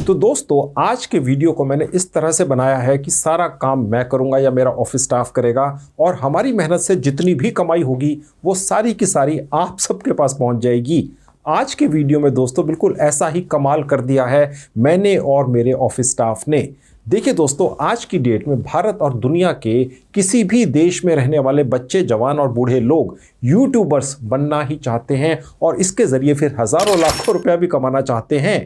तो दोस्तों आज के वीडियो को मैंने इस तरह से बनाया है कि सारा काम मैं करूंगा या मेरा ऑफिस स्टाफ करेगा और हमारी मेहनत से जितनी भी कमाई होगी वो सारी की सारी आप सबके पास पहुंच जाएगी। आज के वीडियो में दोस्तों बिल्कुल ऐसा ही कमाल कर दिया है मैंने और मेरे ऑफिस स्टाफ ने। देखिए दोस्तों, आज की डेट में भारत और दुनिया के किसी भी देश में रहने वाले बच्चे, जवान और बूढ़े लोग यूट्यूबर्स बनना ही चाहते हैं और इसके ज़रिए फिर हज़ारों लाखों रुपया भी कमाना चाहते हैं।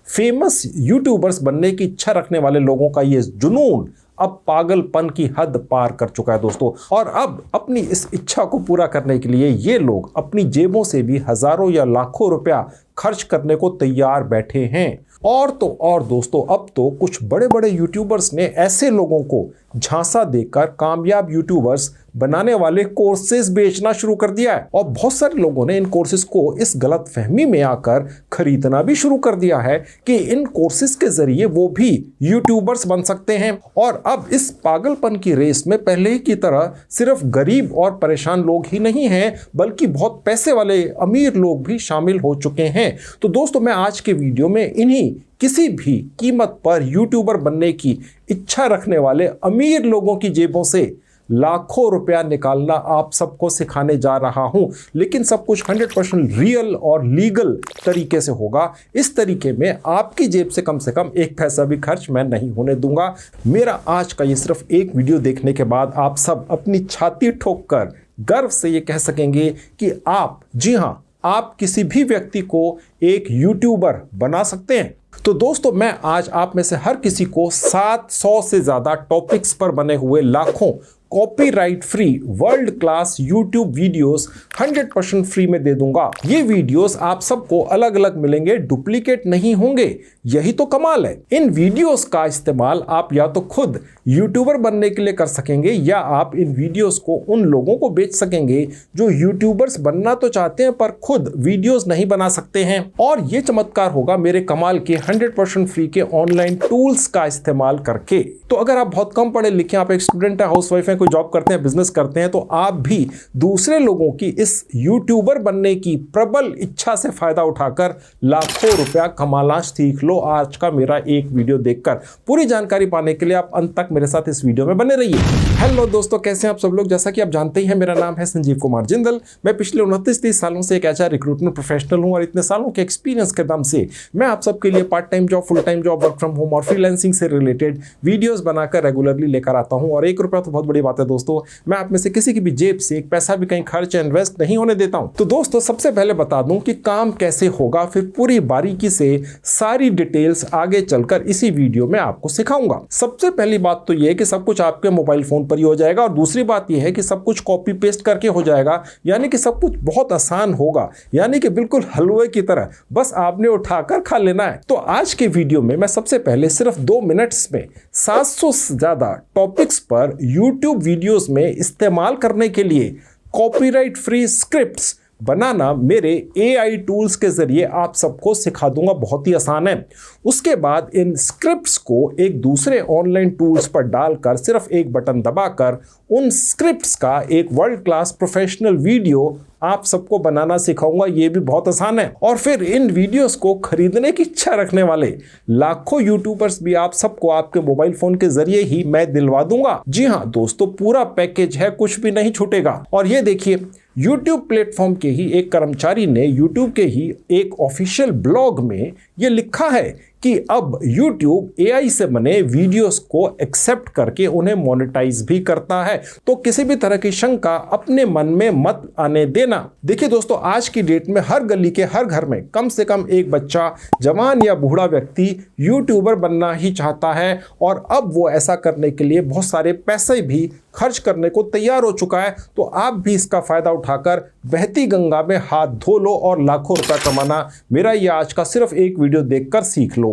फेमस यूट्यूबर्स बनने की इच्छा रखने वाले लोगों का ये जुनून अब पागलपन की हद पार कर चुका है दोस्तों, और अब अपनी इस इच्छा को पूरा करने के लिए ये लोग अपनी जेबों से भी हज़ारों या लाखों रुपया खर्च करने को तैयार बैठे हैं। और तो और दोस्तों, अब तो कुछ बड़े बड़े यूट्यूबर्स ने ऐसे लोगों को झांसा देकर कामयाब यूट्यूबर्स बनाने वाले कोर्सेज बेचना शुरू कर दिया है, और बहुत सारे लोगों ने इन कोर्सेज को इस गलत फहमी में आकर खरीदना भी शुरू कर दिया है कि इन कोर्सेज के जरिए वो भी यूट्यूबर्स बन सकते हैं। और अब इस पागलपन की रेस में पहले की तरह सिर्फ गरीब और परेशान लोग ही नहीं हैं, बल्कि बहुत पैसे वाले अमीर लोग भी शामिल हो चुके हैं। तो दोस्तों, मैं आज के वीडियो में इन्हीं किसी भी कीमत पर यूट्यूबर बनने की इच्छा रखने वाले अमीर लोगों की जेबों से लाखों रुपया निकालना आप सबको सिखाने जा रहा हूं, लेकिन सब कुछ 100% रियल और लीगल तरीके से होगा। इस तरीके में आपकी जेब से कम एक पैसा भी खर्च मैं नहीं होने दूंगा। मेरा आज का ये सिर्फ एक वीडियो देखने के बाद आप सब अपनी छाती ठोककर गर्व से ये कह सकेंगे कि आप, जी हां, आप किसी भी व्यक्ति को एक यूट्यूबर बना सकते हैं। तो दोस्तों, मैं आज आप में से हर किसी को 700 से ज़्यादा टॉपिक्स पर बने हुए लाखों copyright free world class YouTube videos 100% free में दे दूंगा। ये वीडियोस आप सबको अलग अलग मिलेंगे, डुप्लीकेट नहीं होंगे। यही तो कमाल है। इन वीडियोस का इस्तेमाल आप या तो खुद यूट्यूबर बनने के लिए कर सकेंगे, या आप इन वीडियोस को उन लोगों को बेच सकेंगे जो यूट्यूबर्स बनना तो चाहते हैं पर खुद वीडियोस नहीं बना सकते हैं। और ये चमत्कार होगा मेरे कमाल के 100% फ्री के ऑनलाइन टूल्स का इस्तेमाल करके। तो अगर आप बहुत कम पढ़े लिखे, आप एक स्टूडेंट है, हाउसवाइफ है, कोई जॉब करते हैं, बिजनेस करते हैं, तो आप भी दूसरे लोगों की इस यूट्यूबर बनने की प्रबल इच्छा से फायदा उठाकर लाखों रुपया कमाना सीख लो आज का मेरा एक वीडियो देखकर। पूरी जानकारी पाने के लिए आप अंत तक मेरे साथ इस वीडियो में बने रहिए। हेलो दोस्तों, कैसे हैं आप सब लोग। जैसा कि आप जानते ही हैं, मेरा नाम है संजीव कुमार जिंदल। मैं पिछले 29-30 सालों से एक एचआर रिक्रूटमेंट प्रोफेशनल हूं, और इतने सालों के एक्सपीरियंस के दम से मैं आप सबके लिए part time job, full time job, work from home और फ्रीलांसिंग से रिलेटेड वीडियोस बनाकर रेगुलरली लेकर आता हूं। और 1 रुपया तो बहुत बड़ी बात है दोस्तों, मैं आप में से किसी की भी जेब से एक पैसा भी कहीं खर्च इन्वेस्ट नहीं होने देता हूं। तो दोस्तों, सबसे पहले बता दूं कि काम कैसे होगा, फिर पूरी बारीकी से सारी डिटेल्स आगे चलकर इसी वीडियो में आपको सिखाऊंगा। सबसे पहली बात तो यह है कि सब कुछ आपके मोबाइल फोन पर ही हो जाएगा, और दूसरी बात यह है कि सब कुछ कॉपी पेस्ट करके हो जाएगा, यानी कि सब कुछ बहुत आसान होगा, यानी कि बिल्कुल हलवे की तरह, बस आपने उठाकर खा लेना है। तो आज के वीडियो में मैं सबसे पहले सिर्फ 2 मिनट्स में 700 से ज्यादा टॉपिक्स पर यूट्यूब वीडियोस में इस्तेमाल करने के लिए कॉपीराइट फ्री स्क्रिप्ट्स बनाना मेरे AI टूल्स के जरिए आप सबको सिखा दूंगा। बहुत ही आसान है। उसके बाद इन स्क्रिप्ट्स को एक दूसरे ऑनलाइन टूल्स पर डालकर सिर्फ एक बटन दबाकर उन स्क्रिप्ट्स का एक वर्ल्ड क्लास प्रोफेशनल वीडियो आप सबको बनाना सिखाऊंगा। ये भी बहुत आसान है। और फिर इन वीडियोस को खरीदने की इच्छा रखने वाले लाखों यूट्यूबर्स भी आप सबको आपके मोबाइल फोन के जरिए ही मैं दिलवा दूंगा। जी हाँ दोस्तों, पूरा पैकेज है, कुछ भी नहीं छूटेगा। और ये देखिए, YouTube प्लेटफॉर्म के ही एक कर्मचारी ने YouTube के ही एक ऑफिशियल ब्लॉग में ये लिखा है कि अब YouTube AI से बने वीडियोस को एक्सेप्ट करके उन्हें मोनेटाइज भी करता है। तो किसी भी तरह की शंका अपने मन में मत आने देना। देखिए दोस्तों, आज की डेट में हर गली के हर घर में कम से कम एक बच्चा, जवान या बूढ़ा व्यक्ति यूट्यूबर बनना ही चाहता है, और अब वो ऐसा करने के लिए बहुत सारे पैसे भी खर्च करने को तैयार हो चुका है। तो आप भी इसका फायदा उठाकर बहती गंगा में हाथ धो लो और लाखों रुपया कमाना मेरा ये आज का सिर्फ एक वीडियो देखकर सीख लो।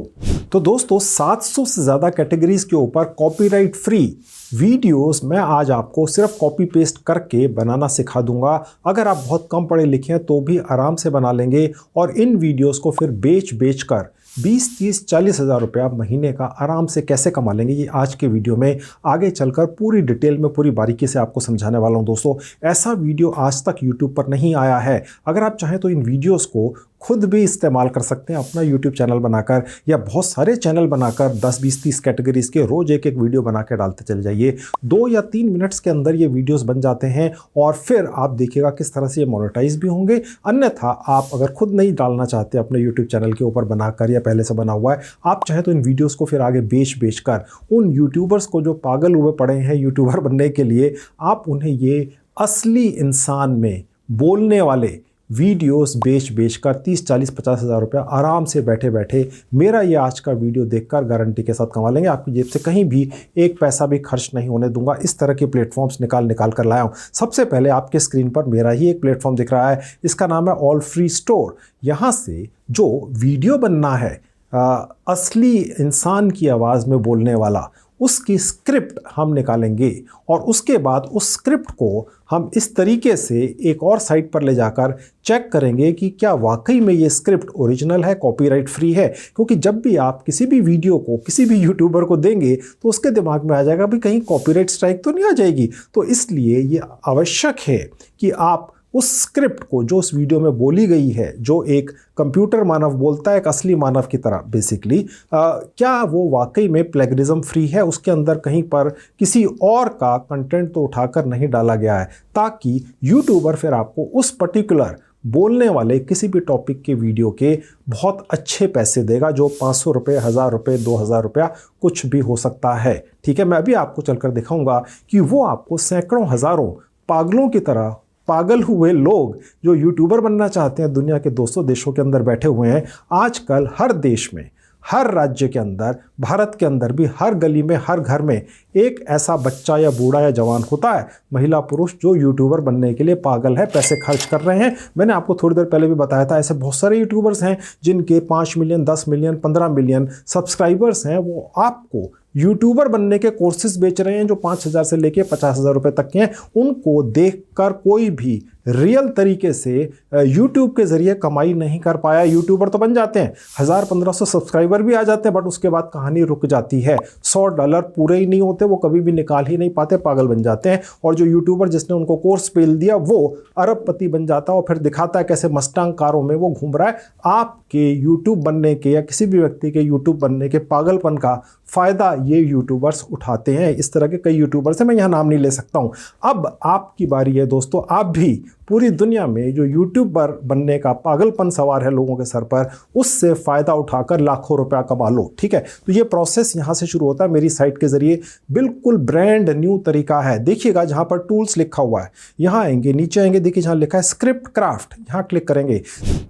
तो दोस्तों, 700 से ज़्यादा कैटेगरीज के ऊपर कॉपीराइट फ्री वीडियोस मैं आज आपको सिर्फ कॉपी पेस्ट करके बनाना सिखा दूंगा। अगर आप बहुत कम पढ़े लिखे हैं तो भी आराम से बना लेंगे और इन वीडियोस को फिर बेच कर 20, 30, 40 हज़ार रुपया महीने का आराम से कैसे कमा लेंगे, ये आज के वीडियो में आगे चलकर पूरी डिटेल में पूरी बारीकी से आपको समझाने वाला हूं। दोस्तों, ऐसा वीडियो आज तक यूट्यूब पर नहीं आया है। अगर आप चाहें तो इन वीडियोस को खुद भी इस्तेमाल कर सकते हैं अपना यूट्यूब चैनल बनाकर, या बहुत सारे चैनल बनाकर 10, 20, 30 कैटेगरीज के रोज एक एक वीडियो बना के डालते चले जाइए। 2 या 3 मिनट्स के अंदर ये वीडियोस बन जाते हैं और फिर आप देखिएगा किस तरह से ये मोनेटाइज भी होंगे। अन्यथा आप अगर खुद नहीं डालना चाहते अपने यूट्यूब चैनल के ऊपर बनाकर या पहले से बना हुआ है, आप चाहे तो इन वीडियोज़ को फिर आगे बेच कर उन यूट्यूबर्स को जो पागल हुए पड़े हैं यूट्यूबर बनने के लिए, आप उन्हें ये असली इंसान में बोलने वाले वीडियोस बेच कर 30, 40, 50 हज़ार रुपया आराम से बैठे बैठे मेरा ये आज का वीडियो देखकर गारंटी के साथ कमा लेंगे। आपकी जेब से कहीं भी एक पैसा भी खर्च नहीं होने दूंगा। इस तरह के प्लेटफॉर्म्स निकाल कर लाया हूँ। सबसे पहले आपके स्क्रीन पर मेरा ही एक प्लेटफॉर्म दिख रहा है, इसका नाम है ऑल फ्री स्टोर। यहाँ से जो वीडियो बनना है असली इंसान की आवाज़ में बोलने वाला, उसकी स्क्रिप्ट हम निकालेंगे और उसके बाद उस स्क्रिप्ट को हम इस तरीके से एक और साइट पर ले जाकर चेक करेंगे कि क्या वाकई में ये स्क्रिप्ट ओरिजिनल है, कॉपीराइट फ्री है। क्योंकि जब भी आप किसी भी वीडियो को किसी भी यूट्यूबर को देंगे तो उसके दिमाग में आ जाएगा भी कहीं कॉपीराइट स्ट्राइक तो नहीं आ जाएगी। तो इसलिए ये आवश्यक है कि आप उस स्क्रिप्ट को जो उस वीडियो में बोली गई है, जो एक कंप्यूटर मानव बोलता है एक असली मानव की तरह बेसिकली, क्या वो वाकई में प्लेगरिज्म फ्री है, उसके अंदर कहीं पर किसी और का कंटेंट तो उठाकर नहीं डाला गया है, ताकि यूट्यूबर फिर आपको उस पर्टिकुलर बोलने वाले किसी भी टॉपिक के वीडियो के बहुत अच्छे पैसे देगा, जो 500 रुपये, 1000 रुपये, 2000 रुपया कुछ भी हो सकता है। ठीक है, मैं अभी आपको चलकर दिखाऊंगा कि वो आपको सैकड़ों हज़ारों पागलों की तरह, पागल हुए लोग जो यूट्यूबर बनना चाहते हैं, दुनिया के 200 देशों के अंदर बैठे हुए हैं। आजकल हर देश में, हर राज्य के अंदर, भारत के अंदर भी हर गली में, हर घर में एक ऐसा बच्चा या बूढ़ा या जवान होता है, महिला पुरुष, जो यूट्यूबर बनने के लिए पागल है, पैसे खर्च कर रहे हैं। मैंने आपको थोड़ी देर पहले भी बताया था, ऐसे बहुत सारे यूट्यूबर्स हैं जिनके 5 मिलियन, 10 मिलियन, 15 मिलियन सब्सक्राइबर्स हैं। वो आपको यूट्यूबर बनने के कोर्सेज बेच रहे हैं जो 5000 से लेके 50,000 रुपये तक के हैं। उनको देखकर कोई भी रियल तरीके से यूट्यूब के ज़रिए कमाई नहीं कर पाया। यूट्यूबर तो बन जाते हैं, 1000-1500 सब्सक्राइबर भी आ जाते हैं, बट उसके बाद कहानी रुक जाती है। $100 पूरे ही नहीं होते, वो कभी भी निकाल ही नहीं पाते, पागल बन जाते हैं। और जो यूट्यूबर जिसने उनको कोर्स पेल दिया वो अरबपति बन जाता है और फिर दिखाता है कैसे मस्टांग कारों में वो घूम रहा है। आपके यूट्यूब बनने के या किसी भी व्यक्ति के यूट्यूब बनने के पागलपन का फ़ायदा ये यूट्यूबर्स उठाते हैं। इस तरह के कई यूट्यूबर्स हैं, मैं यहाँ नाम नहीं ले सकता हूँ। अब आपकी बारी है दोस्तों, आप भी पूरी दुनिया में जो यूट्यूबर बनने का पागलपन सवार है लोगों के सर पर, उससे फ़ायदा उठाकर लाखों रुपया कमा लो। ठीक है, तो ये प्रोसेस यहाँ से शुरू होता है मेरी साइट के ज़रिए। बिल्कुल ब्रांड न्यू तरीका है। देखिएगा जहाँ पर टूल्स लिखा हुआ है, यहाँ आएंगे, नीचे आएंगे, देखिए जहाँ लिखा है स्क्रिप्ट क्राफ्ट, यहाँ क्लिक करेंगे।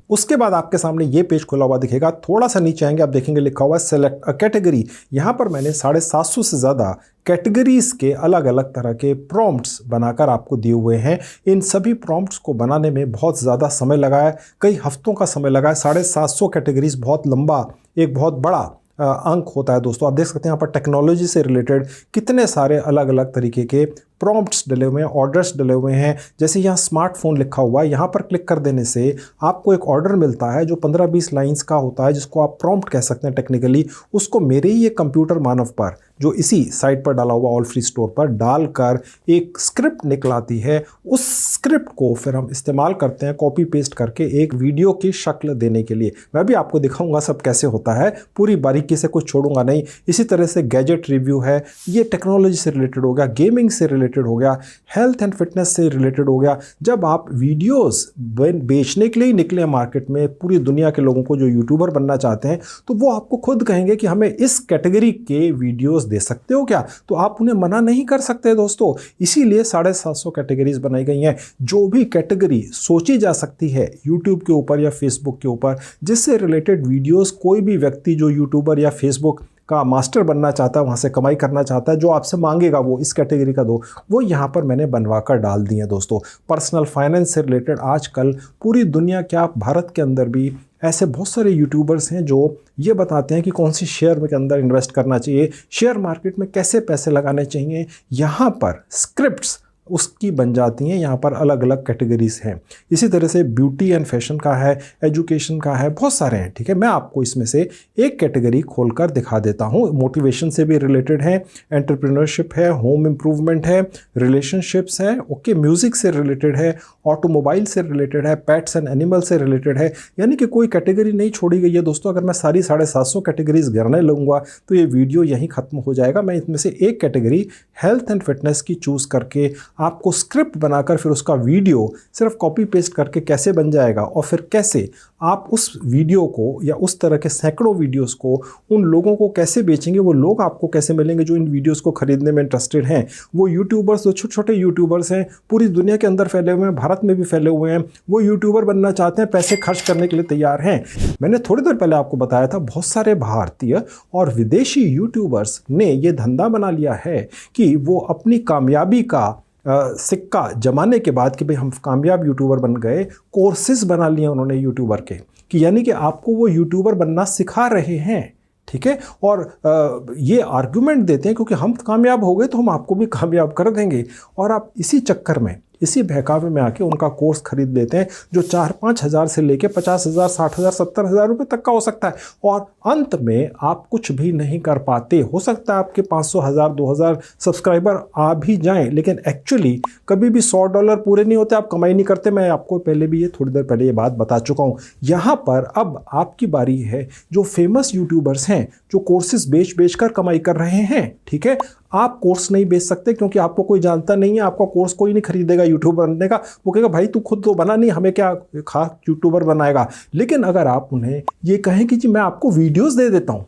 उसके बाद आपके सामने ये पेज खुला हुआ दिखेगा। थोड़ा सा नीचे आएंगे, आप देखेंगे लिखा हुआ है सेलेक्ट अ कैटेगरी। यहाँ पर मैंने 750 से ज़्यादा कैटेगरीज के अलग अलग तरह के प्रॉम्प्ट्स बनाकर आपको दिए हुए हैं। इन सभी प्रॉम्प्ट्स को बनाने में बहुत ज़्यादा समय लगा है, कई हफ्तों का समय लगा है। 750 कैटेगरीज बहुत लंबा, एक बहुत बड़ा अंक होता है दोस्तों। आप देख सकते हैं यहाँ पर टेक्नोलॉजी से रिलेटेड कितने सारे अलग अलग तरीके के प्रॉम्प्ट्स डले हुए हैं, ऑर्डर्स डले हुए हैं। जैसे यहाँ स्मार्टफोन लिखा हुआ है, यहाँ पर क्लिक कर देने से आपको एक ऑर्डर मिलता है जो 15-20 लाइंस का होता है, जिसको आप प्रॉम्प्ट कह सकते हैं टेक्निकली। उसको मेरे ही एक कंप्यूटर मानव पर, जो इसी साइट पर डाला हुआ ऑल फ्री स्टोर पर डालकर एक स्क्रिप्ट निकलाती है। उस स्क्रिप्ट को फिर हम इस्तेमाल करते हैं कॉपी पेस्ट करके एक वीडियो की शक्ल देने के लिए। मैं भी आपको दिखाऊंगा सब कैसे होता है, पूरी बारीकी से कुछ छोड़ूंगा नहीं। इसी तरह से गैजेट रिव्यू है, ये टेक्नोलॉजी से रिलेटेड हो गया, गेमिंग से रिलेटेड हो गया, हेल्थ एंड फिटनेस से रिलेटेड हो गया। जब आप वीडियोस बेचने के लिए निकले मार्केट में पूरी दुनिया के लोगों को जो यूट्यूबर बनना चाहते हैं, तो वो आपको खुद कहेंगे कि हमें इस कैटेगरी के वीडियोस दे सकते हो क्या, तो आप उन्हें मना नहीं कर सकते दोस्तों। इसीलिए 750 कैटेगरीज बनाई गई हैं। जो भी कैटेगरी सोची जा सकती है यूट्यूब के ऊपर या फेसबुक के ऊपर, जिससे रिलेटेड वीडियोस कोई भी व्यक्ति जो यूट्यूबर या फेसबुक का मास्टर बनना चाहता है, वहाँ से कमाई करना चाहता है, जो आपसे मांगेगा वो इस कैटेगरी का दो, वो यहाँ पर मैंने बनवा कर डाल दिए हैं दोस्तों। पर्सनल फाइनेंस से रिलेटेड आजकल पूरी दुनिया, क्या भारत के अंदर भी ऐसे बहुत सारे यूट्यूबर्स हैं जो ये बताते हैं कि कौन सी शेयर के अंदर इन्वेस्ट करना चाहिए, शेयर मार्केट में कैसे पैसे लगाने चाहिए। यहाँ पर स्क्रिप्ट्स उसकी बन जाती हैं, यहाँ पर अलग अलग कैटेगरीज हैं। इसी तरह से ब्यूटी एंड फैशन का है, एजुकेशन का है, बहुत सारे हैं। ठीक है, मैं आपको इसमें से एक कैटेगरी खोलकर दिखा देता हूँ। मोटिवेशन से भी रिलेटेड है, एंटरप्रेन्योरशिप है, होम इम्प्रूवमेंट है, रिलेशनशिप्स है, ओके, म्यूजिक से रिलेटेड है, ऑटोमोबाइल से रिलेटेड है, पेट्स एंड एनिमल से रिलेटेड है। यानी कि कोई कैटेगरी नहीं छोड़ी गई है दोस्तों। अगर मैं सारी 750 कैटेगरीज गिनने लगूंगा तो ये वीडियो यहीं खत्म हो जाएगा। मैं इसमें से एक कैटेगरी हेल्थ एंड फिटनेस की चूज़ करके आपको स्क्रिप्ट बनाकर फिर उसका वीडियो सिर्फ कॉपी पेस्ट करके कैसे बन जाएगा, और फिर कैसे आप उस वीडियो को या उस तरह के सैकड़ों वीडियोस को उन लोगों को कैसे बेचेंगे, वो लोग आपको कैसे मिलेंगे जो इन वीडियोस को खरीदने में इंटरेस्टेड हैं। वो यूट्यूबर्स जो छोटे छोटे यूट्यूबर्स हैं, पूरी दुनिया के अंदर फैले हुए हैं, भारत में भी फैले हुए हैं, वो यूट्यूबर बनना चाहते हैं, पैसे खर्च करने के लिए तैयार हैं। मैंने थोड़ी देर पहले आपको बताया था बहुत सारे भारतीय और विदेशी यूट्यूबर्स ने ये धंधा बना लिया है कि वो अपनी कामयाबी का सिक्का जमाने के बाद कि भाई हम कामयाब यूट्यूबर बन गए, कोर्सेज बना लिए उन्होंने यूट्यूबर के, कि यानी कि आपको वो यूट्यूबर बनना सिखा रहे हैं। ठीक है, और ये आर्गुमेंट देते हैं क्योंकि हम कामयाब हो गए तो हम आपको भी कामयाब कर देंगे, और आप इसी चक्कर में, इसी बहकावे में आके उनका कोर्स खरीद लेते हैं जो 4-5 हज़ार से लेके 50,000, 60,000, 70,000 रुपये तक का हो सकता है, और अंत में आप कुछ भी नहीं कर पाते। हो सकता है आपके 500, 1000, 2000 सब्सक्राइबर आ भी जाएं, लेकिन एक्चुअली कभी भी $100 पूरे नहीं होते, आप कमाई नहीं करते। मैं आपको पहले भी ये थोड़ी देर पहले ये बात बता चुका हूँ। यहाँ पर अब आपकी बारी है, जो फेमस यूट्यूबर्स हैं जो कोर्सेज बेच कर कमाई कर रहे हैं। ठीक है, आप कोर्स नहीं बेच सकते क्योंकि आपको कोई जानता नहीं है, आपका कोर्स कोई नहीं खरीदेगा यूट्यूबर बनने का। वो कहेगा भाई तू खुद तो बना नहीं, हमें क्या खास यूट्यूबर बनाएगा। लेकिन अगर आप उन्हें ये कहें कि जी मैं आपको वीडियोस दे देता हूँ,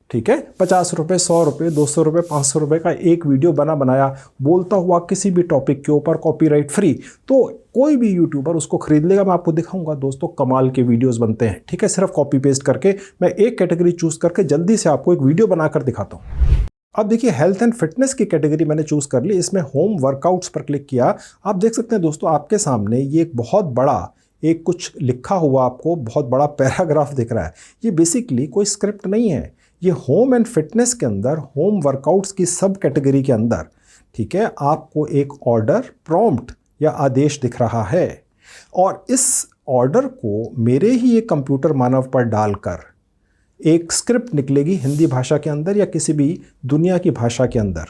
ठीक है, 50 रुपये, 100 रुपये, 200 रुपये, 500 रुपये का एक वीडियो बनाया बोलता हुआ किसी भी टॉपिक के ऊपर कॉपीराइट फ्री, तो कोई भी यूट्यूबर उसको खरीद लेगा। मैं आपको दिखाऊंगा दोस्तों, कमाल के वीडियोस बनते हैं। ठीक है, सिर्फ कॉपी पेस्ट करके मैं एक कैटेगरी चूज करके जल्दी से आपको एक वीडियो बनाकर दिखाता हूँ। अब देखिए, हेल्थ एंड फिटनेस की कैटेगरी मैंने चूज कर ली, इसमें होम वर्कआउट्स पर क्लिक किया। आप देख सकते हैं दोस्तों, आपके सामने ये एक बहुत बड़ा एक कुछ लिखा हुआ आपको बहुत बड़ा पैराग्राफ दिख रहा है। ये बेसिकली कोई स्क्रिप्ट नहीं है, ये होम एंड फिटनेस के अंदर होम वर्कआउट्स की सब कैटेगरी के अंदर, ठीक है, आपको एक ऑर्डर, प्रॉम्प्ट या आदेश दिख रहा है, और इस ऑर्डर को मेरे ही एक कंप्यूटर मानव पर डालकर एक स्क्रिप्ट निकलेगी हिंदी भाषा के अंदर या किसी भी दुनिया की भाषा के अंदर,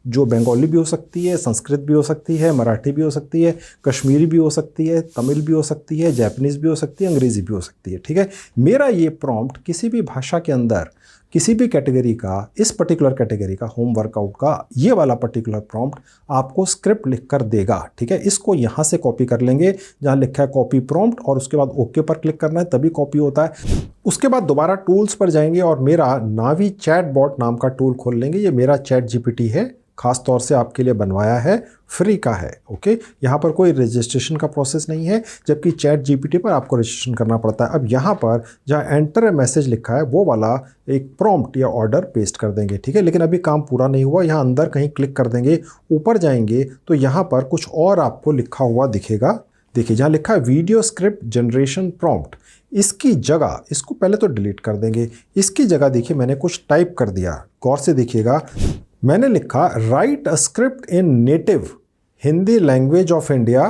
जो बंगाली भी हो सकती है, संस्कृत भी हो सकती है, मराठी भी हो सकती है, कश्मीरी भी हो सकती है, तमिल भी हो सकती है, जापानीज़ भी हो सकती है, अंग्रेज़ी भी हो सकती है। ठीक है, मेरा ये प्रॉम्प्ट किसी भी भाषा के अंदर किसी भी कैटेगरी का, इस पर्टिकुलर कैटेगरी का, होम वर्कआउट का ये वाला पर्टिकुलर प्रॉम्प्ट आपको स्क्रिप्ट लिख कर देगा। ठीक है, इसको यहाँ से कॉपी कर लेंगे जहाँ लिखा है कॉपी प्रॉम्प्ट, और उसके बाद ओके पर क्लिक करना है, तभी कॉपी होता है। उसके बाद दोबारा टूल्स पर जाएंगे और मेरा नावी चैट बॉट नाम का टूल खोल लेंगे। ये मेरा चैट जीपीटी है, खास तौर से आपके लिए बनवाया है, फ्री का है। ओके, यहाँ पर कोई रजिस्ट्रेशन का प्रोसेस नहीं है, जबकि चैट जीपीटी पर आपको रजिस्ट्रेशन करना पड़ता है। अब यहाँ पर जहाँ एंटर ए मैसेज लिखा है वो वाला एक प्रॉम्प्ट या ऑर्डर पेस्ट कर देंगे। ठीक है, लेकिन अभी काम पूरा नहीं हुआ, यहाँ अंदर कहीं क्लिक कर देंगे, ऊपर जाएंगे तो यहाँ पर कुछ और आपको लिखा हुआ दिखेगा। देखिए, जहाँ लिखा है वीडियो स्क्रिप्ट जनरेशन प्रॉम्प्ट, इसकी जगह, इसको पहले तो डिलीट कर देंगे, इसकी जगह देखिए मैंने कुछ टाइप कर दिया। गौर से देखिएगा, मैंने लिखा right a script in native Hindi language of India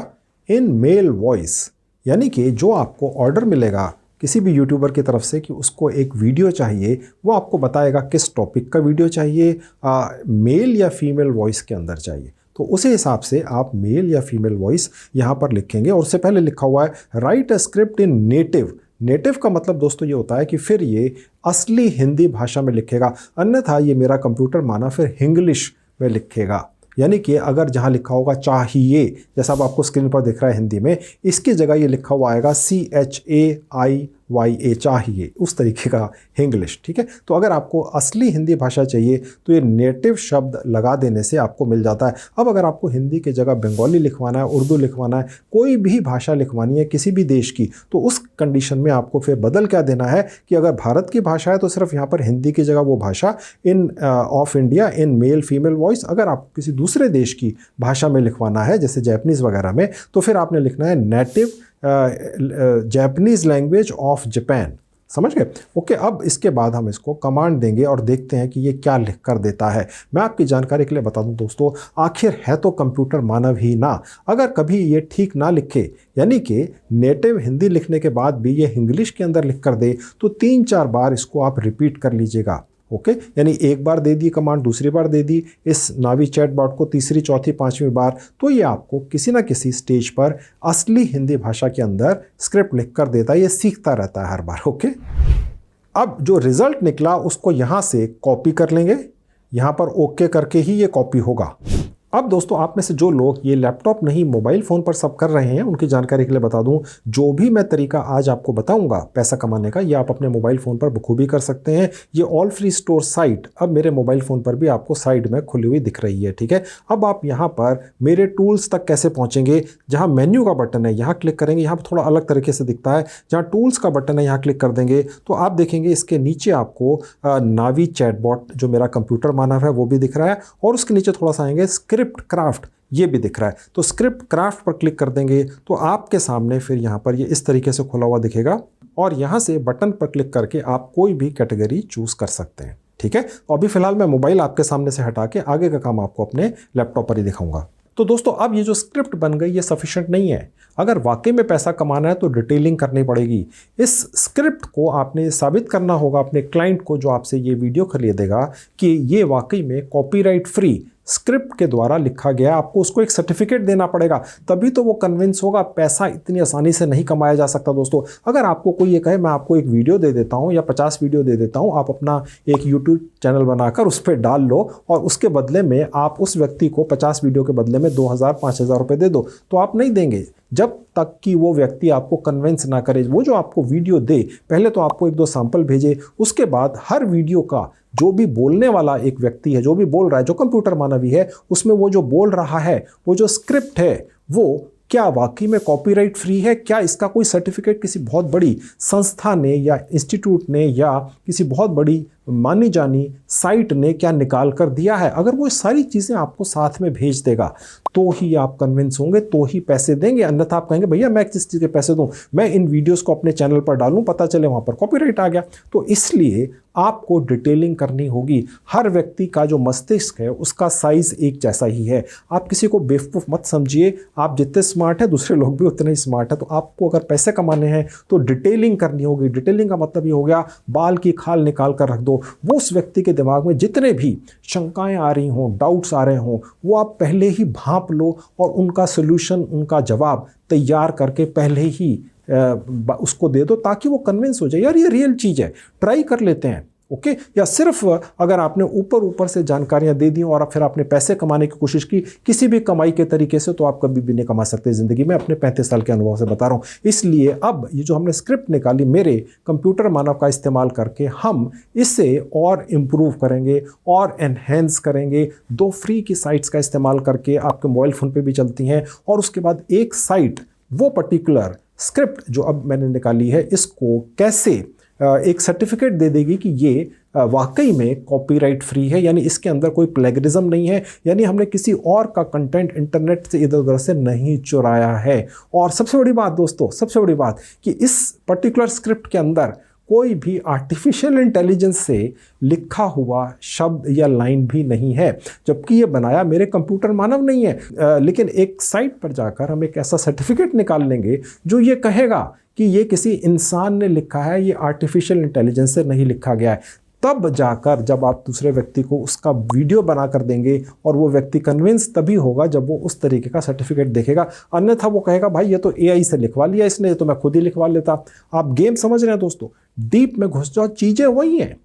in male voice. यानी कि जो आपको ऑर्डर मिलेगा किसी भी यूट्यूबर की तरफ से कि उसको एक वीडियो चाहिए, वो आपको बताएगा किस टॉपिक का वीडियो चाहिए, मेल या फीमेल वॉइस के अंदर चाहिए, तो उसी हिसाब से आप मेल या फीमेल वॉइस यहाँ पर लिखेंगे। और उससे पहले लिखा हुआ है right a script in native. Native का मतलब दोस्तों ये होता है कि फिर ये असली हिंदी भाषा में लिखेगा, अन्यथा ये मेरा कंप्यूटर माना फिर इंग्लिश में लिखेगा। यानी कि अगर जहाँ लिखा होगा चाहिए, जैसा अब आपको स्क्रीन पर दिख रहा है हिंदी में, इसकी जगह ये लिखा हुआ आएगा CHAIYA, चाहिए, उस तरीके का इंग्लिश। ठीक है, तो अगर आपको असली हिंदी भाषा चाहिए तो ये नेटिव शब्द लगा देने से आपको मिल जाता है। अब अगर आपको हिंदी की जगह बंगाली लिखवाना है, उर्दू लिखवाना है, कोई भी भाषा लिखवानी है किसी भी देश की, तो उस कंडीशन में आपको फिर बदल क्या देना है कि अगर भारत की भाषा है तो सिर्फ यहाँ पर हिंदी की जगह वो भाषा in of India in male female voice. अगर आप किसी दूसरे देश की भाषा में लिखवाना है जैसे जापानीज़ वगैरह में, तो फिर आपने लिखना है native Japanese language of Japan. समझ गए? ओके, अब इसके बाद हम इसको कमांड देंगे और देखते हैं कि ये क्या लिख कर देता है। मैं आपकी जानकारी के लिए बता दूं दोस्तों, आखिर है तो कंप्यूटर मानव ही ना। अगर कभी ये ठीक ना लिखे, यानी कि नेटिव हिंदी लिखने के बाद भी ये इंग्लिश के अंदर लिख कर दे, तो 3-4 बार इसको आप रिपीट कर लीजिएगा। ओके, यानी एक बार दे दी कमांड, दूसरी बार दे दी इस नावी चैटबॉट को, तीसरी, चौथी, पांचवी बार, तो ये आपको किसी ना किसी स्टेज पर असली हिंदी भाषा के अंदर स्क्रिप्ट लिख कर देता है। ये सीखता रहता है हर बार। ओके, अब जो रिजल्ट निकला उसको यहाँ से कॉपी कर लेंगे, यहाँ पर ओके करके ही ये कॉपी होगा। अब दोस्तों, आप में से जो लोग ये लैपटॉप नहीं मोबाइल फ़ोन पर सब कर रहे हैं, उनकी जानकारी के लिए बता दूं, जो भी मैं तरीका आज आपको बताऊंगा पैसा कमाने का, ये आप अपने मोबाइल फ़ोन पर बखूबी कर सकते हैं। ये ऑल फ्री स्टोर साइट अब मेरे मोबाइल फ़ोन पर भी आपको साइड में खुली हुई दिख रही है। ठीक है, अब आप यहाँ पर मेरे टूल्स तक कैसे पहुँचेंगे, जहाँ मेन्यू का बटन है यहाँ क्लिक करेंगे, यहाँ पर थोड़ा अलग तरीके से दिखता है, जहाँ टूल्स का बटन है यहाँ क्लिक कर देंगे तो आप देखेंगे इसके नीचे आपको नावी चैटबॉट जो मेरा कंप्यूटर मानव है वो भी दिख रहा है, और उसके नीचे थोड़ा सा आएंगे स्क्रिप्ट क्राफ्ट, ये भी दिख रहा है। तो स्क्रिप्ट क्राफ्ट पर क्लिक कर देंगे तो आपके सामने फिर यहाँ पर ये इस तरीके से खुला हुआ दिखेगा, और यहाँ से बटन पर क्लिक करके आप कोई भी कैटेगरी चूज कर सकते हैं। ठीक है, तो अभी फिलहाल मैं मोबाइल आपके सामने से हटा के आगे का काम आपको अपने लैपटॉप पर ही दिखाऊंगा। तो दोस्तों, अब ये जो स्क्रिप्ट बन गई ये सफिशिएंट नहीं है। अगर वाकई में पैसा कमाना है तो डिटेलिंग करनी पड़ेगी। इस स्क्रिप्ट को आपने साबित करना होगा अपने क्लाइंट को, जो आपसे ये वीडियो खरीदेगा, कि ये वाकई में कॉपीराइट फ्री स्क्रिप्ट के द्वारा लिखा गया। आपको उसको एक सर्टिफिकेट देना पड़ेगा, तभी तो वो कन्विंस होगा। पैसा इतनी आसानी से नहीं कमाया जा सकता दोस्तों। अगर आपको कोई ये कहे मैं आपको एक वीडियो दे देता हूँ या 50 वीडियो दे देता हूँ, आप अपना एक यूट्यूब चैनल बनाकर उस पर डाल लो और उसके बदले में आप उस व्यक्ति को 50 वीडियो के बदले में 2000-5000 रुपये दे दो, तो आप नहीं देंगे जब तक कि वो व्यक्ति आपको कन्विंस ना करे। वो जो आपको वीडियो दे, पहले तो आपको 1-2 सैंपल भेजे, उसके बाद हर वीडियो का जो भी बोलने वाला एक व्यक्ति है, जो भी बोल रहा है, जो कंप्यूटर मानवी है, उसमें वो जो बोल रहा है, वो जो स्क्रिप्ट है, वो क्या वाकई में कॉपीराइट फ्री है? क्या इसका कोई सर्टिफिकेट किसी बहुत बड़ी संस्था ने या इंस्टीट्यूट ने या किसी बहुत बड़ी मानी जानी साइट ने क्या निकाल कर दिया है? अगर वो सारी चीज़ें आपको साथ में भेज देगा तो ही आप कन्विंस होंगे, तो ही पैसे देंगे। अन्यथा आप कहेंगे भैया मैं किस चीज़ के पैसे दूं, मैं इन वीडियोस को अपने चैनल पर डालूं, पता चले वहाँ पर कॉपीराइट आ गया। तो इसलिए आपको डिटेलिंग करनी होगी। हर व्यक्ति का जो मस्तिष्क है उसका साइज एक जैसा ही है। आप किसी को बेवकूफ़ मत समझिए। आप जितने स्मार्ट हैं दूसरे लोग भी उतने ही स्मार्ट हैं। तो आपको अगर पैसे कमाने हैं तो डिटेलिंग करनी होगी। डिटेलिंग का मतलब ये हो गया बाल की खाल निकाल कर रख दो। वो उस व्यक्ति के दिमाग में जितने भी शंकाएं आ रही हों, डाउट्स आ रहे हों, वो आप पहले ही भांप लो और उनका सोल्यूशन, उनका जवाब तैयार करके पहले ही उसको दे दो, ताकि वो कन्विंस हो जाए यार ये रियल चीज़ है, ट्राई कर लेते हैं। ओके, या सिर्फ अगर आपने ऊपर से जानकारियां दे दी और फिर आपने पैसे कमाने की कोशिश की किसी भी कमाई के तरीके से, तो आप कभी भी नहीं कमा सकते ज़िंदगी में। अपने 35 साल के अनुभव से बता रहा हूँ। इसलिए अब ये जो हमने स्क्रिप्ट निकाली मेरे कंप्यूटर मानव का इस्तेमाल करके, हम इसे और इम्प्रूव करेंगे और एनहेंस करेंगे। 2 फ्री की साइट्स का इस्तेमाल करके आपके मोबाइल फ़ोन पर भी चलती हैं, और उसके बाद एक साइट वो पर्टिकुलर स्क्रिप्ट जो अब मैंने निकाली है इसको कैसे एक सर्टिफिकेट दे देगी कि ये वाकई में कॉपीराइट फ्री है, यानी इसके अंदर कोई प्लेगरिज्म नहीं है, यानी हमने किसी और का कंटेंट इंटरनेट से इधर उधर से नहीं चुराया है। और सबसे बड़ी बात दोस्तों, सबसे बड़ी बात कि इस पर्टिकुलर स्क्रिप्ट के अंदर कोई भी आर्टिफिशियल इंटेलिजेंस से लिखा हुआ शब्द या लाइन भी नहीं है, जबकि ये बनाया मेरे कंप्यूटर मानव नहीं है। लेकिन एक साइट पर जाकर हम एक ऐसा सर्टिफिकेट निकाल लेंगे जो ये कहेगा कि ये किसी इंसान ने लिखा है, ये आर्टिफिशियल इंटेलिजेंस से नहीं लिखा गया है। तब जाकर जब आप दूसरे व्यक्ति को उसका वीडियो बना कर देंगे और वो व्यक्ति कन्विंस तभी होगा जब वो उस तरीके का सर्टिफिकेट देखेगा। अन्यथा वो कहेगा भाई ये तो एआई से लिखवा लिया इसने, ये तो मैं खुद ही लिखवा लेता। आप गेम समझ रहे हैं दोस्तों, डीप में घुस जाओ, चीज़ें वही हैं,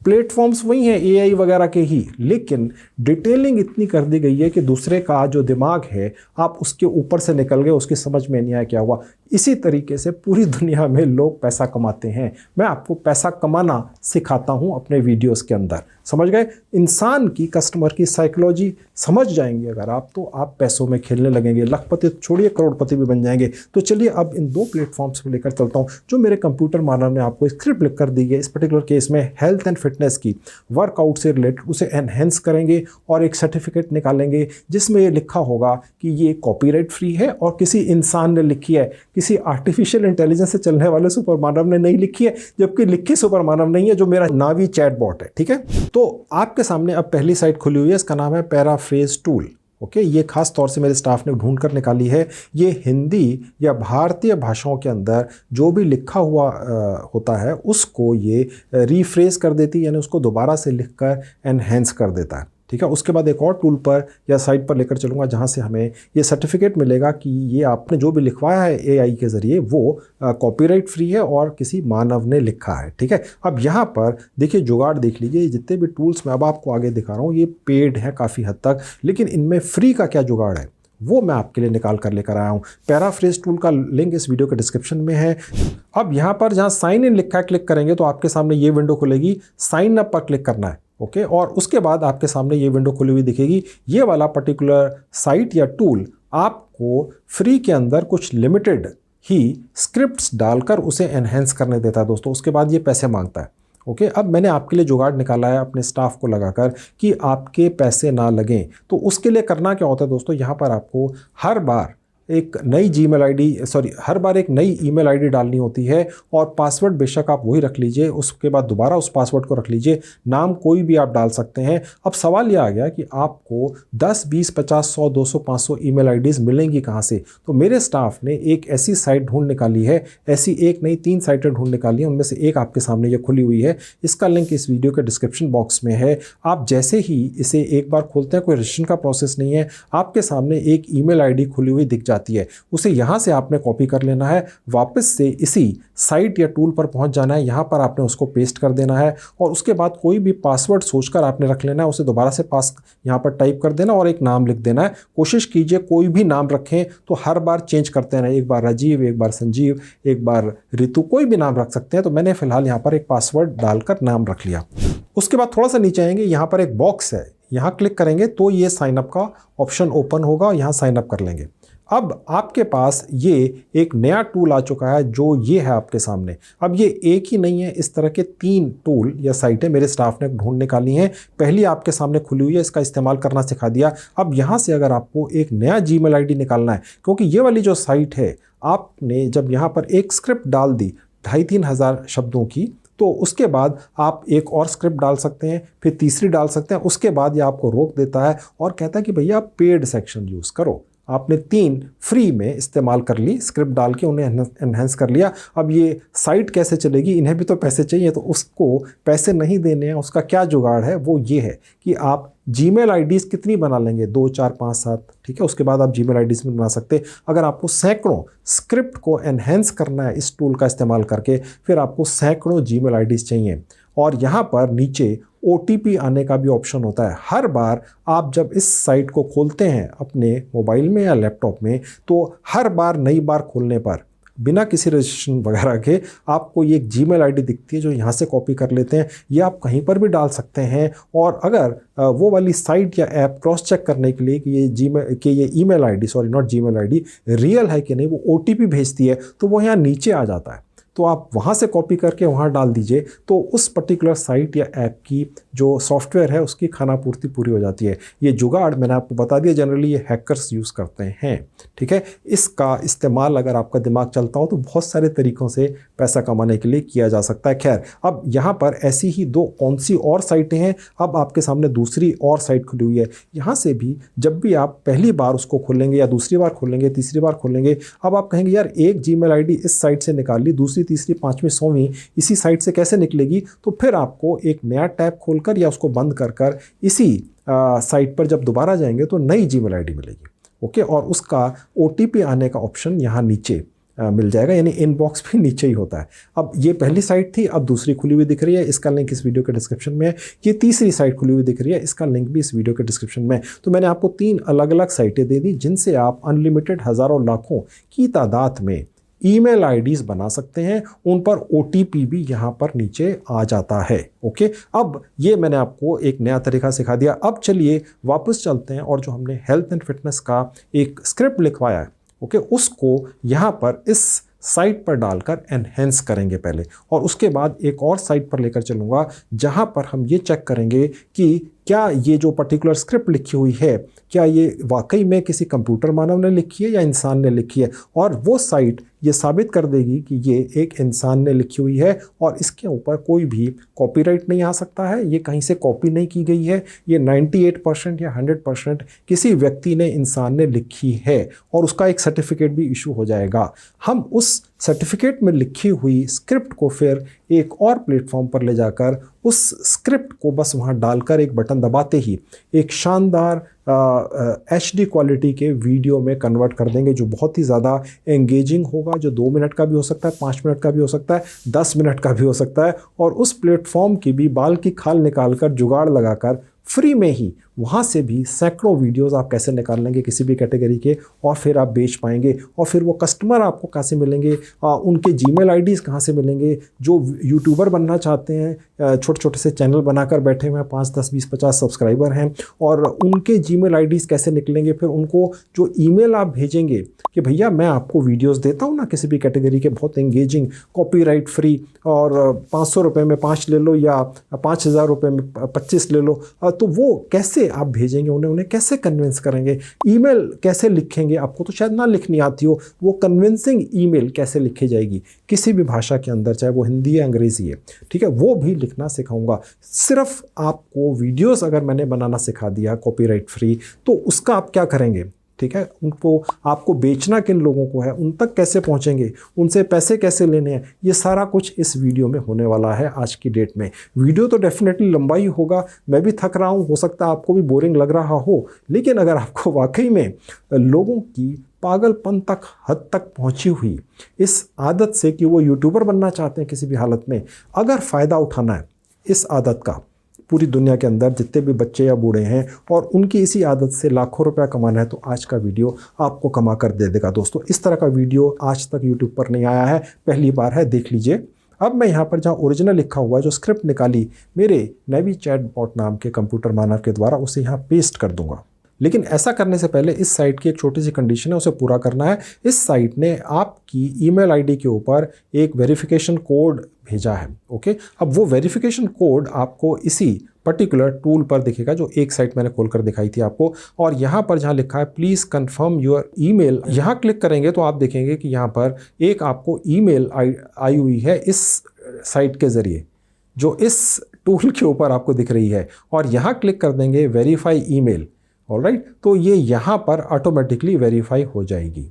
प्लेटफॉर्म्स वही हैं एआई वगैरह के ही, लेकिन डिटेलिंग इतनी कर दी गई है कि दूसरे का जो दिमाग है आप उसके ऊपर से निकल गए, उसकी समझ में नहीं आया क्या हुआ। इसी तरीके से पूरी दुनिया में लोग पैसा कमाते हैं। मैं आपको पैसा कमाना सिखाता हूं अपने वीडियोस के अंदर, समझ गए? इंसान की, कस्टमर की साइकोलॉजी समझ जाएंगे अगर आप, तो आप पैसों में खेलने लगेंगे। लखपति छोड़िए, करोड़पति भी बन जाएंगे। तो चलिए अब इन 2 प्लेटफॉर्म्स पर लेकर चलता हूँ जो मेरे कंप्यूटर मानव ने आपको स्क्रिप्ट लिख कर दी है। इस पर्टिकुलर केस में हेल्थ एंड फिटनेस फिटनेस की, वर्कआउट से रिलेटेड उसे एनहेंस करेंगे और एक सर्टिफिकेट निकालेंगे जिसमें ये लिखा होगा कि ये कॉपीराइट फ्री है और किसी इंसान ने लिखी है, किसी आर्टिफिशियल इंटेलिजेंस से चलने वाले सुपर मानव ने नहीं लिखी है, जबकि लिखी सुपर मानव नहीं है, जो मेरा नावी चैटबॉट है। ठीक है, तो आपके सामने अब पहली साइट खुली हुई है, इसका नाम है पैराफ्रेज टूल। ओके, ये खास तौर से मेरे स्टाफ ने ढूंढ कर निकाली है। ये हिंदी या भारतीय भाषाओं के अंदर जो भी लिखा हुआ होता है उसको ये रीफ्रेज कर देती है, यानी उसको दोबारा से लिखकर एनहेंस कर देता है। ठीक है, उसके बाद एक और टूल पर या साइट पर लेकर चलूँगा जहाँ से हमें ये सर्टिफिकेट मिलेगा कि ये आपने जो भी लिखवाया है एआई के ज़रिए वो कॉपीराइट फ्री है और किसी मानव ने लिखा है। ठीक है, अब यहाँ पर देखिए जुगाड़ देख लीजिए, जितने भी टूल्स मैं अब आपको आगे दिखा रहा हूँ ये पेड हैं काफ़ी हद तक, लेकिन इनमें फ्री का क्या जुगाड़ है वो मैं आपके लिए निकाल कर लेकर आया हूँ। पैराफ्रेज टूल का लिंक इस वीडियो के डिस्क्रिप्शन में है। अब यहाँ पर जहाँ साइन इन लिखा है क्लिक करेंगे तो आपके सामने ये विंडो खुलेगी, साइन अप पर क्लिक करना है। ओके, और उसके बाद आपके सामने ये विंडो खुली हुई दिखेगी। ये वाला पर्टिकुलर साइट या टूल आपको फ्री के अंदर कुछ लिमिटेड ही स्क्रिप्ट्स डालकर उसे एनहेंस करने देता है दोस्तों, उसके बाद ये पैसे मांगता है। ओके, अब मैंने आपके लिए जुगाड़ निकाला है अपने स्टाफ को लगाकर कि आपके पैसे ना लगें। तो उसके लिए करना क्या होता है दोस्तों, यहाँ पर आपको हर बार एक नई हर बार एक नई ईमेल आईडी डालनी होती है और पासवर्ड बेशक आप वही रख लीजिए, उसके बाद दोबारा उस पासवर्ड को रख लीजिए, नाम कोई भी आप डाल सकते हैं। अब सवाल यह आ गया कि आपको 10, 20, 50, 100, 200, 500 ईमेल आईडीज़ मिलेंगी कहाँ से। तो मेरे स्टाफ ने एक ऐसी साइट ढूंढ निकाली है, ऐसी एक नहीं 3 साइटें ढूंढ निकाली हैं, उनमें से एक आपके सामने ये खुली हुई है। इसका लिंक इस वीडियो के डिस्क्रिप्शन बॉक्स में है। आप जैसे ही इसे एक बार खोलते हैं, कोई रजिस्ट्रेशन का प्रोसेस नहीं है, आपके सामने एक ईमेल आईडी खुली हुई दिख जाती है, उसे यहां से आपने कॉपी कर लेना है, वापस से इसी साइट या टूल पर पहुंच जाना है, यहां पर आपने उसको पेस्ट कर देना है और उसके बाद कोई भी पासवर्ड सोचकर आपने रख लेना है, उसे दोबारा से यहां पर टाइप कर देना और एक नाम लिख देना है। कोशिश कीजिए कोई भी नाम रखें तो हर बार चेंज करते रहें, एक बार राजीव, एक बार संजीव, एक बार ऋतु, कोई भी नाम रख सकते हैं। तो मैंने फिलहाल यहाँ पर एक पासवर्ड डालकर नाम रख लिया। उसके बाद थोड़ा सा नीचे आएंगे, यहाँ पर एक बॉक्स है, यहाँ क्लिक करेंगे तो ये साइनअप का ऑप्शन ओपन होगा, यहाँ साइनअप कर लेंगे। अब आपके पास ये एक नया टूल आ चुका है जो ये है आपके सामने। अब ये एक ही नहीं है, इस तरह के 3 टूल या साइटें मेरे स्टाफ ने ढूंढ निकाली हैं। पहली आपके सामने खुली हुई है, इसका इस्तेमाल करना सिखा दिया। अब यहाँ से अगर आपको एक नया जीमेल आईडी निकालना है, क्योंकि ये वाली जो साइट है आपने जब यहाँ पर एक स्क्रिप्ट डाल दी 2,500-3 हज़ार शब्दों की, तो उसके बाद आप एक और स्क्रिप्ट डाल सकते हैं, फिर तीसरी डाल सकते हैं, उसके बाद ये आपको रोक देता है और कहता है कि भैया आप पेड सेक्शन यूज़ करो। आपने 3 फ्री में इस्तेमाल कर ली, स्क्रिप्ट डाल के उन्हें एनहेंस कर लिया। अब ये साइट कैसे चलेगी, इन्हें भी तो पैसे चाहिए, तो उसको पैसे नहीं देने हैं। उसका क्या जुगाड़ है वो ये है कि आप जीमेल आईडीज़ कितनी बना लेंगे, 2, 4, 5, 7, ठीक है, उसके बाद आप जीमेल आईडीज़ में बना सकते। अगर आपको सैकड़ों स्क्रिप्ट को एनहेंस करना है इस टूल का इस्तेमाल करके, फिर आपको सैकड़ों जीमेल आईडीज़ चाहिए। और यहाँ पर नीचे OTP आने का भी ऑप्शन होता है। हर बार आप जब इस साइट को खोलते हैं अपने मोबाइल में या लैपटॉप में, तो हर बार नई बार खोलने पर बिना किसी रजिस्ट्रेशन वगैरह के आपको ये एक जीमेल आईडी दिखती है जो यहाँ से कॉपी कर लेते हैं। ये आप कहीं पर भी डाल सकते हैं और अगर वो वाली साइट या ऐप क्रॉस चेक करने के लिए कि ये email ID, sorry not Gmail ID, real है कि नहीं, वो OTP भेजती है, तो वो यहाँ नीचे आ जाता है। तो आप वहाँ से कॉपी करके वहाँ डाल दीजिए, तो उस पर्टिकुलर साइट या ऐप की जो सॉफ्टवेयर है उसकी खाना पूर्ति पूरी हो जाती है। ये जुगाड़ मैंने आपको बता दिया, जनरली ये हैकर्स यूज़ करते हैं। ठीक है, इसका इस्तेमाल अगर आपका दिमाग चलता हो तो बहुत सारे तरीक़ों से पैसा कमाने के लिए किया जा सकता है। खैर, अब यहाँ पर ऐसी ही 2 कौन सी और साइटें हैं। अब आपके सामने दूसरी और साइट खुली हुई है। यहाँ से भी जब भी आप पहली बार उसको खोलेंगे या दूसरी बार खोलेंगे, तीसरी बार खोलेंगे, अब आप कहेंगे यार एक जीमेल आईडी इस साइट से निकाल ली, दूसरी, तीसरी, 5वीं, 100वीं इसी साइट से कैसे निकलेगी। तो फिर आपको एक नया टैब खोलकर या उसको बंद कर इसी साइट पर जब दोबारा जाएंगे तो नई जीमेल आईडी मिलेगी। ओके, और उसका OTP आने का ऑप्शन यहाँ नीचे मिल जाएगा, यानी इनबॉक्स भी नीचे ही होता है। अब ये पहली साइट थी, अब दूसरी खुली हुई दिख रही है, इसका लिंक इस वीडियो के डिस्क्रिप्शन में है। ये तीसरी साइट खुली हुई दिख रही है, इसका लिंक भी इस वीडियो के डिस्क्रिप्शन में है। तो मैंने आपको 3 अलग अलग साइटें दे दी जिनसे आप अनलिमिटेड हज़ारों लाखों की तादाद में ईमेल आईडीज़ बना सकते हैं। उन पर OTP भी यहाँ पर नीचे आ जाता है। ओके, अब ये मैंने आपको एक नया तरीका सिखा दिया। अब चलिए वापस चलते हैं और जो हमने हेल्थ एंड फिटनेस का एक स्क्रिप्ट लिखवाया है, ओके, उसको यहाँ पर इस साइट पर डालकर एनहेंस करेंगे पहले, और उसके बाद एक और साइट पर लेकर चलूँगा जहाँ पर हम ये चेक करेंगे कि क्या ये जो पर्टिकुलर स्क्रिप्ट लिखी हुई है क्या ये वाकई में किसी कंप्यूटर मानव ने लिखी है या इंसान ने लिखी है, और वो साइट ये साबित कर देगी कि ये एक इंसान ने लिखी हुई है और इसके ऊपर कोई भी कॉपीराइट नहीं आ सकता है, ये कहीं से कॉपी नहीं की गई है, ये 98% या 100% किसी व्यक्ति ने, इंसान ने लिखी है, और उसका एक सर्टिफिकेट भी इशू हो जाएगा। हम उस सर्टिफिकेट में लिखी हुई स्क्रिप्ट को फिर एक और प्लेटफॉर्म पर ले जाकर उस स्क्रिप्ट को बस वहाँ डालकर एक बटन दबाते ही एक शानदार HD क्वालिटी के वीडियो में कन्वर्ट कर देंगे, जो बहुत ही ज़्यादा एंगेजिंग होगा, जो 2 मिनट का भी हो सकता है, 5 मिनट का भी हो सकता है, 10 मिनट का भी हो सकता है, और उस प्लेटफॉर्म की भी बाल की खाल निकाल कर, जुगाड़ लगाकर फ्री में ही वहाँ से भी सैकड़ों वीडियोस आप कैसे निकाल लेंगे किसी भी कैटेगरी के, और फिर आप बेच पाएंगे। और फिर वो कस्टमर आपको कहाँ से मिलेंगे, उनके जीमेल आईडीज़ कहाँ से मिलेंगे, जो यूट्यूबर बनना चाहते हैं, छोटे छोटे से चैनल बनाकर बैठे हुए हैं, 5, 10, 20, 50 सब्सक्राइबर हैं, और उनके जीमेल आईडीज़ कैसे निकलेंगे। फिर उनको जो ईमेल आप भेजेंगे कि भैया मैं आपको वीडियोज़ देता हूँ ना किसी भी कैटेगरी के, बहुत एंगेजिंग, कॉपीराइट फ्री, और 500 रुपये में 5 ले लो या 5000 रुपये में 25 ले लो, तो वो कैसे आप भेजेंगे, उन्हें कैसे कन्विंस करेंगे, ईमेल कैसे लिखेंगे, आपको तो शायद ना लिखनी आती हो, वो कन्विंसिंग ईमेल कैसे लिखी जाएगी किसी भी भाषा के अंदर, चाहे वो हिंदी या अंग्रेज़ी है, ठीक है, वो भी लिखना सिखाऊंगा। सिर्फ आपको वीडियोस अगर मैंने बनाना सिखा दिया कॉपीराइट फ्री, तो उसका आप क्या करेंगे, ठीक है, उनको आपको बेचना किन लोगों को है, उन तक कैसे पहुंचेंगे, उनसे पैसे कैसे लेने हैं, ये सारा कुछ इस वीडियो में होने वाला है आज की डेट में। वीडियो तो डेफिनेटली लंबा ही होगा, मैं भी थक रहा हूँ, हो सकता है आपको भी बोरिंग लग रहा हो, लेकिन अगर आपको वाकई में लोगों की पागलपन तक हद तक पहुंची हुई इस आदत से कि वो यूट्यूबर बनना चाहते हैं किसी भी हालत में, अगर फ़ायदा उठाना है इस आदत का, पूरी दुनिया के अंदर जितने भी बच्चे या बूढ़े हैं और उनकी इसी आदत से लाखों रुपया कमाना है, तो आज का वीडियो आपको कमा कर दे देगा। दोस्तों, इस तरह का वीडियो आज तक यूट्यूब पर नहीं आया है, पहली बार है, देख लीजिए। अब मैं यहाँ पर जहाँ ओरिजिनल लिखा हुआ है, जो स्क्रिप्ट निकाली मेरे नेवी चैटबॉट नाम के कंप्यूटर मानव के द्वारा, उसे यहाँ पेस्ट कर दूंगा। लेकिन ऐसा करने से पहले इस साइट की एक छोटी सी कंडीशन है, उसे पूरा करना है। इस साइट ने आपकी ईमेल आईडी के ऊपर एक वेरिफिकेशन कोड भेजा है, ओके। अब वो वेरिफिकेशन कोड आपको इसी पर्टिकुलर टूल पर दिखेगा, जो एक साइट मैंने खोलकर दिखाई थी आपको, और यहाँ पर जहाँ लिखा है प्लीज़ कंफर्म योर ईमेल, यहाँ क्लिक करेंगे तो आप देखेंगे कि यहाँ पर एक आपको ईमेल आई हुई है इस साइट के ज़रिए, जो इस टूल के ऊपर आपको दिख रही है, और यहाँ क्लिक कर देंगे वेरीफाई ईमेल, ऑलराइट, तो ये यहाँ पर ऑटोमेटिकली वेरीफाई हो जाएगी।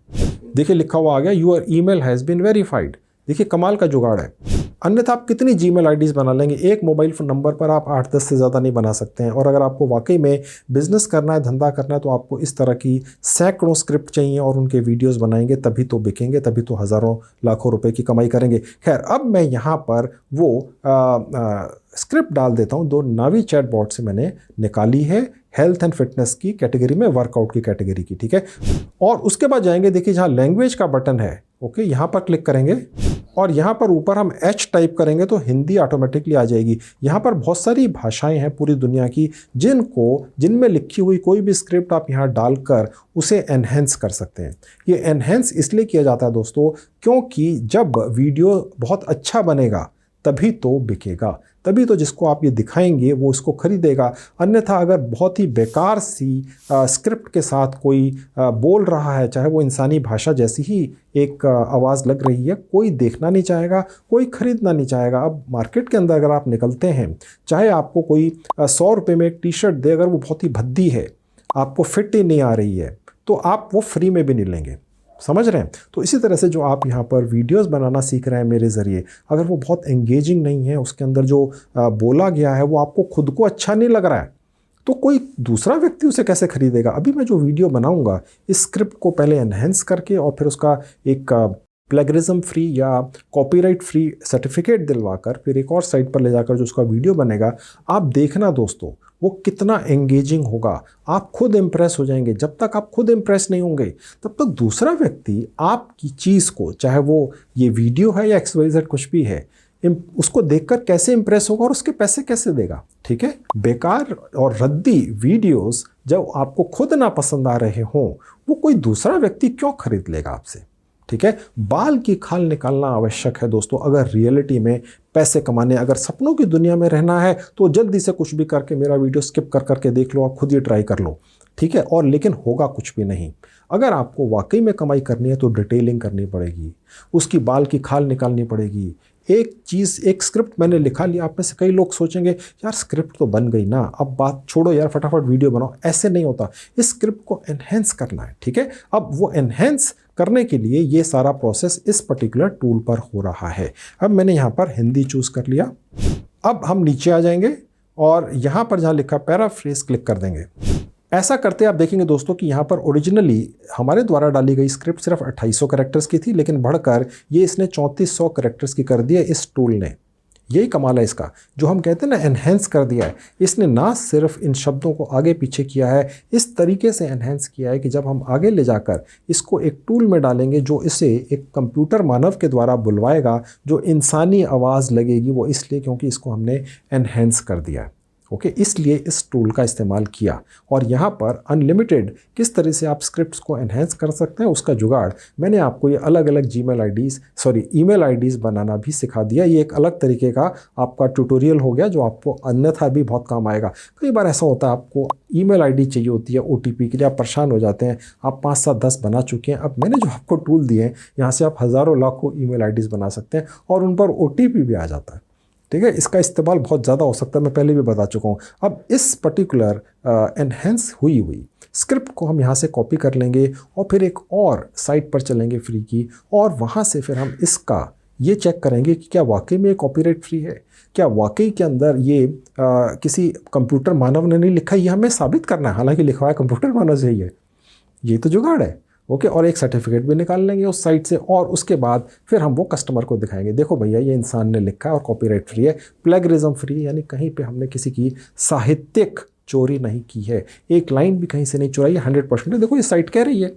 देखिए लिखा हुआ आ गया, your email has been verified. देखिए कमाल का जुगाड़ है। अन्यथा आप कितनी जीमेल आईडीज़ बना लेंगे, एक मोबाइल फोन नंबर पर आप 8-10 से ज़्यादा नहीं बना सकते हैं। और अगर आपको वाकई में बिज़नेस करना है, धंधा करना है, तो आपको इस तरह की सैकड़ों स्क्रिप्ट चाहिए और उनके वीडियोस बनाएंगे, तभी तो बिकेंगे, तभी तो हज़ारों लाखों रुपए की कमाई करेंगे। खैर, अब मैं यहाँ पर वो स्क्रिप्ट डाल देता हूँ, 2 नावी चैटबॉट से मैंने निकाली है, हेल्थ एंड फिटनेस की कैटेगरी में, वर्कआउट की कैटेगरी की, ठीक है। और उसके बाद जाएंगे, देखिए जहाँ लैंग्वेज का बटन है, ओके, यहाँ पर क्लिक करेंगे और यहाँ पर ऊपर हम H टाइप करेंगे तो हिंदी ऑटोमेटिकली आ जाएगी। यहाँ पर बहुत सारी भाषाएं हैं पूरी दुनिया की, जिनमें लिखी हुई कोई भी स्क्रिप्ट आप यहाँ डालकर उसे एनहेंस कर सकते हैं। ये एनहेंस इसलिए किया जाता है दोस्तों, क्योंकि जब वीडियो बहुत अच्छा बनेगा तभी तो बिकेगा, तभी तो जिसको आप ये दिखाएंगे वो इसको खरीदेगा। अन्यथा अगर बहुत ही बेकार सी स्क्रिप्ट के साथ कोई बोल रहा है, चाहे वो इंसानी भाषा जैसी ही एक आवाज़ लग रही है, कोई देखना नहीं चाहेगा, कोई खरीदना नहीं चाहेगा। अब मार्केट के अंदर अगर आप निकलते हैं, चाहे आपको कोई 100 रुपये में एक टी शर्ट दे, अगर वो बहुत ही भद्दी है, आपको फिट ही नहीं आ रही है, तो आप वो फ्री में भी नहीं लेंगे। समझ रहे हैं? तो इसी तरह से जो आप यहाँ पर वीडियोस बनाना सीख रहे हैं मेरे ज़रिए, अगर वो बहुत एंगेजिंग नहीं है, उसके अंदर जो बोला गया है वो आपको खुद को अच्छा नहीं लग रहा है, तो कोई दूसरा व्यक्ति उसे कैसे खरीदेगा। अभी मैं जो वीडियो बनाऊंगा, इस स्क्रिप्ट को पहले एनहेंस करके और फिर उसका एक प्लेगरिज्म फ्री या कॉपीराइट फ्री सर्टिफिकेट दिलवाकर फिर एक और साइट पर ले जाकर जो उसका वीडियो बनेगा, आप देखना दोस्तों वो कितना एंगेजिंग होगा। आप खुद इम्प्रेस हो जाएंगे। जब तक आप खुद इम्प्रेस नहीं होंगे, तब तक दूसरा व्यक्ति आपकी चीज़ को, चाहे वो ये वीडियो है या XYZ कुछ भी है, उसको देखकर कैसे इम्प्रेस होगा और उसके पैसे कैसे देगा। ठीक है, बेकार और रद्दी वीडियोस जब आपको खुद ना पसंद आ रहे हों, वो कोई दूसरा व्यक्ति क्यों खरीद लेगा आपसे। ठीक है। बाल की खाल निकालना आवश्यक है दोस्तों। अगर रियलिटी में पैसे कमाने, अगर सपनों की दुनिया में रहना है तो जल्दी से कुछ भी करके मेरा वीडियो स्किप कर करके देख लो और खुद ही ट्राई कर लो, ठीक है। और लेकिन होगा कुछ भी नहीं। अगर आपको वाकई में कमाई करनी है तो डिटेलिंग करनी पड़ेगी, उसकी बाल की खाल निकालनी पड़ेगी। एक चीज़, एक स्क्रिप्ट मैंने लिखा लिया, आप में से कई लोग सोचेंगे यार स्क्रिप्ट तो बन गई ना, अब बात छोड़ो यार, फटाफट वीडियो बनाओ। ऐसे नहीं होता, इस स्क्रिप्ट को एनहेंस करना है, ठीक है। अब वो एनहेंस करने के लिए ये सारा प्रोसेस इस पर्टिकुलर टूल पर हो रहा है। अब मैंने यहाँ पर हिंदी चूज़ कर लिया। अब हम नीचे आ जाएंगे और यहाँ पर जहाँ लिखा पैराफ्रेज क्लिक कर देंगे। ऐसा करते आप देखेंगे दोस्तों कि यहाँ पर ओरिजिनली हमारे द्वारा डाली गई स्क्रिप्ट सिर्फ 2800 कैरेक्टर्स की थी, लेकिन बढ़कर ये इसने 3400 कैरेक्टर्स की कर दी है इस टूल ने। यही कमाल है इसका, जो हम कहते हैं ना एनहेंस कर दिया है। इसने ना सिर्फ इन शब्दों को आगे पीछे किया है, इस तरीके से एनहेंस किया है कि जब हम आगे ले जाकर इसको एक टूल में डालेंगे जो इसे एक कंप्यूटर मानव के द्वारा बुलवाएगा, जो इंसानी आवाज़ लगेगी, वो इसलिए क्योंकि इसको हमने एनहेंस कर दिया है। ओके, इसलिए इस टूल का इस्तेमाल किया। और यहाँ पर अनलिमिटेड किस तरह से आप स्क्रिप्ट्स को एनहेंस कर सकते हैं उसका जुगाड़ मैंने आपको ये अलग अलग ईमेल आईडीज़ बनाना भी सिखा दिया। ये एक अलग तरीके का आपका ट्यूटोरियल हो गया जो आपको अन्यथा भी बहुत काम आएगा। कई बार ऐसा होता है आपको ईमेल आईडी चाहिए होती है OTP के लिए, आप परेशान हो जाते हैं, आप 5, 7, 10 बना चुके हैं। अब मैंने जो आपको टूल दिए हैं यहाँ से आप हज़ारों लाखों ईमेल आईडीज़ बना सकते हैं और उन पर OTP भी आ जाता है, ठीक है। इसका इस्तेमाल बहुत ज़्यादा हो सकता है, मैं पहले भी बता चुका हूँ। अब इस पर्टिकुलर एनहेंस हुई स्क्रिप्ट को हम यहाँ से कॉपी कर लेंगे और फिर एक और साइट पर चलेंगे फ्री की, और वहाँ से फिर हम इसका ये चेक करेंगे कि क्या वाकई में कॉपीराइट फ्री है, क्या वाकई के अंदर ये किसी कंप्यूटर मानव ने नहीं लिखा। ये हमें साबित करना है, हालांकि लिखा है कंप्यूटर मानव से ही है, ये तो जुगाड़ है। ओके, और एक सर्टिफिकेट भी निकाल लेंगे उस साइट से, और उसके बाद फिर हम वो कस्टमर को दिखाएंगे, देखो भैया ये इंसान ने लिखा है और कॉपीराइट फ्री है, प्लेगरिज्म फ्री है, यानी कहीं पे हमने किसी की साहित्यिक चोरी नहीं की है, एक लाइन भी कहीं से नहीं चुराई है, 100%। देखो ये साइट कह रही है,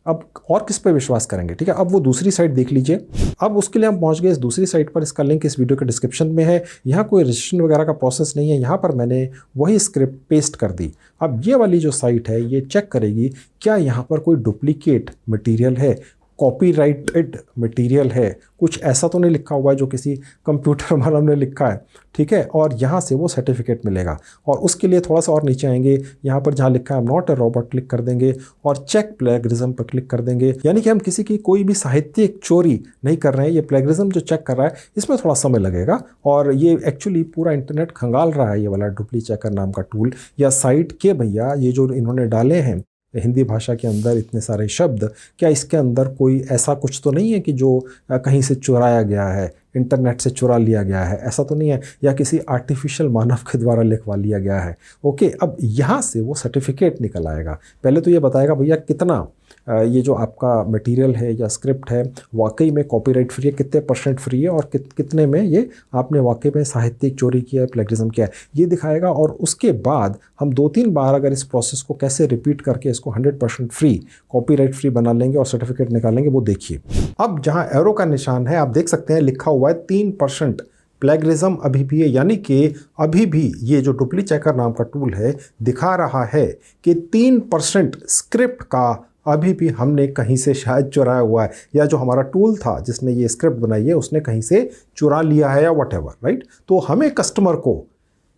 अब और किस पे विश्वास करेंगे, ठीक है। अब वो दूसरी साइट देख लीजिए। अब उसके लिए हम पहुंच गए इस दूसरी साइट पर, इसका लिंक इस वीडियो के डिस्क्रिप्शन में है। यहाँ कोई रजिस्ट्रेशन वगैरह का प्रोसेस नहीं है, यहाँ पर मैंने वही स्क्रिप्ट पेस्ट कर दी। अब ये वाली जो साइट है ये चेक करेगी क्या यहाँ पर कोई डुप्लीकेट मटेरियल है, कॉपीराइटेड मटेरियल है, कुछ ऐसा तो नहीं लिखा हुआ है जो किसी कंप्यूटर मानव ने लिखा है, ठीक है। और यहाँ से वो सर्टिफिकेट मिलेगा। और उसके लिए थोड़ा सा और नीचे आएंगे, यहाँ पर जहाँ लिखा है नॉट ए रोबोट क्लिक कर देंगे और चेक प्लेगरिज्म पर क्लिक कर देंगे, यानी कि हम किसी की कोई भी साहित्यिक चोरी नहीं कर रहे हैं। ये प्लेगरिज्म जो चेक कर रहा है इसमें थोड़ा समय लगेगा, और ये एक्चुअली पूरा इंटरनेट खंगाल रहा है ये वाला डुप्ली चेकर नाम का टूल या साइट के भैया ये जो इन्होंने डाले हैं हिंदी भाषा के अंदर इतने सारे शब्द, क्या इसके अंदर कोई ऐसा कुछ तो नहीं है कि जो कहीं से चुराया गया है, इंटरनेट से चुरा लिया गया है, ऐसा तो नहीं है, या किसी आर्टिफिशियल मानव के द्वारा लिखवा लिया गया है। ओके, अब यहाँ से वो सर्टिफिकेट निकल आएगा। पहले तो ये बताएगा भैया कितना ये जो आपका मटेरियल है या स्क्रिप्ट है वाकई में कॉपीराइट फ्री है, कितने % फ्री है, और कितने में ये आपने वाकई में साहित्यिक चोरी किया है, प्लेगरिज्म किया है, ये दिखाएगा। और उसके बाद हम 2-3 बार अगर इस प्रोसेस को कैसे रिपीट करके इसको 100% फ्री, कॉपीराइट फ्री बना लेंगे और सर्टिफिकेट निकालेंगे, वो देखिए। अब जहाँ एरो का निशान है आप देख सकते हैं लिखा हुआ है 3% प्लेगरिज्म अभी भी है, यानी कि अभी भी ये जो डुप्ली चेकर नाम का टूल है दिखा रहा है कि 3% स्क्रिप्ट का अभी भी हमने कहीं से शायद चुराया हुआ है, या जो हमारा टूल था जिसने ये स्क्रिप्ट बनाई है उसने कहीं से चुरा लिया है या व्हाटएवर, राइट। तो हमें कस्टमर को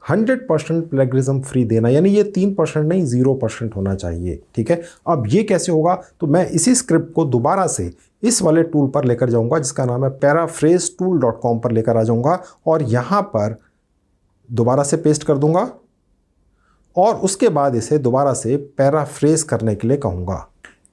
100% प्लेगरिज्म फ्री देना, यानी ये 3% नहीं 0% होना चाहिए, ठीक है। अब ये कैसे होगा, तो मैं इसी स्क्रिप्ट को दोबारा से इस वाले टूल पर लेकर जाऊंगा जिसका नाम है paraphrasetool.com पर लेकर आ जाऊंगा, और यहाँ पर दोबारा से पेस्ट कर दूंगा और उसके बाद इसे दोबारा से पैराफ्रेज करने के लिए कहूँगा।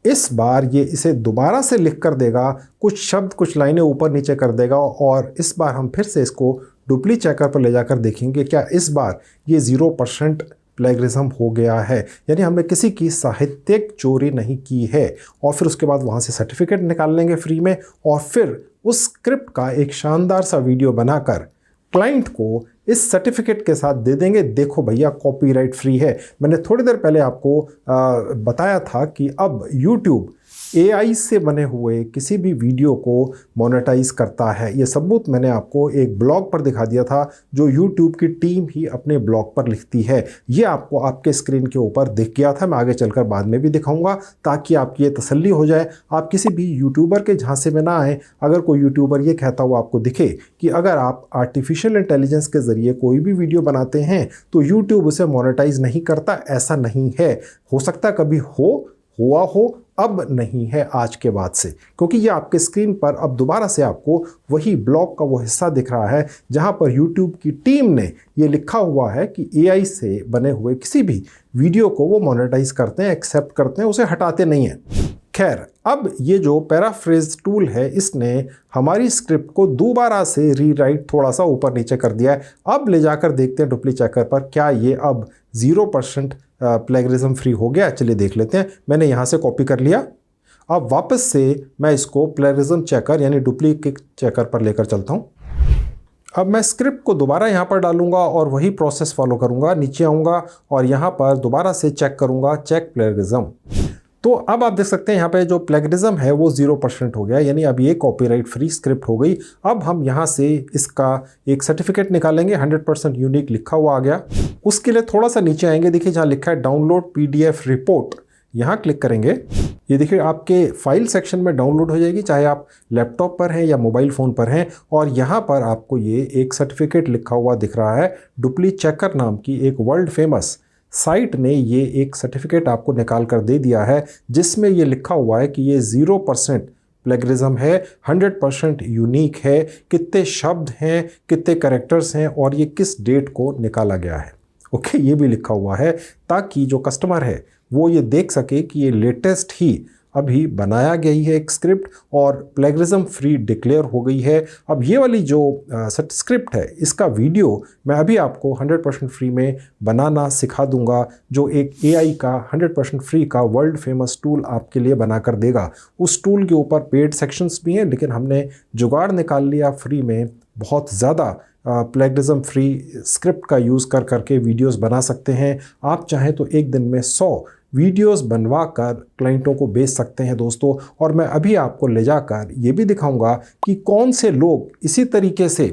इस बार ये इसे दोबारा से लिख कर देगा, कुछ शब्द कुछ लाइनें ऊपर नीचे कर देगा, और इस बार हम फिर से इसको डुप्ली चेकर पर ले जाकर देखेंगे क्या इस बार ये 0% प्लेगरिज्म हो गया है, यानी हमने किसी की साहित्यिक चोरी नहीं की है। और फिर उसके बाद वहाँ से सर्टिफिकेट निकाल लेंगे फ्री में, और फिर उस स्क्रिप्ट का एक शानदार सा वीडियो बनाकर क्लाइंट को इस सर्टिफिकेट के साथ दे देंगे, देखो भैया कॉपीराइट फ्री है। मैंने थोड़ी देर पहले आपको बताया था कि अब YouTube एआई से बने हुए किसी भी वीडियो को मोनेटाइज करता है। ये सबूत मैंने आपको एक ब्लॉग पर दिखा दिया था जो यूट्यूब की टीम ही अपने ब्लॉग पर लिखती है। ये आपको आपके स्क्रीन के ऊपर दिख गया था, मैं आगे चलकर बाद में भी दिखाऊंगा ताकि आपकी ये तसल्ली हो जाए, आप किसी भी यूट्यूबर के झांसे में ना आए। अगर कोई यूट्यूबर ये कहता हुआ आपको दिखे कि अगर आप आर्टिफिशियल इंटेलिजेंस के ज़रिए कोई भी वीडियो बनाते हैं तो यूट्यूब उसे मोनेटाइज नहीं करता, ऐसा नहीं है। हो सकता कभी हुआ हो, अब नहीं है आज के बाद से, क्योंकि ये आपके स्क्रीन पर अब दोबारा से आपको वही ब्लॉग का वो हिस्सा दिख रहा है जहां पर यूट्यूब की टीम ने ये लिखा हुआ है कि एआई से बने हुए किसी भी वीडियो को वो मोनेटाइज करते हैं, एक्सेप्ट करते हैं, उसे हटाते नहीं हैं। खैर, अब ये जो पैराफ्रेज टूल है इसने हमारी स्क्रिप्ट को दोबारा से रीराइट थोड़ा सा ऊपर नीचे कर दिया है। अब ले जाकर देखते हैं डुप्ली चेकर पर क्या ये अब 0% प्लेगरिज्म फ्री हो गया। चलिए देख लेते हैं। मैंने यहाँ से कॉपी कर लिया। अब वापस से मैं इसको प्लेगरिज्म चेकर यानी डुप्लीकेट चेकर पर लेकर चलता हूँ। अब मैं स्क्रिप्ट को दोबारा यहाँ पर डालूंगा और वही प्रोसेस फॉलो करूँगा। नीचे आऊँगा और यहाँ पर दोबारा से चेक करूँगा, चेक प्लेगरिज्म। तो अब आप देख सकते हैं यहाँ पे जो प्लेगरिज्म है वो 0% हो गया, यानी अब ये कॉपीराइट फ्री स्क्रिप्ट हो गई। अब हम यहाँ से इसका एक सर्टिफिकेट निकालेंगे, 100% यूनिक लिखा हुआ आ गया। उसके लिए थोड़ा सा नीचे आएंगे, देखिए जहाँ लिखा है डाउनलोड पीडीएफ रिपोर्ट, यहाँ क्लिक करेंगे। ये देखिए आपके फाइल सेक्शन में डाउनलोड हो जाएगी, चाहे आप लैपटॉप पर हैं या मोबाइल फ़ोन पर हैं। और यहाँ पर आपको ये एक सर्टिफिकेट लिखा हुआ दिख रहा है। डुप्ली चेकर नाम की एक वर्ल्ड फेमस साइट ने ये एक सर्टिफिकेट आपको निकाल कर दे दिया है जिसमें ये लिखा हुआ है कि ये 0% प्लेगरिज्म है, 100% यूनिक है, कितने शब्द हैं, कितने कैरेक्टर्स हैं और ये किस डेट को निकाला गया है। ओके, ये भी लिखा हुआ है ताकि जो कस्टमर है वो ये देख सके कि ये लेटेस्ट ही अभी बनाया गई है एक स्क्रिप्ट और प्लेगरिज्म फ्री डिक्लेयर हो गई है। अब ये वाली जो स्क्रिप्ट है इसका वीडियो मैं अभी आपको 100% फ्री में बनाना सिखा दूंगा, जो एक एआई का 100% फ्री का वर्ल्ड फेमस टूल आपके लिए बना कर देगा। उस टूल के ऊपर पेड सेक्शंस भी हैं, लेकिन हमने जुगाड़ निकाल लिया फ्री में। बहुत ज़्यादा प्लेगरिज्म फ्री स्क्रिप्ट का यूज़ कर करके वीडियोस बना सकते हैं। आप चाहें तो एक दिन में 100 वीडियोस बनवा कर क्लाइंटों को बेच सकते हैं दोस्तों। और मैं अभी आपको ले जाकर ये भी दिखाऊंगा कि कौन से लोग इसी तरीके से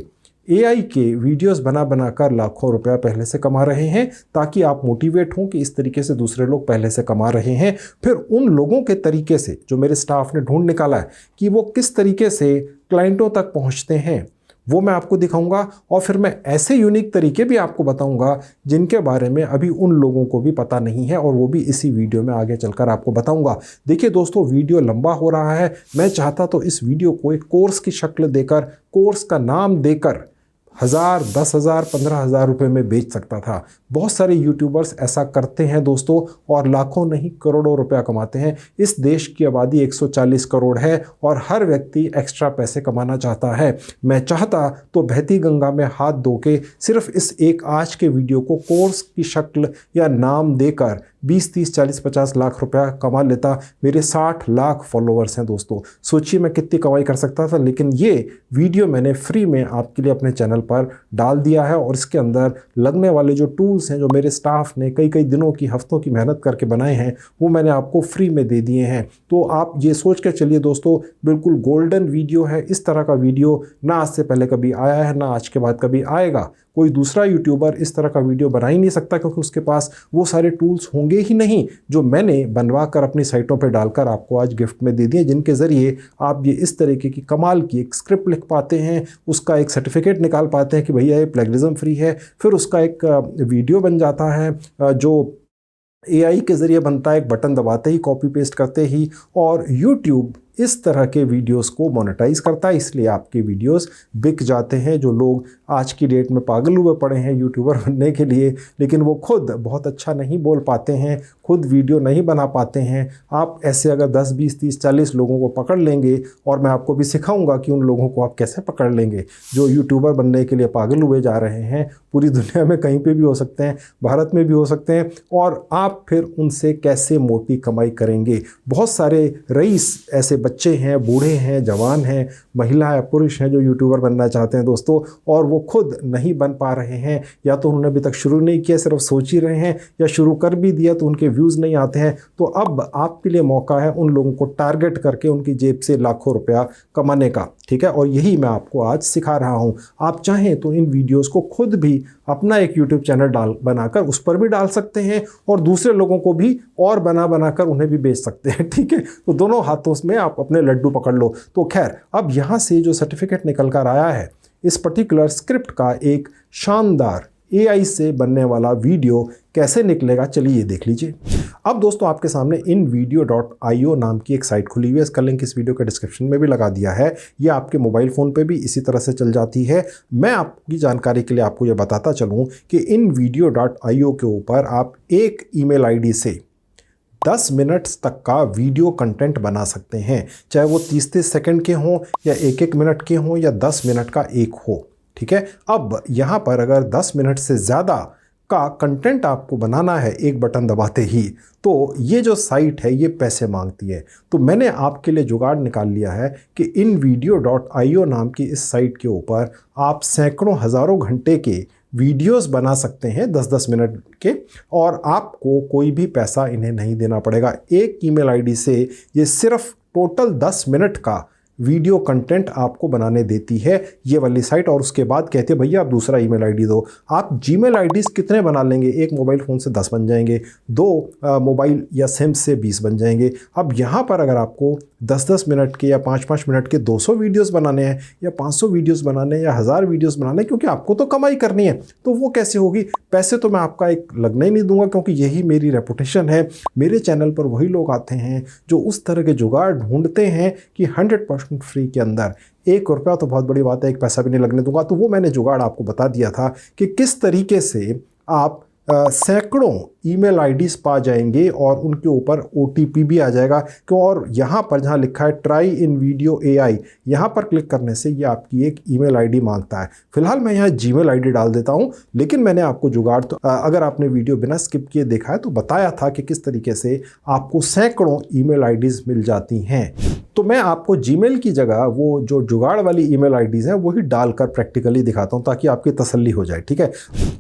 एआई के वीडियोस बना बना कर लाखों रुपया पहले से कमा रहे हैं, ताकि आप मोटिवेट हों कि इस तरीके से दूसरे लोग पहले से कमा रहे हैं। फिर उन लोगों के तरीके से जो मेरे स्टाफ ने ढूंढ निकाला है कि वो किस तरीके से क्लाइंटों तक पहुंचते हैं, वो मैं आपको दिखाऊंगा। और फिर मैं ऐसे यूनिक तरीके भी आपको बताऊंगा जिनके बारे में अभी उन लोगों को भी पता नहीं है, और वो भी इसी वीडियो में आगे चलकर आपको बताऊंगा। देखिए दोस्तों, वीडियो लंबा हो रहा है। मैं चाहता तो इस वीडियो को एक कोर्स की शक्ल देकर, कोर्स का नाम देकर 1000, 10,000, 15,000 रुपये में बेच सकता था। बहुत सारे यूट्यूबर्स ऐसा करते हैं दोस्तों, और लाखों नहीं करोड़ों रुपया कमाते हैं। इस देश की आबादी 140 करोड़ है और हर व्यक्ति एक्स्ट्रा पैसे कमाना चाहता है। मैं चाहता तो बहती गंगा में हाथ धो के सिर्फ इस एक आज के वीडियो को कोर्स की शक्ल या नाम देकर 20, 30, 40, 50 लाख रुपया कमा लेता। मेरे 60 लाख फॉलोअर्स हैं दोस्तों, सोचिए मैं कितनी कमाई कर सकता था। लेकिन ये वीडियो मैंने फ्री में आपके लिए अपने चैनल पर डाल दिया है, और इसके अंदर लगने वाले जो टूल्स हैं जो मेरे स्टाफ ने कई कई दिनों की, हफ्तों की मेहनत करके बनाए हैं, वो मैंने आपको फ्री में दे दिए हैं। तो आप ये सोच के चलिए दोस्तों, बिल्कुल गोल्डन वीडियो है। इस तरह का वीडियो ना आज से पहले कभी आया है, ना आज के बाद कभी आएगा। कोई दूसरा यूट्यूबर इस तरह का वीडियो बना ही नहीं सकता, क्योंकि उसके पास वो सारे टूल्स होंगे ही नहीं जो मैंने बनवा कर अपनी साइटों पर डालकर आपको आज गिफ्ट में दे दिए, जिनके ज़रिए आप ये इस तरीके की कमाल की एक स्क्रिप्ट लिख पाते हैं, उसका एक सर्टिफिकेट निकाल पाते हैं कि भैया ये प्लेगरिज्म फ्री है। फिर उसका एक वीडियो बन जाता है जो एआई के ज़रिए बनता है, एक बटन दबाते ही, कॉपी पेस्ट करते ही, और यूट्यूब इस तरह के वीडियोस को मोनेटाइज करता है। इसलिए आपके वीडियोस बिक जाते हैं। जो लोग आज की डेट में पागल हुए पड़े हैं यूट्यूबर बनने के लिए, लेकिन वो खुद बहुत अच्छा नहीं बोल पाते हैं, खुद वीडियो नहीं बना पाते हैं, आप ऐसे अगर 10, 20, 30, 40 लोगों को पकड़ लेंगे, और मैं आपको भी सिखाऊंगा कि उन लोगों को आप कैसे पकड़ लेंगे जो यूट्यूबर बनने के लिए पागल हुए जा रहे हैं, पूरी दुनिया में कहीं पे भी हो सकते हैं, भारत में भी हो सकते हैं, और आप फिर उनसे कैसे मोटी कमाई करेंगे। बहुत सारे रईस ऐसे बच्चे हैं, बूढ़े हैं, जवान हैं, महिला या पुरुष हैं जो यूट्यूबर बनना चाहते हैं दोस्तों, और वो खुद नहीं बन पा रहे हैं, या तो उन्होंने अभी तक शुरू नहीं किया, सिर्फ सोच ही रहे हैं, या शुरू कर भी दिया तो उनके व्यूज़ नहीं आते हैं। तो अब आपके लिए मौका है उन लोगों को टारगेट करके उनकी जेब से लाखों रुपया कमाने का, ठीक है। और यही मैं आपको आज सिखा रहा हूं। आप चाहें तो इन वीडियोस को खुद भी अपना एक यूट्यूब चैनल बनाकर उस पर भी डाल सकते हैं, और दूसरे लोगों को भी और बनाकर उन्हें भी बेच सकते हैं, ठीक है। तो दोनों हाथों में आप अपने लड्डू पकड़ लो। तो खैर, अब यहाँ से जो सर्टिफिकेट निकल कर आया है, इस पर्टिकुलर स्क्रिप्ट का एक शानदार AI से बनने वाला वीडियो कैसे निकलेगा, चलिए ये देख लीजिए। अब दोस्तों आपके सामने invideo.io नाम की एक साइट खुली हुई है। इसका लिंक इस वीडियो के डिस्क्रिप्शन में भी लगा दिया है। ये आपके मोबाइल फ़ोन पे भी इसी तरह से चल जाती है। मैं आपकी जानकारी के लिए आपको ये बताता चलूँ कि invideo.io के ऊपर आप एक ईमेल आईडी से 10 मिनट्स तक का वीडियो कंटेंट बना सकते हैं, चाहे वो 30-30 सेकंड के हों, या 1-1 मिनट के हों, या 10 मिनट का एक हो, ठीक है। अब यहाँ पर अगर 10 मिनट से ज़्यादा का कंटेंट आपको बनाना है एक बटन दबाते ही, तो ये जो साइट है ये पैसे मांगती है। तो मैंने आपके लिए जुगाड़ निकाल लिया है कि invideo.io नाम की इस साइट के ऊपर आप सैकड़ों हज़ारों घंटे के वीडियोस बना सकते हैं 10-10 मिनट के, और आपको कोई भी पैसा इन्हें नहीं देना पड़ेगा। एक ईमेल आईडी से ये सिर्फ टोटल 10 मिनट का वीडियो कंटेंट आपको बनाने देती है ये वाली साइट। और उसके बाद कहते हैं भैया आप दूसरा ईमेल आईडी दो। आप जीमेल आईडीज़ कितने बना लेंगे? एक मोबाइल फ़ोन से 10 बन जाएंगे, 2 मोबाइल या सिम से 20 बन जाएंगे। अब यहाँ पर अगर आपको 10-10 मिनट के या 5-5 मिनट के 200 वीडियोस बनाने हैं, या 500 वीडियोस बनाने हैं, या 1000 वीडियोस बनाने हैं, क्योंकि आपको तो कमाई करनी है, तो वो कैसे होगी? पैसे तो मैं आपका एक लगने ही नहीं दूंगा, क्योंकि यही मेरी रेपुटेशन है। मेरे चैनल पर वही लोग आते हैं जो उस तरह के जुगाड़ ढूंढते हैं कि 100% फ्री के अंदर 1 रुपया तो बहुत बड़ी बात है, 1 पैसा भी नहीं लगने दूंगा। तो वो मैंने जुगाड़ आपको बता दिया था कि किस तरीके से आप सैकड़ों ईमेल आईडीज़ पा जाएंगे, और उनके ऊपर OTP भी आ जाएगा। क्यों? और यहाँ पर जहाँ लिखा है ट्राई इन वीडियो AI, यहाँ पर क्लिक करने से ये आपकी एक ईमेल आईडी मांगता है। फिलहाल मैं यहाँ जीमेल आईडी डाल देता हूँ, लेकिन मैंने आपको जुगाड़ तो अगर आपने वीडियो बिना स्किप किए देखा है तो बताया था कि किस तरीके से आपको सैकड़ों ईमेल आईडीज़ मिल जाती हैं। तो मैं आपको जीमेल की जगह वो जो जुगाड़ वाली ईमेल आईडीज़ हैं वही डालकर प्रैक्टिकली दिखाता हूँ, ताकि आपकी तसल्ली हो जाए, ठीक है।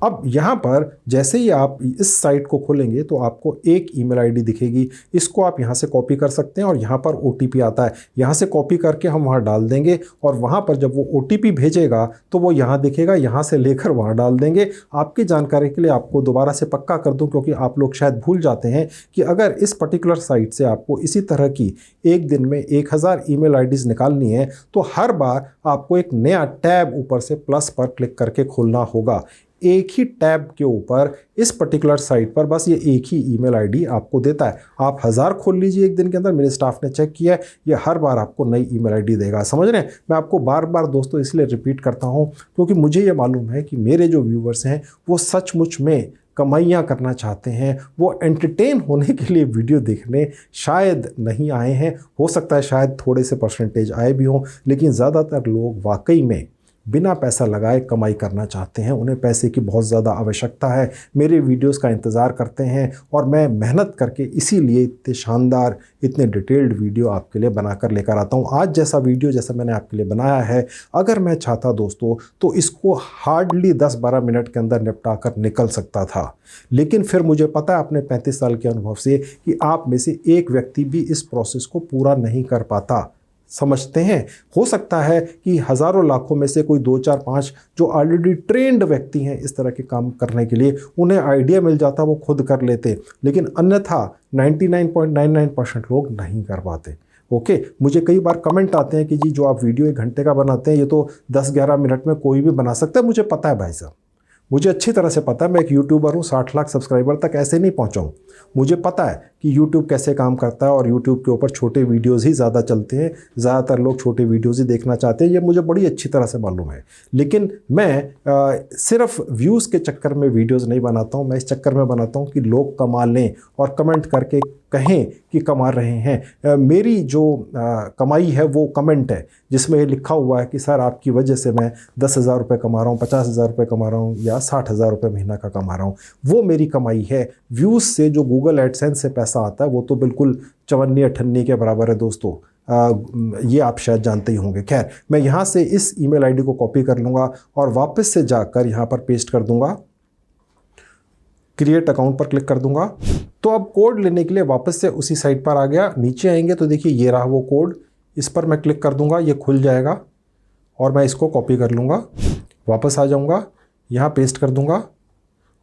अब यहाँ पर जैसे ही आप इस साइट को खोलेंगे तो आपको एक ईमेल आईडी दिखेगी। इसको आप यहाँ से कॉपी कर सकते हैं, और यहाँ पर OTP आता है, यहाँ से कॉपी करके हम वहाँ डाल देंगे, और वहाँ पर जब वो OTP भेजेगा तो वो यहाँ दिखेगा, यहाँ से लेकर वहाँ डाल देंगे। आपकी जानकारी के लिए आपको दोबारा से पक्का कर दूँ, क्योंकि आप लोग शायद भूल जाते हैं कि अगर इस पर्टिकुलर साइट से आपको इसी तरह की एक दिन में 1000 ईमेल आईडीज़ निकालनी है, तो हर बार आपको एक नया टैब ऊपर से प्लस पर क्लिक करके खोलना होगा। एक ही टैब के ऊपर इस पर्टिकुलर साइट पर बस ये एक ही ईमेल आईडी आपको देता है। आप 1000 खोल लीजिए एक दिन के अंदर, मेरे स्टाफ ने चेक किया है, ये हर बार आपको नई ईमेल आईडी देगा। समझ रहे हैं? मैं आपको बार बार दोस्तों इसलिए रिपीट करता हूँ, क्योंकि मुझे ये मालूम है कि मेरे जो व्यूवर्स हैं वो सचमुच में कमाइयाँ करना चाहते हैं। वो एंटरटेन होने के लिए वीडियो देखने शायद नहीं आए हैं, हो सकता है शायद थोड़े से परसेंटेज आए भी हों, लेकिन ज़्यादातर लोग वाकई में बिना पैसा लगाए कमाई करना चाहते हैं। उन्हें पैसे की बहुत ज़्यादा आवश्यकता है, मेरे वीडियोस का इंतज़ार करते हैं, और मैं मेहनत करके इसीलिए इतने शानदार, इतने डिटेल्ड वीडियो आपके लिए बनाकर लेकर आता हूँ। आज जैसा वीडियो जैसा मैंने आपके लिए बनाया है, अगर मैं चाहता दोस्तों तो इसको हार्डली 10-12 मिनट के अंदर निपटा कर निकल सकता था, लेकिन फिर मुझे पता है अपने 35 साल के अनुभव से कि आप में से एक व्यक्ति भी इस प्रोसेस को पूरा नहीं कर पाता। समझते हैं? हो सकता है कि हज़ारों लाखों में से कोई 2-4-5 जो ऑलरेडी ट्रेंड व्यक्ति हैं इस तरह के काम करने के लिए, उन्हें आइडिया मिल जाता, वो खुद कर लेते, लेकिन अन्यथा 99.99% लोग नहीं कर पाते। ओके, मुझे कई बार कमेंट आते हैं कि जी जो आप वीडियो 1 घंटे का बनाते हैं ये तो 10-11 मिनट में कोई भी बना सकता है। मुझे पता है भाई साहब, मुझे अच्छी तरह से पता है, मैं एक यूट्यूबर हूँ, 60 लाख सब्सक्राइबर तक ऐसे नहीं पहुँचा हूँ। मुझे पता है कि YouTube कैसे काम करता है और YouTube के ऊपर छोटे वीडियोज़ ही ज़्यादा चलते हैं, ज़्यादातर लोग छोटे वीडियोज़ ही देखना चाहते हैं, ये मुझे बड़ी अच्छी तरह से मालूम है। लेकिन मैं सिर्फ व्यूज़ के चक्कर में वीडियोज़ नहीं बनाता हूँ, मैं इस चक्कर में बनाता हूँ कि लोग कमा लें और कमेंट करके कहें कि कमा रहे हैं। मेरी जो कमाई है वो कमेंट है जिसमें ये लिखा हुआ है कि सर आपकी वजह से मैं 10,000 रुपये कमा रहा हूँ, 50,000 रुपये कमा रहा हूँ या 60,000 रुपये महीना का कमा रहा हूँ, वो मेरी कमाई है। व्यूज़ से जो गूगल एडसेंस से पैसा आता है वो तो बिल्कुल चवन्नी अठन्नी के बराबर है दोस्तों। ये आप शायद जानते ही होंगे। खैर, मैं यहाँ से इस ईमेल आईडी को कॉपी कर लूँगा और वापस से जाकर यहाँ पर पेस्ट कर दूँगा, क्रिएट अकाउंट पर क्लिक कर दूँगा। तो अब कोड लेने के लिए वापस से उसी साइट पर आ गया। नीचे आएंगे तो देखिए ये रहा वो कोड, इस पर मैं क्लिक कर दूँगा, ये खुल जाएगा और मैं इसको कॉपी कर लूँगा, वापस आ जाऊँगा, यहाँ पेस्ट कर दूँगा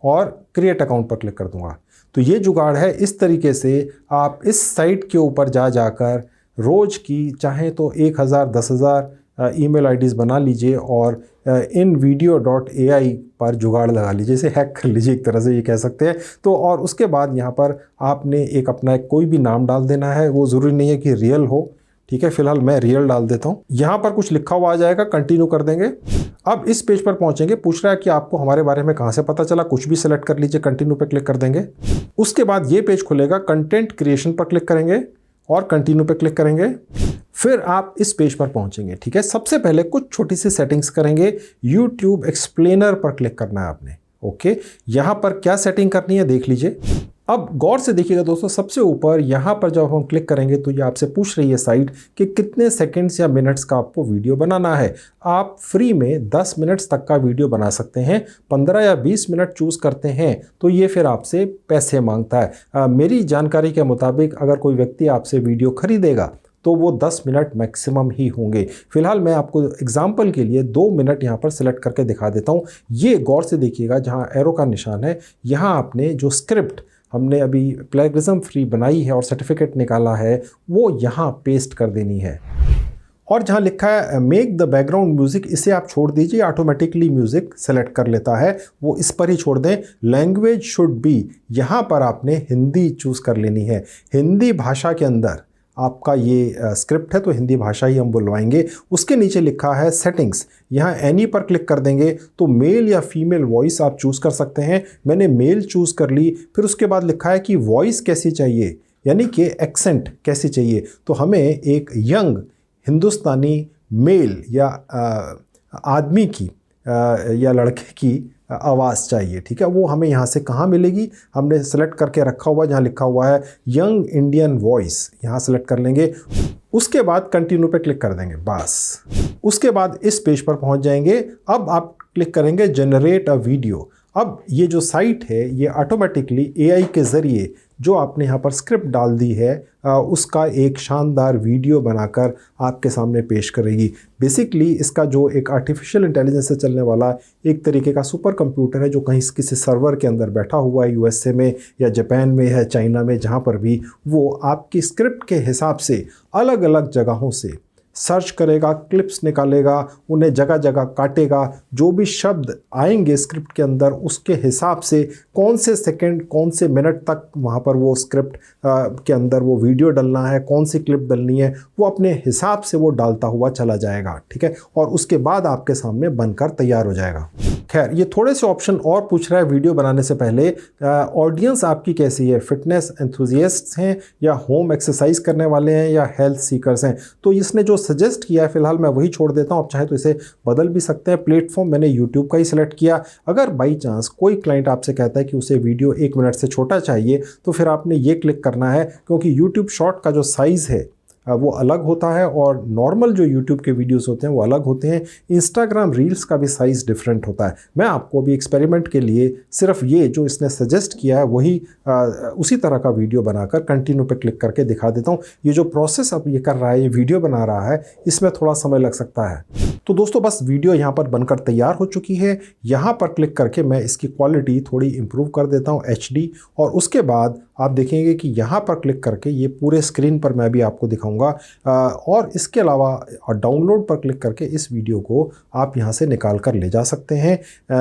और क्रिएट अकाउंट पर क्लिक कर दूँगा। तो ये जुगाड़ है। इस तरीके से आप इस साइट के ऊपर जाकर रोज़ की चाहें तो 1,000 10,000 ईमेल आईडीज़ बना लीजिए और InVideo.ai पर जुगाड़ लगा लीजिए, इसे हैक कर लीजिए, एक तरह से ये कह सकते हैं। तो और उसके बाद यहाँ पर आपने अपना कोई भी नाम डाल देना है, वो ज़रूरी नहीं है कि रियल हो, ठीक है। फिलहाल मैं रियल डाल देता हूँ। यहाँ पर कुछ लिखा हुआ आ जाएगा, कंटिन्यू कर देंगे। अब इस पेज पर पहुँचेंगे, पूछ रहा है कि आपको हमारे बारे में कहाँ से पता चला, कुछ भी सिलेक्ट कर लीजिए, कंटिन्यू पे क्लिक कर देंगे। उसके बाद ये पेज खुलेगा, कंटेंट क्रिएशन पर क्लिक करेंगे और कंटिन्यू पे क्लिक करेंगे। फिर आप इस पेज पर पहुंचेंगे, ठीक है। सबसे पहले कुछ छोटी सी सेटिंग्स करेंगे। YouTube एक्सप्लेनर पर क्लिक करना है आपने, ओके। यहां पर क्या सेटिंग करनी है देख लीजिए। अब गौर से देखिएगा दोस्तों, सबसे ऊपर यहाँ पर जब हम क्लिक करेंगे तो ये आपसे पूछ रही है साइट कि कितने सेकंड्स या मिनट्स का आपको वीडियो बनाना है। आप फ्री में 10 मिनट्स तक का वीडियो बना सकते हैं। 15 या 20 मिनट चूज़ करते हैं तो ये फिर आपसे पैसे मांगता है। मेरी जानकारी के मुताबिक अगर कोई व्यक्ति आपसे वीडियो खरीदेगा तो वो 10 मिनट मैक्सिमम ही होंगे। फिलहाल मैं आपको एग्जाम्पल के लिए 2 मिनट यहाँ पर सिलेक्ट करके दिखा देता हूँ। ये गौर से देखिएगा, जहाँ एरो का निशान है, यहाँ आपने जो स्क्रिप्ट हमने अभी प्लेगरिज्म फ्री बनाई है और सर्टिफिकेट निकाला है वो यहाँ पेस्ट कर देनी है। और जहाँ लिखा है मेक द बैकग्राउंड म्यूज़िक, इसे आप छोड़ दीजिए, ऑटोमेटिकली म्यूज़िक सेलेक्ट कर लेता है, वो इस पर ही छोड़ दें। लैंग्वेज शुड बी, यहाँ पर आपने हिंदी चूज़ कर लेनी है। हिंदी भाषा के अंदर आपका ये स्क्रिप्ट है तो हिंदी भाषा ही हम बुलवाएंगे। उसके नीचे लिखा है सेटिंग्स, यहाँ एनी पर क्लिक कर देंगे तो मेल या फीमेल वॉइस आप चूज़ कर सकते हैं। मैंने मेल चूज़ कर ली। फिर उसके बाद लिखा है कि वॉइस कैसी चाहिए, यानी कि एक्सेंट कैसी चाहिए। तो हमें एक यंग हिंदुस्तानी मेल या आदमी की या लड़के की आवाज़ चाहिए, ठीक है। वो हमें यहाँ से कहाँ मिलेगी, हमने सेलेक्ट करके रखा हुआ है, जहाँ लिखा हुआ है यंग इंडियन वॉइस, यहाँ सेलेक्ट कर लेंगे। उसके बाद कंटिन्यू पे क्लिक कर देंगे, बस। उसके बाद इस पेज पर पहुँच जाएंगे। अब आप क्लिक करेंगे जनरेट अ वीडियो। अब ये जो साइट है ये ऑटोमेटिकली AI के ज़रिए जो आपने यहाँ पर स्क्रिप्ट डाल दी है उसका एक शानदार वीडियो बनाकर आपके सामने पेश करेगी। बेसिकली इसका जो एक आर्टिफिशियल इंटेलिजेंस से चलने वाला एक तरीके का सुपर कंप्यूटर है जो कहीं किसी सर्वर के अंदर बैठा हुआ है, USA में या जापान में है, चाइना में, जहाँ पर भी, वो आपकी स्क्रिप्ट के हिसाब से अलग अलग जगहों से सर्च करेगा, क्लिप्स निकालेगा, उन्हें जगह जगह काटेगा। जो भी शब्द आएंगे स्क्रिप्ट के अंदर उसके हिसाब से कौन से सेकंड कौन से मिनट तक वहाँ पर वो स्क्रिप्ट के अंदर वो वीडियो डलना है, कौन सी क्लिप डलनी है, वो अपने हिसाब से वो डालता हुआ चला जाएगा, ठीक है। और उसके बाद आपके सामने बनकर तैयार हो जाएगा। खैर, ये थोड़े से ऑप्शन और पूछ रहा है वीडियो बनाने से पहले। ऑडियंस आपकी कैसी है, फिटनेस एंथुजियास्ट्स हैं या होम एक्सरसाइज करने वाले हैं या हेल्थ सीकर्स हैं। तो इसने जो सजेस्ट किया है फिलहाल मैं वही छोड़ देता हूँ, आप चाहे तो इसे बदल भी सकते हैं। प्लेटफॉर्म मैंने यूट्यूब का ही सिलेक्ट किया। अगर बाई चांस कोई क्लाइंट आपसे कहता है कि उसे वीडियो 1 मिनट से छोटा चाहिए तो फिर आपने ये क्लिक करना है, क्योंकि यूट्यूब शॉर्ट का जो साइज़ है वो अलग होता है और नॉर्मल जो YouTube के वीडियोस होते हैं वो अलग होते हैं। इंस्टाग्राम रील्स का भी साइज़ डिफरेंट होता है। मैं आपको अभी एक्सपेरिमेंट के लिए सिर्फ ये जो इसने सजेस्ट किया है वही उसी तरह का वीडियो बनाकर कंटिन्यू पे क्लिक करके दिखा देता हूँ। ये जो प्रोसेस अब ये कर रहा है, ये वीडियो बना रहा है, इसमें थोड़ा समय लग सकता है। तो दोस्तों बस वीडियो यहाँ पर बनकर तैयार हो चुकी है। यहाँ पर क्लिक करके मैं इसकी क्वालिटी थोड़ी इम्प्रूव कर देता हूँ HD, और उसके बाद आप देखेंगे कि यहाँ पर क्लिक करके ये पूरे स्क्रीन पर मैं भी आपको दिखाऊंगा। और इसके अलावा डाउनलोड पर क्लिक करके इस वीडियो को आप यहाँ से निकाल कर ले जा सकते हैं।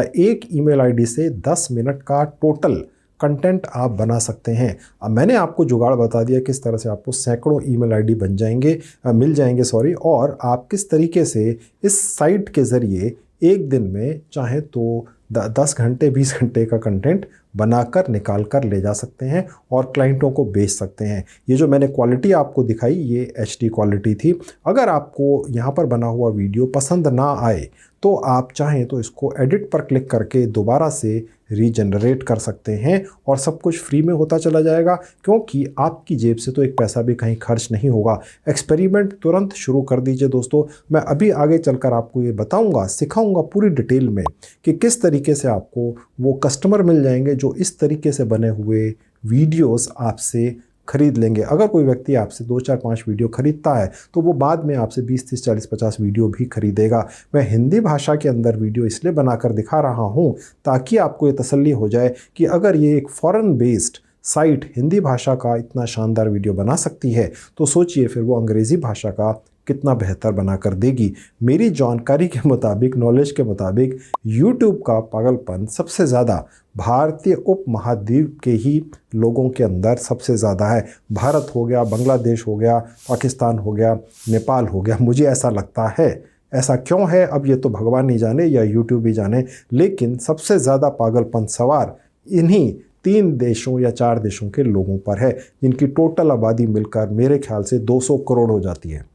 एक ईमेल आईडी से 10 मिनट का टोटल कंटेंट आप बना सकते हैं। अब मैंने आपको जुगाड़ बता दिया किस तरह से आपको सैकड़ों ईमेल आईडी मिल जाएंगे और आप किस तरीके से इस साइट के ज़रिए एक दिन में चाहे तो 10 घंटे 20 घंटे का कंटेंट बनाकर निकाल कर ले जा सकते हैं और क्लाइंटों को बेच सकते हैं। ये जो मैंने क्वालिटी आपको दिखाई ये HD क्वालिटी थी। अगर आपको यहाँ पर बना हुआ वीडियो पसंद ना आए तो आप चाहें तो इसको एडिट पर क्लिक करके दोबारा से रीजनरेट कर सकते हैं और सब कुछ फ्री में होता चला जाएगा, क्योंकि आपकी जेब से तो एक पैसा भी कहीं खर्च नहीं होगा। एक्सपेरिमेंट तुरंत शुरू कर दीजिए दोस्तों। मैं अभी आगे चलकर आपको ये बताऊंगा, सिखाऊंगा पूरी डिटेल में कि किस तरीके से आपको वो कस्टमर मिल जाएंगे जो इस तरीके से बने हुए वीडियोस आपसे खरीद लेंगे। अगर कोई व्यक्ति आपसे 2 4 5 वीडियो खरीदता है तो वो बाद में आपसे 20 30 40 50 वीडियो भी खरीदेगा। मैं हिंदी भाषा के अंदर वीडियो इसलिए बनाकर दिखा रहा हूँ ताकि आपको ये तसल्ली हो जाए कि अगर ये एक फॉरेन बेस्ड साइट हिंदी भाषा का इतना शानदार वीडियो बना सकती है तो सोचिए फिर वो अंग्रेज़ी भाषा का कितना बेहतर बना कर देगी। मेरी जानकारी के मुताबिक, नॉलेज के मुताबिक YouTube का पागलपन सबसे ज़्यादा भारतीय उपमहाद्वीप के ही लोगों के अंदर सबसे ज़्यादा है। भारत हो गया, बांग्लादेश हो गया, पाकिस्तान हो गया, नेपाल हो गया, मुझे ऐसा लगता है। ऐसा क्यों है अब ये तो भगवान ही जाने या YouTube ही जाने, लेकिन सबसे ज़्यादा पागलपन सवार इन्हीं 3 देशों या 4 देशों के लोगों पर है, जिनकी टोटल आबादी मिलकर मेरे ख्याल से 200 करोड़ हो जाती है।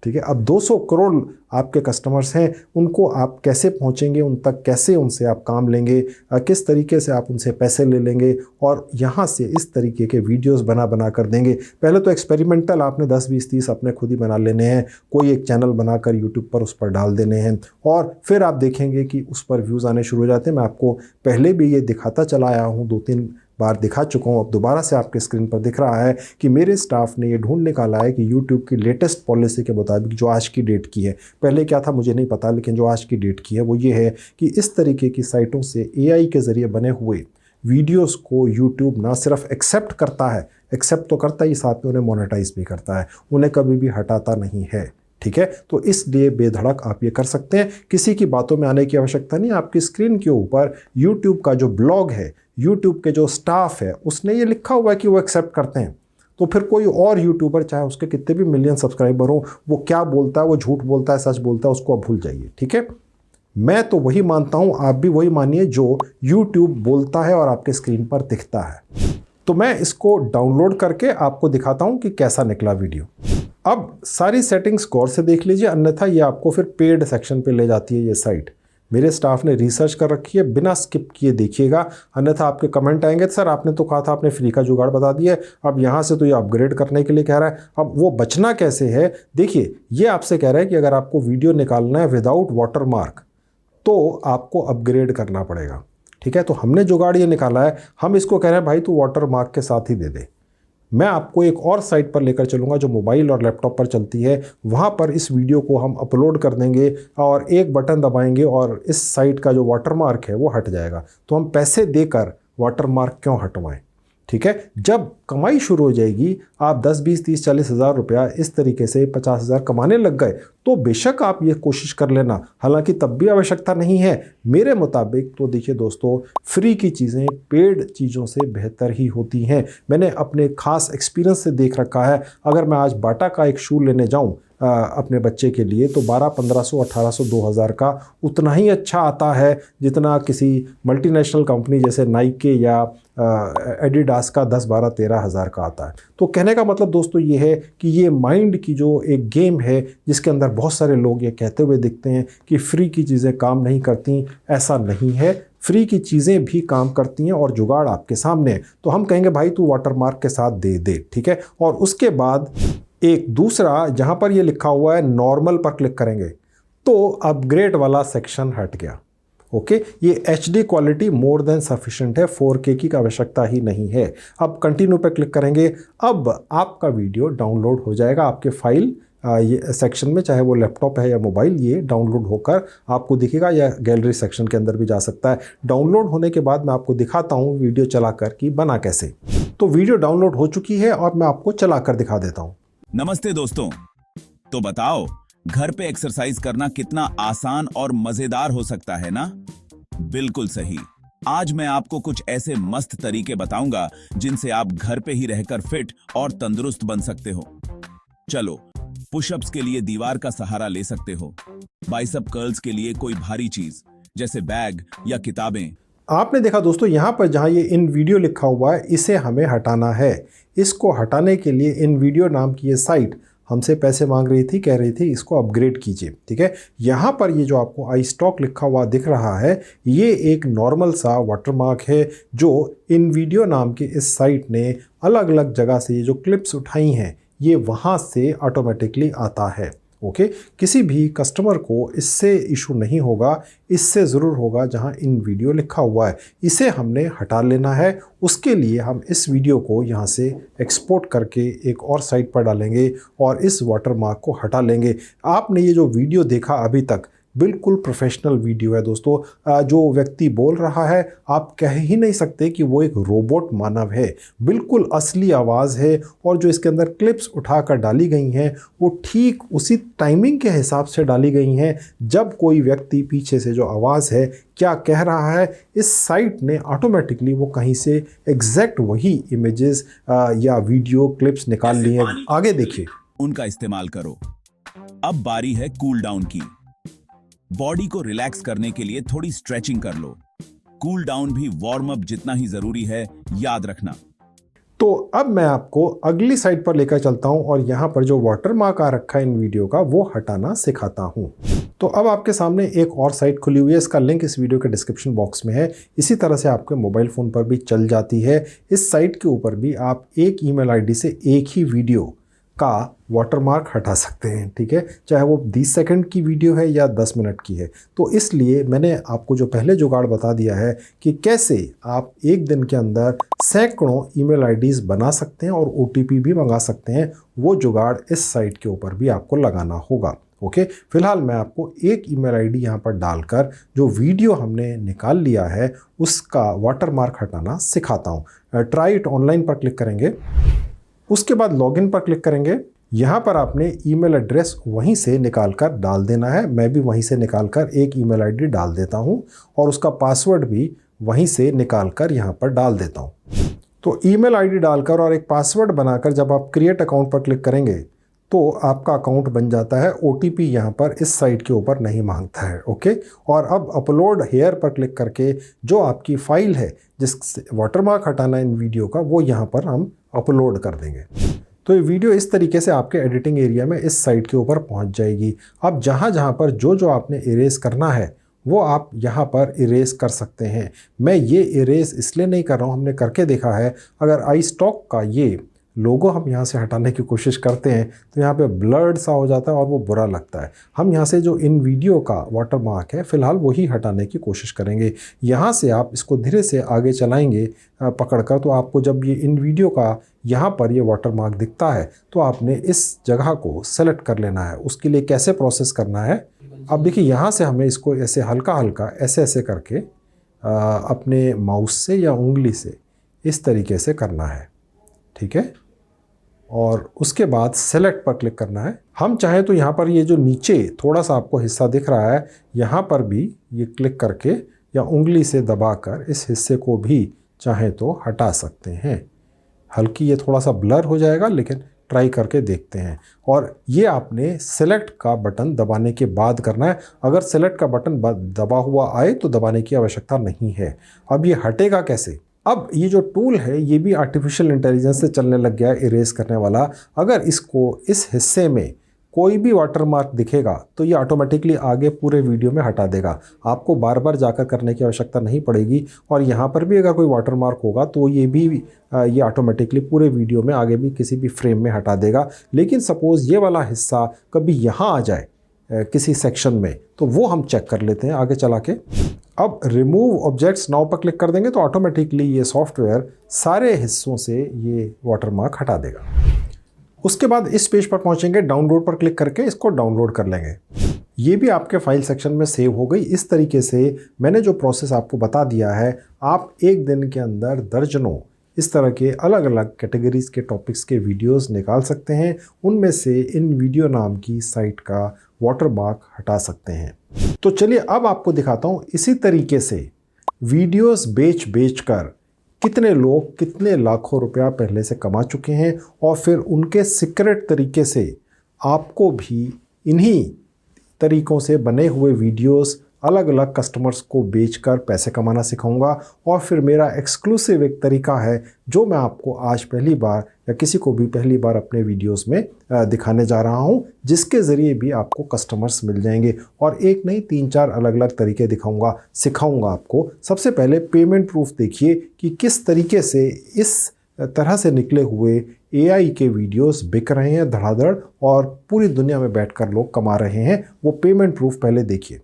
ठीक है, अब 200 करोड़ आपके कस्टमर्स हैं, उनको आप कैसे पहुंचेंगे, उन तक कैसे उनसे आप काम लेंगे, किस तरीके से आप उनसे पैसे ले लेंगे और यहाँ से इस तरीके के वीडियोस बना कर देंगे। पहले तो एक्सपेरिमेंटल आपने 10 20 30 अपने खुद ही बना लेने हैं, कोई एक चैनल बनाकर यूट्यूब पर उस पर डाल देने हैं और फिर आप देखेंगे कि उस पर व्यूज़ आने शुरू हो जाते हैं। मैं आपको पहले भी ये दिखाता चला आया हूँ, 2-3 बार दिखा चुका हूँ, अब दोबारा से आपके स्क्रीन पर दिख रहा है कि मेरे स्टाफ ने ये ढूंढ निकाला है कि YouTube की लेटेस्ट पॉलिसी के मुताबिक जो आज की डेट की है, पहले क्या था मुझे नहीं पता, लेकिन जो आज की डेट की है वो ये है कि इस तरीके की साइटों से AI के ज़रिए बने हुए वीडियोस को YouTube ना सिर्फ एक्सेप्ट करता है, एक्सेप्ट तो करता ही, साथ में उन्हें मोनेटाइज भी करता है, उन्हें कभी भी हटाता नहीं है। ठीक है, तो इसलिए बेधड़क आप ये कर सकते हैं, किसी की बातों में आने की आवश्यकता नहीं। आपकी स्क्रीन के ऊपर YouTube का जो ब्लॉग है, YouTube के जो स्टाफ है, उसने ये लिखा हुआ है कि वो एक्सेप्ट करते हैं। तो फिर कोई और यूट्यूबर चाहे उसके कितने भी मिलियन सब्सक्राइबर हो, वो क्या बोलता है, वो झूठ बोलता है सच बोलता है, उसको आप भूल जाइए। ठीक है, मैं तो वही मानता हूँ, आप भी वही मानिए जो YouTube बोलता है और आपके स्क्रीन पर दिखता है। तो मैं इसको डाउनलोड करके आपको दिखाता हूँ कि कैसा निकला वीडियो। अब सारी सेटिंग्स गौर से देख लीजिए, अन्यथा ये आपको फिर पेड सेक्शन पे ले जाती है ये साइट। मेरे स्टाफ ने रिसर्च कर रखी है, बिना स्किप किए देखिएगा, अन्यथा आपके कमेंट आएंगे सर आपने तो कहा था आपने फ्री का जुगाड़ बता दिया, अब यहाँ से तो ये अपग्रेड करने के लिए कह रहा है। अब वो बचना कैसे है, देखिए ये आपसे कह रहा है कि अगर आपको वीडियो निकालना है विदाउट वाटरमार्क तो आपको अपग्रेड करना पड़ेगा। ठीक है, तो हमने जुगाड़ ये निकाला है, हम इसको कह रहे हैं भाई तू वाटरमार्क के साथ ही दे दे। मैं आपको एक और साइट पर लेकर चलूँगा जो मोबाइल और लैपटॉप पर चलती है, वहाँ पर इस वीडियो को हम अपलोड कर देंगे और एक बटन दबाएंगे और इस साइट का जो वाटरमार्क है वो हट जाएगा। तो हम पैसे देकर वाटरमार्क क्यों हटवाएं। ठीक है, जब कमाई शुरू हो जाएगी, आप 10 20 30 40 हज़ार रुपया इस तरीके से 50 हज़ार कमाने लग गए तो बेशक आप ये कोशिश कर लेना, हालांकि तब भी आवश्यकता नहीं है मेरे मुताबिक। तो देखिए दोस्तों, फ्री की चीज़ें पेड चीज़ों से बेहतर ही होती हैं। मैंने अपने खास एक्सपीरियंस से देख रखा है। अगर मैं आज बाटा का एक शू लेने जाऊँ अपने बच्चे के लिए तो 1200 1500 1800 2000 का उतना ही अच्छा आता है जितना किसी मल्टीनेशनल कंपनी जैसे नाइके या एडिडास का 10 12 13 हज़ार का आता है। तो कहने का मतलब दोस्तों ये है कि ये माइंड की जो एक गेम है जिसके अंदर बहुत सारे लोग ये कहते हुए दिखते हैं कि फ्री की चीज़ें काम नहीं करती, ऐसा नहीं है। फ्री की चीज़ें भी काम करती हैं और जुगाड़ आपके सामने है। तो हम कहेंगे भाई तू वाटरमार्क के साथ दे दे। ठीक है, और उसके बाद एक दूसरा जहां पर ये लिखा हुआ है नॉर्मल पर क्लिक करेंगे तो अपग्रेड वाला सेक्शन हट गया। ओके, ये HD quality more than sufficient है, 4K की आवश्यकता ही नहीं है। अब कंटिन्यू पर क्लिक करेंगे, अब आपका वीडियो डाउनलोड हो जाएगा आपके फाइल ये सेक्शन में, चाहे वो लैपटॉप है या मोबाइल, ये डाउनलोड होकर आपको दिखेगा या गैलरी सेक्शन के अंदर भी जा सकता है। डाउनलोड होने के बाद मैं आपको दिखाता हूँ वीडियो चलाकर कि बना कैसे। तो वीडियो डाउनलोड हो चुकी है और मैं आपको चलाकर दिखा देता हूँ। नमस्ते दोस्तों, तो बताओ घर पे एक्सरसाइज करना कितना आसान और मजेदार हो सकता है ना? बिल्कुल सही। आज मैं आपको कुछ ऐसे मस्त तरीके बताऊंगा जिनसे आप घर पे ही रहकर फिट और तंदुरुस्त बन सकते हो। चलो, पुशअप्स के लिए दीवार का सहारा ले सकते हो। बाइसेप कर्ल्स के लिए कोई भारी चीज जैसे बैग या किताबें। आपने देखा दोस्तों, यहाँ पर जहाँ ये इन वीडियो लिखा हुआ है, इसे हमें हटाना है। इसको हटाने के लिए इन वीडियो नाम की ये साइट हमसे पैसे मांग रही थी, कह रही थी इसको अपग्रेड कीजिए। ठीक है, यहाँ पर ये जो आपको आई स्टॉक लिखा हुआ दिख रहा है, ये एक नॉर्मल सा वाटरमार्क है जो इन वीडियो नाम की इस साइट ने अलग अलग जगह से ये जो क्लिप्स उठाई हैं, ये वहाँ से ऑटोमेटिकली आता है। ओके, किसी भी कस्टमर को इससे इशू नहीं होगा, इससे ज़रूर होगा जहां इन वीडियो लिखा हुआ है। इसे हमने हटा लेना है। उसके लिए हम इस वीडियो को यहां से एक्सपोर्ट करके एक और साइट पर डालेंगे और इस वाटरमार्क को हटा लेंगे। आपने ये जो वीडियो देखा अभी तक, बिल्कुल प्रोफेशनल वीडियो है दोस्तों। जो व्यक्ति बोल रहा है, आप कह ही नहीं सकते कि वो एक रोबोट मानव है। बिल्कुल असली आवाज़ है और जो इसके अंदर क्लिप्स उठाकर डाली गई हैं वो ठीक उसी टाइमिंग के हिसाब से डाली गई हैं जब कोई व्यक्ति पीछे से जो आवाज़ है क्या कह रहा है, इस साइट ने ऑटोमेटिकली वो कहीं से एग्जैक्ट वही इमेजेस या वीडियो क्लिप्स निकाल लिए हैं। आगे देखिए। उनका इस्तेमाल करो। अब बारी है कूल डाउन की। बॉडी को रिलैक्स करने के लिए थोड़ी स्ट्रेचिंग कर लो। कूल डाउन भी वार्म अप जितना ही जरूरी है, याद रखना। तो अब मैं आपको अगली साइड पर लेकर चलता हूं और यहां पर जो वाटरमार्क आ रखा है इन वीडियो का, वो हटाना सिखाता हूं। तो अब आपके सामने एक और साइट खुली हुई है। इसका लिंक इस वीडियो के डिस्क्रिप्शन बॉक्स में है। इसी तरह से आपके मोबाइल फ़ोन पर भी चल जाती है। इस साइट के ऊपर भी आप एक ईमेल आईडी से एक ही वीडियो का वाटरमार्क हटा सकते हैं। ठीक है, चाहे वो 20 सेकंड की वीडियो है या 10 मिनट की है। तो इसलिए मैंने आपको जो पहले जुगाड़ बता दिया है कि कैसे आप एक दिन के अंदर सैकड़ों ईमेल आईडीज़ बना सकते हैं और ओटीपी भी मंगा सकते हैं। वो जुगाड़ इस साइट के ऊपर भी आपको लगाना होगा। ओके, फिलहाल मैं आपको एक ईमेल आईडी यहाँ पर डालकर जो वीडियो हमने निकाल लिया है उसका वाटरमार्क हटाना सिखाता हूँ। ट्राई इट ऑनलाइन पर क्लिक करेंगे। उसके बाद लॉगिन पर क्लिक करेंगे। यहाँ पर आपने ईमेल एड्रेस वहीं से निकाल कर डाल देना है। मैं भी वहीं से निकाल कर एक ईमेल आईडी डाल देता हूँ और उसका पासवर्ड भी वहीं से निकाल कर यहाँ पर डाल देता हूँ। तो ईमेल आईडी डालकर और एक पासवर्ड बनाकर जब आप क्रिएट अकाउंट पर क्लिक करेंगे तो आपका अकाउंट बन जाता है। ओटीपी यहाँ पर इस साइट के ऊपर नहीं मांगता है। ओके, और अब अपलोड हेयर पर क्लिक करके जो आपकी फाइल है जिस वाटरमार्क हटाना इन वीडियो का, वो यहाँ पर हम अपलोड कर देंगे। तो ये वीडियो इस तरीके से आपके एडिटिंग एरिया में इस साइट के ऊपर पहुँच जाएगी। अब जहाँ जहाँ पर जो आपने इरेज करना है वो आप यहाँ पर इरेज कर सकते हैं। मैं ये इरेज इसलिए नहीं कर रहा हूँ, हमने करके देखा है। अगर आई स्टॉक का ये लोगो हम यहाँ से हटाने की कोशिश करते हैं तो यहाँ पे ब्लर्ड सा हो जाता है और वो बुरा लगता है। हम यहाँ से जो इन वीडियो का वाटरमार्क है फ़िलहाल वही हटाने की कोशिश करेंगे। यहाँ से आप इसको धीरे से आगे चलाएंगे पकड़कर, तो आपको जब ये इन वीडियो का यहाँ पर ये वाटरमार्क दिखता है तो आपने इस जगह को सेलेक्ट कर लेना है। उसके लिए कैसे प्रोसेस करना है, अब देखिए यहाँ से हमें इसको ऐसे हल्का हल्का ऐसे ऐसे करके अपने माउस से या उंगली से इस तरीके से करना है। ठीक है, और उसके बाद सेलेक्ट पर क्लिक करना है। हम चाहें तो यहाँ पर ये जो नीचे थोड़ा सा आपको हिस्सा दिख रहा है, यहाँ पर भी ये क्लिक करके या उंगली से दबाकर इस हिस्से को भी चाहें तो हटा सकते हैं। हल्की ये थोड़ा सा ब्लर हो जाएगा, लेकिन ट्राई करके देखते हैं। और ये आपने सेलेक्ट का बटन दबाने के बाद करना है। अगर सेलेक्ट का बटन दबा हुआ आए तो दबाने की आवश्यकता नहीं है। अब ये हटेगा कैसे? अब ये जो टूल है ये भी आर्टिफिशियल इंटेलिजेंस से चलने लग गया है, इरेज करने वाला। अगर इसको इस हिस्से में कोई भी वाटरमार्क दिखेगा तो ये ऑटोमेटिकली आगे पूरे वीडियो में हटा देगा। आपको बार बार जाकर करने की आवश्यकता नहीं पड़ेगी। और यहाँ पर भी अगर कोई वाटरमार्क होगा तो ये ऑटोमेटिकली पूरे वीडियो में आगे भी किसी भी फ्रेम में हटा देगा। लेकिन सपोज़ ये वाला हिस्सा कभी यहाँ आ जाए किसी सेक्शन में, तो वो हम चेक कर लेते हैं आगे चला के। अब रिमूव ऑब्जेक्ट्स नाउ पर क्लिक कर देंगे तो ऑटोमेटिकली ये सॉफ्टवेयर सारे हिस्सों से ये वाटरमार्क हटा देगा। उसके बाद इस पेज पर पहुंचेंगे, डाउनलोड पर क्लिक करके इसको डाउनलोड कर लेंगे। ये भी आपके फाइल सेक्शन में सेव हो गई। इस तरीके से मैंने जो प्रोसेस आपको बता दिया है, आप एक दिन के अंदर दर्जनों इस तरह के अलग अलग कैटेगरीज़ के टॉपिक्स के वीडियोस निकाल सकते हैं। उनमें से इन वीडियो नाम की साइट का वाटरमार्क हटा सकते हैं। तो चलिए अब आपको दिखाता हूँ इसी तरीके से वीडियोस बेच बेच कर कितने लोग कितने लाखों रुपया पहले से कमा चुके हैं और फिर उनके सीक्रेट तरीके से आपको भी इन्हीं तरीकों से बने हुए वीडियोस अलग अलग कस्टमर्स को बेचकर पैसे कमाना सिखाऊंगा। और फिर मेरा एक्सक्लूसिव एक तरीका है जो मैं आपको आज पहली बार या किसी को भी पहली बार अपने वीडियोस में दिखाने जा रहा हूं, जिसके ज़रिए भी आपको कस्टमर्स मिल जाएंगे। और एक नहीं 3-4 अलग अलग तरीके दिखाऊंगा, सिखाऊंगा आपको। सबसे पहले पेमेंट प्रूफ देखिए कि किस तरीके से इस तरह से निकले हुए AI के वीडियोस बिक रहे हैं धड़ाधड़ और पूरी दुनिया में बैठकर लोग कमा रहे हैं। वो पेमेंट प्रूफ पहले देखिए।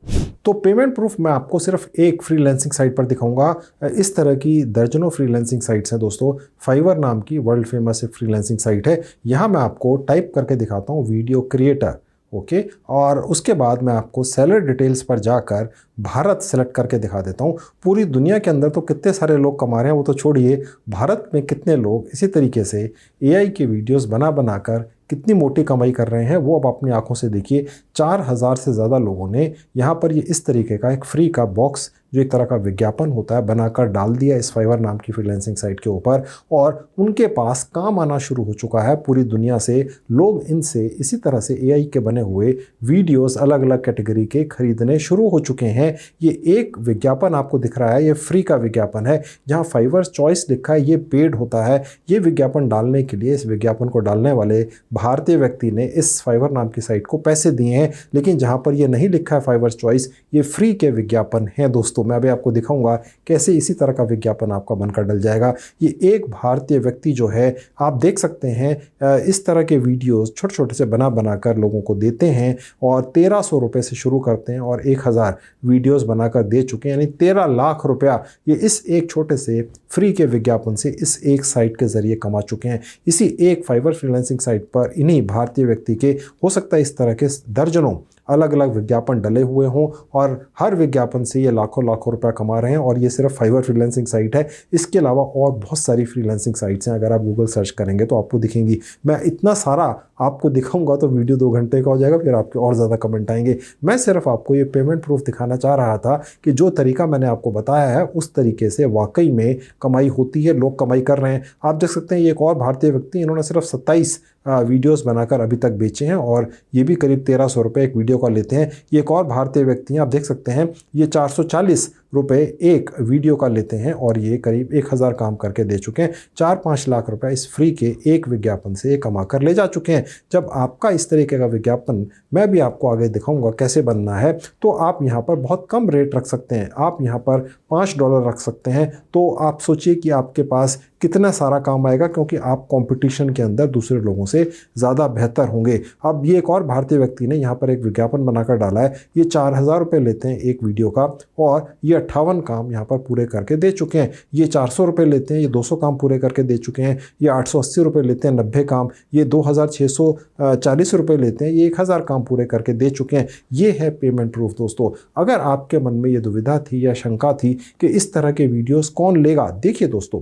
तो पेमेंट प्रूफ मैं आपको सिर्फ एक फ्रीलांसिंग साइट पर दिखाऊंगा। इस तरह की दर्जनों फ्रीलांसिंग साइट्स हैं दोस्तों। फाइवर नाम की वर्ल्ड फेमस एक फ्रीलांसिंग साइट है। यहाँ मैं आपको टाइप करके दिखाता हूँ वीडियो क्रिएटर, ओके। और उसके बाद मैं आपको सेलर डिटेल्स पर जाकर भारत सेलेक्ट करके दिखा देता हूँ। पूरी दुनिया के अंदर तो कितने सारे लोग कमा रहे हैं वो तो छोड़िए, भारत में कितने लोग इसी तरीके से AI के वीडियोस बना बनाकर कितनी मोटी कमाई कर रहे हैं वो अब अपनी आंखों से देखिए। 4000 से ज़्यादा लोगों ने यहाँ पर ये इस तरीके का एक फ्री का बॉक्स जो एक तरह का विज्ञापन होता है बनाकर डाल दिया इस फाइवर नाम की फ्रीलांसिंग साइट के ऊपर, और उनके पास काम आना शुरू हो चुका है। पूरी दुनिया से लोग इनसे इसी तरह से AI के बने हुए वीडियोस अलग अलग कैटेगरी के खरीदने शुरू हो चुके हैं। ये एक विज्ञापन आपको दिख रहा है, ये फ्री का विज्ञापन है। जहाँ फाइवर चॉइस लिखा है ये पेड होता है। ये विज्ञापन डालने के लिए, इस विज्ञापन को डालने वाले भारतीय व्यक्ति ने इस फाइवर नाम की साइट को पैसे दिए हैं। लेकिन जहाँ पर ये नहीं लिखा है फाइवर चॉइस, ये फ्री के विज्ञापन हैं दोस्तों। मैं अभी आपको दिखाऊंगा कैसे इसी तरह का विज्ञापन आपका बनकर डल जाएगा। ये एक भारतीय व्यक्ति जो है, आप देख सकते हैं इस तरह के वीडियोस छोटे छोटे से बना बनाकर लोगों को देते हैं और 1300 रुपये से शुरू करते हैं और 1000 वीडियोस बनाकर दे चुके हैं। यानी 13 लाख रुपया ये इस एक छोटे से फ्री के विज्ञापन से इस एक साइट के जरिए कमा चुके हैं। इसी एक फाइवर फ्रीलांसिंग साइट पर इन्हीं भारतीय व्यक्ति के हो सकता है इस तरह के दर्जनों अलग अलग विज्ञापन डले हुए हों और हर विज्ञापन से ये लाखों लाखों रुपया कमा रहे हैं। और ये सिर्फ फाइवर फ्रीलांसिंग साइट है, इसके अलावा और बहुत सारी फ्रीलांसिंग साइट्स हैं। अगर आप गूगल सर्च करेंगे तो आपको दिखेंगी। मैं इतना सारा आपको दिखाऊंगा तो वीडियो 2 घंटे का हो जाएगा, फिर आपके और ज़्यादा कमेंट आएंगे। मैं सिर्फ आपको ये पेमेंट प्रूफ दिखाना चाह रहा था कि जो तरीका मैंने आपको बताया है उस तरीके से वाकई में कमाई होती है, लोग कमाई कर रहे हैं। आप देख सकते हैं ये एक और भारतीय व्यक्ति, इन्होंने सिर्फ 27 वीडियोस बनाकर अभी तक बेचे हैं और ये भी करीब 1300 रुपये एक वीडियो का लेते हैं। ये एक और भारतीय व्यक्ति हैं, आप देख सकते हैं ये 440 रुपये एक वीडियो का लेते हैं और ये करीब 1000 काम करके दे चुके हैं। 4-5 लाख रुपए इस फ्री के एक विज्ञापन से कमा कर ले जा चुके हैं। जब आपका इस तरीके का विज्ञापन मैं भी आपको आगे दिखाऊंगा कैसे बनना है, तो आप यहाँ पर बहुत कम रेट रख सकते हैं। आप यहाँ पर $5 रख सकते हैं। तो आप सोचिए कि आपके पास कितना सारा काम आएगा, क्योंकि आप कंपटीशन के अंदर दूसरे लोगों से ज़्यादा बेहतर होंगे। अब ये एक और भारतीय व्यक्ति ने यहाँ पर एक विज्ञापन बनाकर डाला है। ये 4000 रुपये लेते हैं एक वीडियो का और ये 58 काम यहाँ पर पूरे करके दे चुके हैं। ये 400 रुपये लेते हैं, ये 200 काम पूरे करके दे चुके हैं। ये 880 रुपये लेते हैं 90 काम। ये 2640 रुपये लेते हैं, ये 1000 काम पूरे करके दे चुके हैं। ये है पेमेंट प्रूफ दोस्तों। अगर आपके मन में ये दुविधा थी या शंका थी कि इस तरह के वीडियोस कौन लेगा, देखिए दोस्तों,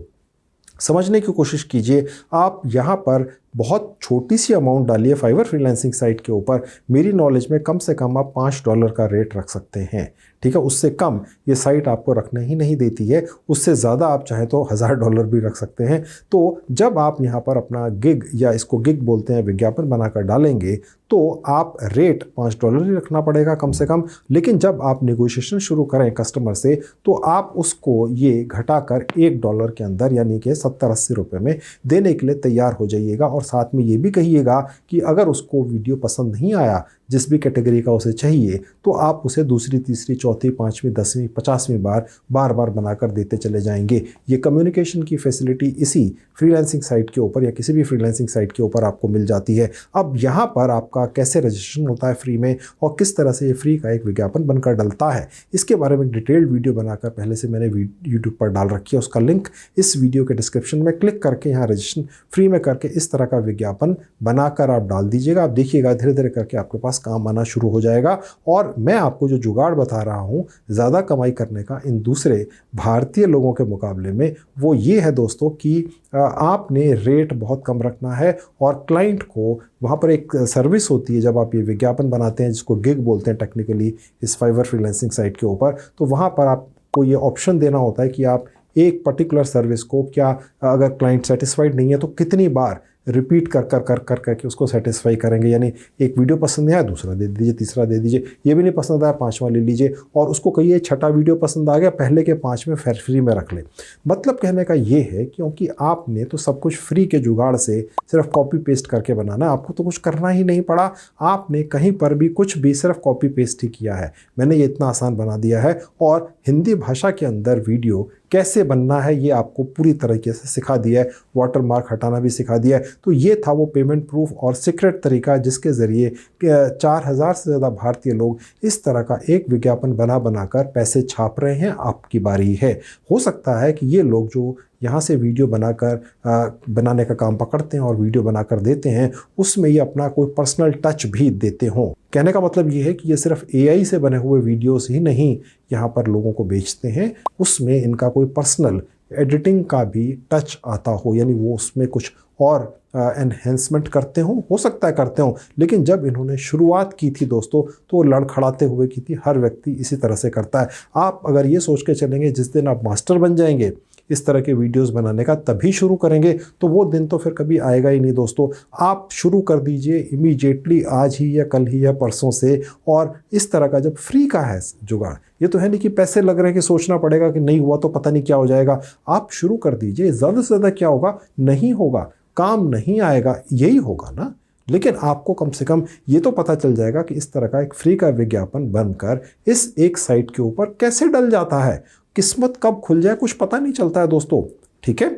समझने की कोशिश कीजिए। आप यहाँ पर बहुत छोटी सी अमाउंट डालिए फाइवर फ्रीलांसिंग साइट के ऊपर। मेरी नॉलेज में कम से कम आप $5 का रेट रख सकते हैं, ठीक है। उससे कम ये साइट आपको रखने ही नहीं देती है। उससे ज़्यादा आप चाहें तो $1000 भी रख सकते हैं। तो जब आप यहाँ पर अपना गिग, या इसको गिग बोलते हैं, विज्ञापन बनाकर डालेंगे, तो आप रेट $5 ही रखना पड़ेगा कम से कम। लेकिन जब आप नेगोशिएशन शुरू करें कस्टमर से, तो आप उसको ये घटाकर $1 के अंदर, यानी कि 70-80 रुपये में देने के लिए तैयार हो जाइएगा। और साथ में ये भी कहिएगा कि अगर उसको वीडियो पसंद नहीं आया, जिस भी कैटेगरी का उसे चाहिए, तो आप उसे दूसरी, तीसरी, चौथी, 5वीं, 10वीं, 50वीं बार बार बनाकर देते चले जाएंगे। ये कम्युनिकेशन की फैसिलिटी इसी फ्रीलांसिंग साइट के ऊपर या किसी भी फ्रीलांसिंग साइट के ऊपर आपको मिल जाती है। अब यहाँ पर आपका कैसे रजिस्ट्रेशन होता है फ्री में, और किस तरह से ये फ्री का एक विज्ञापन बनकर डलता है, इसके बारे में डिटेल्ड वीडियो बनाकर पहले से मैंने यूट्यूब पर डाल रखी है। उसका लिंक इस वीडियो के डिस्क्रिप्शन में क्लिक करके यहाँ रजिस्ट्रेशन फ्री में करके इस तरह का विज्ञापन बनाकर आप डाल दीजिएगा। आप देखिएगा धीरे धीरे करके आपके पास काम आना शुरू हो जाएगा। और मैं आपको जो जुगाड़ बता रहा हूँ ज़्यादा कमाई करने का इन दूसरे भारतीय लोगों के मुकाबले में, वो ये है दोस्तों कि आपने रेट बहुत कम रखना है। और क्लाइंट को वहाँ पर एक सर्विस होती है, जब आप ये विज्ञापन बनाते हैं, जिसको गिग बोलते हैं टेक्निकली इस फाइवर फ्रीलांसिंग साइट के ऊपर, तो वहाँ पर आप आपको ये ऑप्शन देना होता है कि आप एक पर्टिकुलर सर्विस को क्या, अगर क्लाइंट सेटिस्फाइड नहीं है तो कितनी बार रिपीट कर के उसको सेटिस्फाई करेंगे। यानी एक वीडियो पसंद आया, दूसरा दे दीजिए, तीसरा दे दीजिए, ये भी नहीं पसंद आया, पांचवा ले लीजिए, और उसको कहिए छठा वीडियो पसंद आ गया, पहले के 5 में फिर फ्री में रख ले। मतलब कहने का ये है क्योंकि आपने तो सब कुछ फ्री के जुगाड़ से सिर्फ कॉपी पेस्ट करके बनाना है, आपको तो कुछ करना ही नहीं पड़ा, आपने कहीं पर भी कुछ भी सिर्फ कॉपी पेस्ट ही किया है। मैंने ये इतना आसान बना दिया है, और हिंदी भाषा के अंदर वीडियो कैसे बनना है ये आपको पूरी तरीके से सिखा दिया है, वाटर मार्क हटाना भी सिखा दिया है। तो ये था वो पेमेंट प्रूफ और सीक्रेट तरीका जिसके ज़रिए 4000 से ज़्यादा भारतीय लोग इस तरह का एक विज्ञापन बनाकर पैसे छाप रहे हैं। आपकी बारी है। हो सकता है कि ये लोग जो यहाँ से वीडियो बनाने का काम पकड़ते हैं और वीडियो बनाकर देते हैं, उसमें ये अपना कोई पर्सनल टच भी देते हों। कहने का मतलब ये है कि ये सिर्फ AI से बने हुए वीडियोस ही नहीं यहाँ पर लोगों को बेचते हैं, उसमें इनका कोई पर्सनल एडिटिंग का भी टच आता हो, यानी वो उसमें कुछ और एनहेंसमेंट करते हों, हो सकता है करते हों। लेकिन जब इन्होंने शुरुआत की थी दोस्तों, तो लड़खड़ाते हुए की थी। हर व्यक्ति इसी तरह से करता है। आप अगर ये सोच के चलेंगे जिस दिन आप मास्टर बन जाएंगे इस तरह के वीडियोस बनाने का, तभी शुरू करेंगे, तो वो दिन तो फिर कभी आएगा ही नहीं दोस्तों। आप शुरू कर दीजिए इमीडिएटली, आज ही या कल ही या परसों से। और इस तरह का जब फ्री का है जुगाड़, ये तो है नहीं कि पैसे लग रहे हैं कि सोचना पड़ेगा कि नहीं हुआ तो पता नहीं क्या हो जाएगा। आप शुरू कर दीजिए, ज़्यादा से ज़्यादा क्या होगा, नहीं होगा, काम नहीं आएगा, यही होगा ना। लेकिन आपको कम से कम ये तो पता चल जाएगा कि इस तरह का एक फ्री का विज्ञापन बनकर इस एक साइट के ऊपर कैसे डल जाता है। किस्मत कब खुल जाए कुछ पता नहीं चलता है दोस्तों, ठीक है।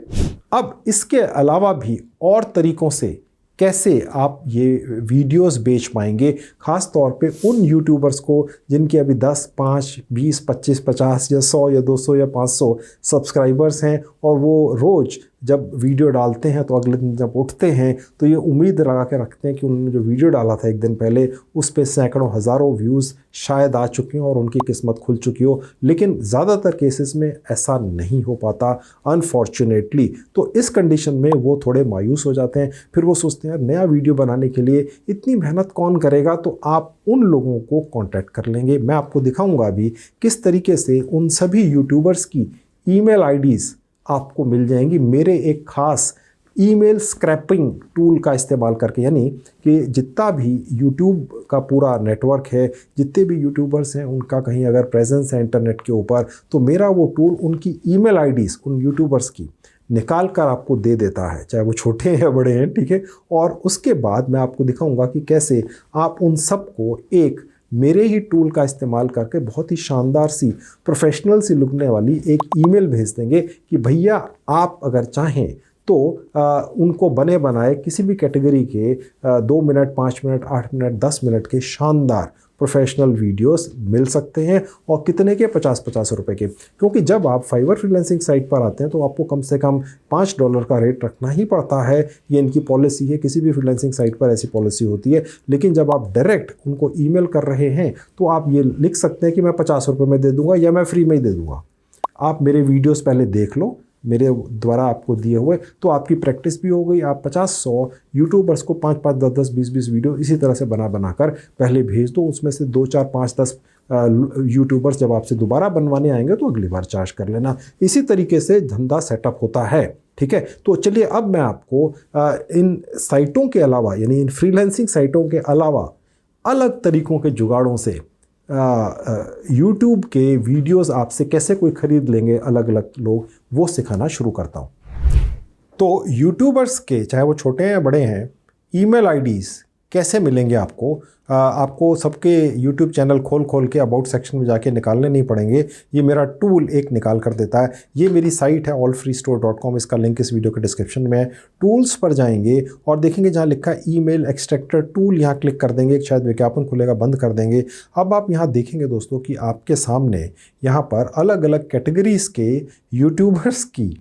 अब इसके अलावा भी और तरीकों से कैसे आप ये वीडियोस बेच पाएंगे, ख़ास तौर पे उन यूट्यूबर्स को जिनके अभी 10, 5, 20, 25, 50 या 100 या 200 या 500 सब्सक्राइबर्स हैं, और वो रोज़ जब वीडियो डालते हैं तो अगले दिन जब उठते हैं तो ये उम्मीद लगा के रखते हैं कि उन्होंने जो वीडियो डाला था एक दिन पहले उस पे सैकड़ों हज़ारों व्यूज़ शायद आ चुके हों और उनकी किस्मत खुल चुकी हो। लेकिन ज़्यादातर केसेस में ऐसा नहीं हो पाता अनफॉर्चुनेटली। तो इस कंडीशन में वो थोड़े मायूस हो जाते हैं। फिर वो सोचते हैं नया वीडियो बनाने के लिए इतनी मेहनत कौन करेगा, तो आप उन लोगों को कॉन्टैक्ट कर लेंगे। मैं आपको दिखाऊँगा अभी किस तरीके से उन सभी यूट्यूबर्स की ईमेल आईडीज़ आपको मिल जाएंगी मेरे एक खास ईमेल स्क्रैपिंग टूल का इस्तेमाल करके। यानी कि जितना भी यूट्यूब का पूरा नेटवर्क है, जितने भी यूट्यूबर्स हैं, उनका कहीं अगर प्रेजेंस है इंटरनेट के ऊपर, तो मेरा वो टूल उनकी ईमेल आईडीज़ उन यूट्यूबर्स की निकाल कर आपको दे देता है, चाहे वो छोटे हैं या बड़े हैं, ठीक है। और उसके बाद मैं आपको दिखाऊंगा कि कैसे आप उन सबको एक मेरे ही टूल का इस्तेमाल करके बहुत ही शानदार सी प्रोफेशनल सी लगने वाली एक ईमेल भेज देंगे कि भैया आप अगर चाहें तो उनको बने बनाए किसी भी कैटेगरी के 2 मिनट, 5 मिनट, 8 मिनट, 10 मिनट के शानदार प्रोफेशनल वीडियोस मिल सकते हैं। और कितने के? 50-50 रुपए के। क्योंकि जब आप फाइवर फ्रीलांसिंग साइट पर आते हैं तो आपको कम से कम $5 का रेट रखना ही पड़ता है। ये इनकी पॉलिसी है, किसी भी फ्रीलांसिंग साइट पर ऐसी पॉलिसी होती है। लेकिन जब आप डायरेक्ट उनको ईमेल कर रहे हैं तो आप ये लिख सकते हैं कि मैं 50 रुपये में दे दूँगा या मैं फ्री में ही दे दूँगा। आप मेरे वीडियोज़ पहले देख लो, मेरे द्वारा आपको दिए हुए, तो आपकी प्रैक्टिस भी हो गई। आप 50-100 यूट्यूबर्स को 5-5, 10-10, 20-20 वीडियो इसी तरह से बनाकर पहले भेज दो। उसमें से 2, 4, 5, 10 यूट्यूबर्स जब आपसे दोबारा बनवाने आएंगे तो अगली बार चार्ज कर लेना। इसी तरीके से धंधा सेटअप होता है, ठीक है। तो चलिए अब मैं आपको इन साइटों के अलावा, यानी इन फ्रीलांसिंग साइटों के अलावा अलग तरीकों के जुगाड़ों से यूट्यूब के वीडियोस आपसे कैसे कोई ख़रीद लेंगे अलग अलग लोग, वो सिखाना शुरू करता हूँ। तो यूट्यूबर्स के, चाहे वो छोटे हैं या बड़े हैं, ईमेल आईडीज़ कैसे मिलेंगे आपको? आपको सबके यूट्यूब चैनल खोल के अबाउट सेक्शन में जाके निकालने नहीं पड़ेंगे। ये मेरा टूल एक निकाल कर देता है। ये मेरी साइट है allfreestore.com, इसका लिंक इस वीडियो के डिस्क्रिप्शन में है। टूल्स पर जाएंगे और देखेंगे जहाँ लिखा है ईमेल एक्सट्रैक्टर टूल, यहाँ क्लिक कर देंगे, शायद विज्ञापन खुलेगा, बंद कर देंगे। अब आप यहाँ देखेंगे दोस्तों कि आपके सामने यहाँ पर अलग अलग कैटेगरीज़ के यूट्यूबर्स की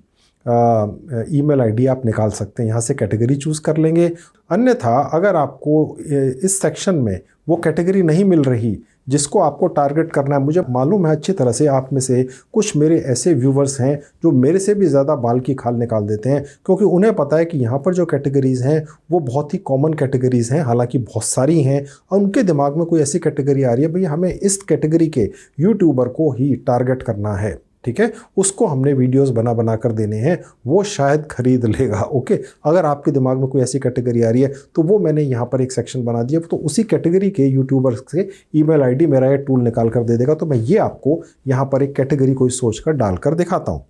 ईमेल आईडी आप निकाल सकते हैं। यहाँ से कैटेगरी चूज़ कर लेंगे। अन्यथा अगर आपको इस सेक्शन में वो कैटेगरी नहीं मिल रही जिसको आपको टारगेट करना है। मुझे मालूम है अच्छी तरह से आप में से कुछ मेरे ऐसे व्यूवर्स हैं जो मेरे से भी ज़्यादा बाल की खाल निकाल देते हैं, क्योंकि उन्हें पता है कि यहाँ पर जो कैटेगरीज़ हैं वो बहुत ही कॉमन कैटेगरीज़ हैं, हालांकि बहुत सारी हैं, और उनके दिमाग में कोई ऐसी कैटेगरी आ रही है, भैया हमें इस कैटेगरी के यूट्यूबर को ही टारगेट करना है, ठीक है, उसको हमने वीडियोस बना बना कर देने हैं, वो शायद खरीद लेगा। ओके, अगर आपके दिमाग में कोई ऐसी कैटेगरी आ रही है तो वो मैंने यहाँ पर एक सेक्शन बना दिया, तो उसी कैटेगरी के यूट्यूबर्स से ईमेल आईडी मेरा ये टूल निकाल कर दे देगा। तो मैं ये आपको यहाँ पर एक कैटेगरी कोई सोच कर डाल कर दिखाता हूँ।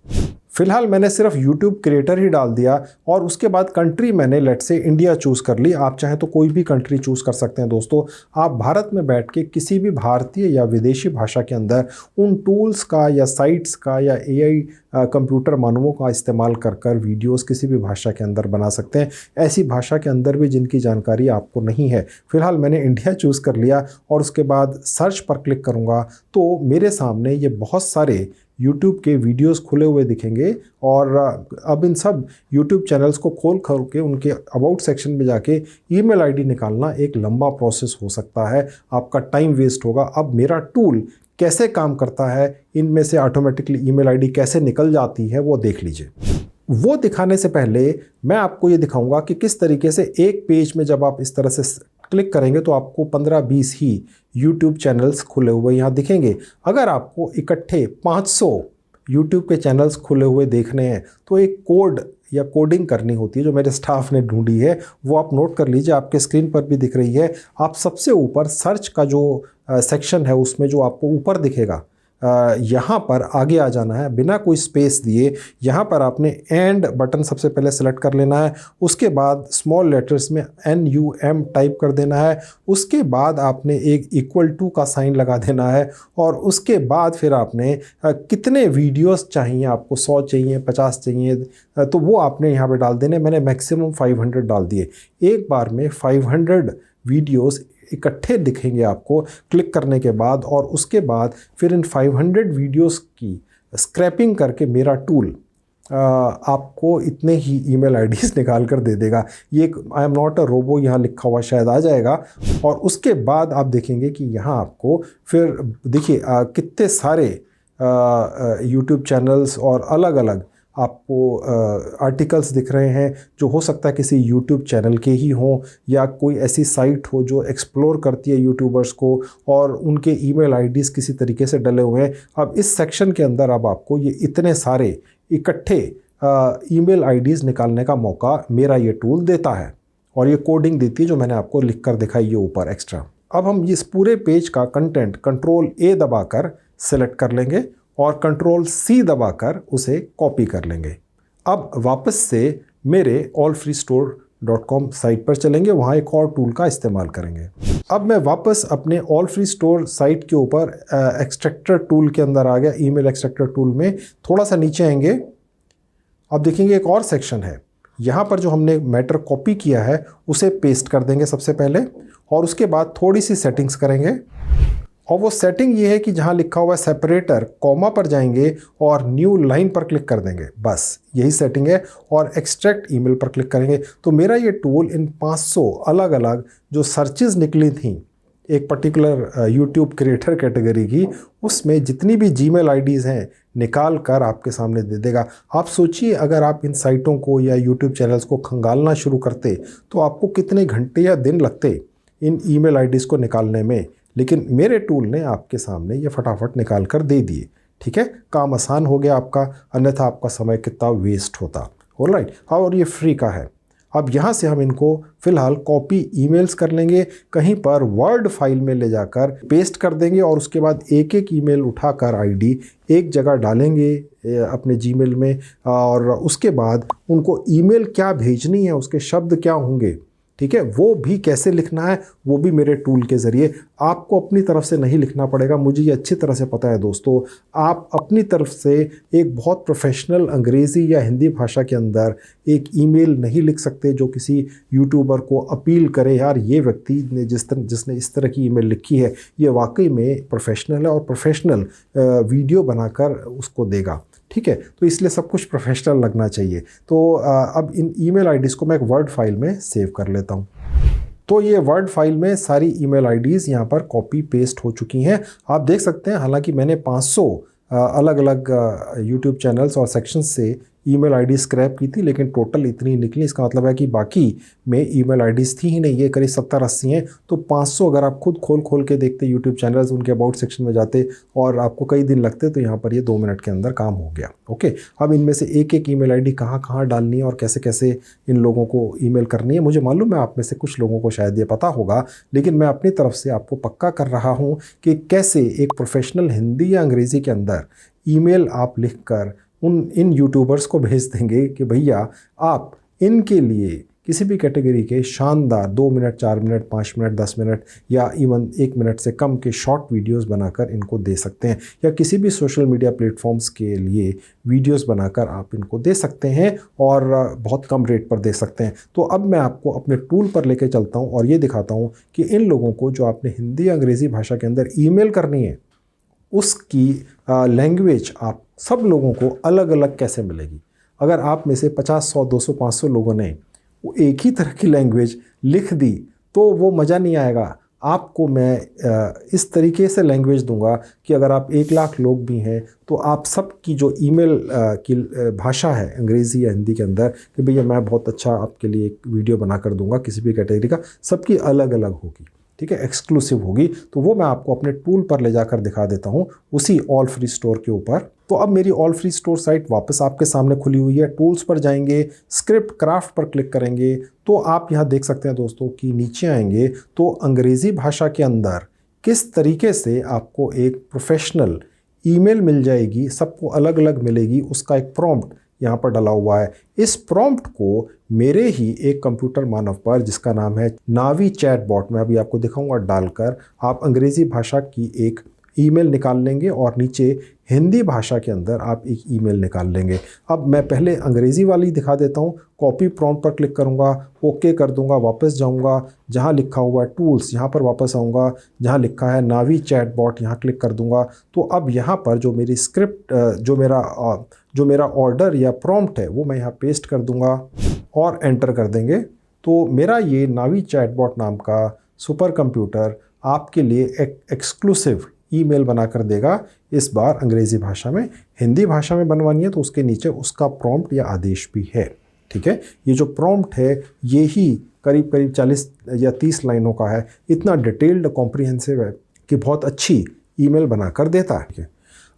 फिलहाल मैंने सिर्फ यूट्यूब क्रिएटर ही डाल दिया और उसके बाद कंट्री मैंने लेट से इंडिया चूज़ कर ली। आप चाहें तो कोई भी कंट्री चूज़ कर सकते हैं दोस्तों। आप भारत में बैठ के किसी भी भारतीय या विदेशी भाषा के अंदर उन टूल्स का या साइट्स का या एआई कंप्यूटर मानवों का इस्तेमाल कर कर वीडियोस किसी भी भाषा के अंदर बना सकते हैं, ऐसी भाषा के अंदर भी जिनकी जानकारी आपको नहीं है। फिलहाल मैंने इंडिया चूज़ कर लिया और उसके बाद सर्च पर क्लिक करूँगा तो मेरे सामने ये बहुत सारे YouTube के वीडियोस खुले हुए दिखेंगे और अब इन सब YouTube चैनल्स को खोल के उनके अबाउट सेक्शन में जाके ईमेल आईडी निकालना एक लंबा प्रोसेस हो सकता है, आपका टाइम वेस्ट होगा। अब मेरा टूल कैसे काम करता है, इनमें से ऑटोमेटिकली ईमेल आईडी कैसे निकल जाती है वो देख लीजिए। वो दिखाने से पहले मैं आपको ये दिखाऊंगा कि किस तरीके से एक पेज में जब आप इस तरह से क्लिक करेंगे तो आपको 15-20 ही YouTube चैनल्स खुले हुए यहाँ दिखेंगे। अगर आपको इकट्ठे 500 YouTube के चैनल्स खुले हुए देखने हैं तो एक कोड या कोडिंग करनी होती है जो मेरे स्टाफ ने ढूंढी है, वो आप नोट कर लीजिए, आपके स्क्रीन पर भी दिख रही है। आप सबसे ऊपर सर्च का जो सेक्शन है उसमें जो आपको ऊपर दिखेगा यहाँ पर आगे आ जाना है बिना कोई स्पेस दिए। यहाँ पर आपने एंड बटन सबसे पहले सेलेक्ट कर लेना है, उसके बाद स्मॉल लेटर्स में NUM टाइप कर देना है, उसके बाद आपने एक इक्वल टू का साइन लगा देना है और उसके बाद फिर आपने कितने वीडियोस चाहिए, आपको 100 चाहिए, 50 चाहिए, तो वो आपने यहाँ पे डाल देने। मैंने मैक्सिमम 500 डाल दिए। एक बार में 500 वीडियोस इकट्ठे दिखेंगे आपको क्लिक करने के बाद, और उसके बाद फिर इन 500 वीडियोस की स्क्रैपिंग करके मेरा टूल आपको इतने ही ईमेल आईडीज़ निकाल कर दे देगा। ये एक I am not a robot यहाँ लिखा हुआ शायद आ जाएगा, और उसके बाद आप देखेंगे कि यहाँ आपको फिर देखिए कितने सारे यूट्यूब चैनल्स और अलग अलग आपको आर्टिकल्स दिख रहे हैं जो हो सकता है किसी यूट्यूब चैनल के ही हों या कोई ऐसी साइट हो जो एक्सप्लोर करती है यूट्यूबर्स को और उनके ईमेल आईडीज़ किसी तरीके से डले हुए हैं। अब इस सेक्शन के अंदर अब आपको ये इतने सारे इकट्ठे ईमेल आईडीज़ निकालने का मौका मेरा ये टूल देता है, और ये कोडिंग देती है जो मैंने आपको लिख कर दिखाई है ऊपर एक्स्ट्रा। अब हम इस पूरे पेज का कंटेंट Ctrl+A दबाकर सेलेक्ट कर लेंगे और Ctrl+C दबाकर उसे कॉपी कर लेंगे। अब वापस से मेरे allfreestore.com साइट पर चलेंगे, वहाँ एक और टूल का इस्तेमाल करेंगे। अब मैं वापस अपने allfreestore साइट के ऊपर एक्सट्रैक्टर टूल के अंदर आ गया। ईमेल एक्सट्रैक्टर टूल में थोड़ा सा नीचे आएंगे, अब देखेंगे एक और सेक्शन है। यहाँ पर जो हमने मैटर कॉपी किया है उसे पेस्ट कर देंगे सबसे पहले, और उसके बाद थोड़ी सी सेटिंग्स करेंगे। और वो सेटिंग ये है कि जहाँ लिखा हुआ है सेपरेटर, कॉमा पर जाएंगे और न्यू लाइन पर क्लिक कर देंगे, बस यही सेटिंग है, और एक्सट्रैक्ट ईमेल पर क्लिक करेंगे। तो मेरा ये टूल इन 500 अलग अलग जो सर्चेज निकली थी एक पर्टिकुलर यूट्यूब क्रिएटर कैटेगरी की, उसमें जितनी भी जीमेल आईडीज़ हैं निकाल कर आपके सामने दे देगा। आप सोचिए अगर आप इन साइटों को या यूट्यूब चैनल्स को खंगालना शुरू करते तो आपको कितने घंटे या दिन लगते इन ईमेल आईडीज़ को निकालने में, लेकिन मेरे टूल ने आपके सामने ये फटाफट निकाल कर दे दिए। ठीक है, काम आसान हो गया आपका, अन्यथा आपका समय कितना वेस्ट होता। ऑलराइट, और ये फ्री का है। अब यहाँ से हम इनको फ़िलहाल कॉपी ईमेल्स कर लेंगे, कहीं पर वर्ड फाइल में ले जाकर पेस्ट कर देंगे, और उसके बाद एक एक ईमेल उठाकर आईडी एक जगह डालेंगे अपने जीमेल में, और उसके बाद उनको ईमेल क्या भेजनी है, उसके शब्द क्या होंगे, ठीक है, वो भी कैसे लिखना है वो भी मेरे टूल के ज़रिए। आपको अपनी तरफ से नहीं लिखना पड़ेगा, मुझे ये अच्छी तरह से पता है दोस्तों। आप अपनी तरफ से एक बहुत प्रोफेशनल अंग्रेज़ी या हिंदी भाषा के अंदर एक ईमेल नहीं लिख सकते जो किसी यूट्यूबर को अपील करे, यार ये व्यक्ति ने जिसने इस तरह की ईमेल लिखी है ये वाकई में प्रोफेशनल है और प्रोफेशनल वीडियो बनाकर उसको देगा। ठीक है, तो इसलिए सब कुछ प्रोफेशनल लगना चाहिए। तो अब इन ईमेल आईडीज़ को मैं एक वर्ड फाइल में सेव कर लेता हूँ। तो ये वर्ड फाइल में सारी ईमेल आईडीज़ यहाँ पर कॉपी पेस्ट हो चुकी हैं। आप देख सकते हैं, हालांकि मैंने 500 अलग अलग यूट्यूब चैनल्स और सेक्शंस से ईमेल आईडी स्क्रैप की थी, लेकिन टोटल इतनी निकली। इसका मतलब है कि बाकी में ईमेल आईडीज़ थी ही नहीं, ये करीब 70-80 हैं। तो 500 अगर आप खुद खोल के देखते यूट्यूब चैनल्स, उनके अबाउट सेक्शन में जाते और आपको कई दिन लगते, तो यहाँ पर ये 2 मिनट के अंदर काम हो गया। ओके, अब इनमें से एक एक ईमेल आईडी कहाँ डालनी है और कैसे कैसे इन लोगों को ईमेल करनी है, मुझे मालूम है आप में से कुछ लोगों को शायद ये पता होगा, लेकिन मैं अपनी तरफ से आपको पक्का कर रहा हूँ कि कैसे एक प्रोफेशनल हिंदी या अंग्रेज़ी के अंदर ईमेल आप लिखकर इन यूट्यूबर्स को भेज देंगे कि भैया आप इनके लिए किसी भी कैटेगरी के शानदार 2 मिनट, 4 मिनट, 5 मिनट, 10 मिनट या इवन 1 मिनट से कम के शॉर्ट वीडियोस बनाकर इनको दे सकते हैं, या किसी भी सोशल मीडिया प्लेटफॉर्म्स के लिए वीडियोस बनाकर आप इनको दे सकते हैं और बहुत कम रेट पर दे सकते हैं। तो अब मैं आपको अपने टूल पर लेके चलता हूँ और ये दिखाता हूँ कि इन लोगों को जो आपने हिंदी या अंग्रेज़ी भाषा के अंदर ईमेल करनी है, उसकी लैंग्वेज आप सब लोगों को अलग अलग कैसे मिलेगी। अगर आप में से 50, 100, 200, 500 लोगों ने वो एक ही तरह की लैंग्वेज लिख दी तो वो मज़ा नहीं आएगा। आपको मैं इस तरीके से लैंग्वेज दूंगा कि अगर आप 1 लाख लोग भी हैं तो आप सब की जो ईमेल की भाषा है अंग्रेज़ी या हिंदी के अंदर, कि भैया मैं बहुत अच्छा आपके लिए एक वीडियो बना कर दूंगा किसी भी कैटेगरी का, सबकी अलग अलग होगी, ठीक है, एक्सक्लूसिव होगी। तो वो मैं आपको अपने टूल पर ले जाकर दिखा देता हूँ, उसी ऑल फ्री स्टोर के ऊपर। तो अब मेरी ऑल फ्री स्टोर साइट वापस आपके सामने खुली हुई है। टूल्स पर जाएंगे, स्क्रिप्ट क्राफ्ट पर क्लिक करेंगे तो आप यहाँ देख सकते हैं दोस्तों कि नीचे आएंगे तो अंग्रेज़ी भाषा के अंदर किस तरीके से आपको एक प्रोफेशनल ईमेल मिल जाएगी, सबको अलग अलग मिलेगी, उसका एक प्रॉम्प्ट यहाँ पर डला हुआ है। इस प्रॉम्प्ट को मेरे ही एक कंप्यूटर मानव पर, जिसका नाम है नावी चैट बॉट, मैं अभी आपको दिखाऊंगा, डालकर आप अंग्रेज़ी भाषा की एक ईमेल निकाल लेंगे और नीचे हिंदी भाषा के अंदर आप एक ईमेल निकाल लेंगे। अब मैं पहले अंग्रेज़ी वाली दिखा देता हूँ। कॉपी प्रॉम्प्ट पर क्लिक करूँगा, ओके कर दूँगा, वापस जाऊँगा, जहाँ लिखा हुआ है टूल्स यहाँ पर वापस आऊँगा, जहाँ लिखा है नावी चैट बॉट यहाँ क्लिक कर दूँगा। तो अब यहाँ पर जो मेरी स्क्रिप्ट, जो मेरा ऑर्डर या प्रॉम्प्ट है वो मैं यहाँ पेस्ट कर दूँगा और एंटर कर देंगे। तो मेरा ये नावी चैट बॉट नाम का सुपर कंप्यूटर आपके लिए एक एक्सक्लूसिव ईमेल बनाकर देगा। इस बार अंग्रेज़ी भाषा में, हिंदी भाषा में बनवानी है तो उसके नीचे उसका प्रॉम्प्ट या आदेश भी है, ठीक है। ये जो प्रॉम्प्ट है ये ही करीब 40 या 30 लाइनों का है। इतना डिटेल्ड कॉम्प्रिहेंसिव है कि बहुत अच्छी ईमेल बनाकर देता है।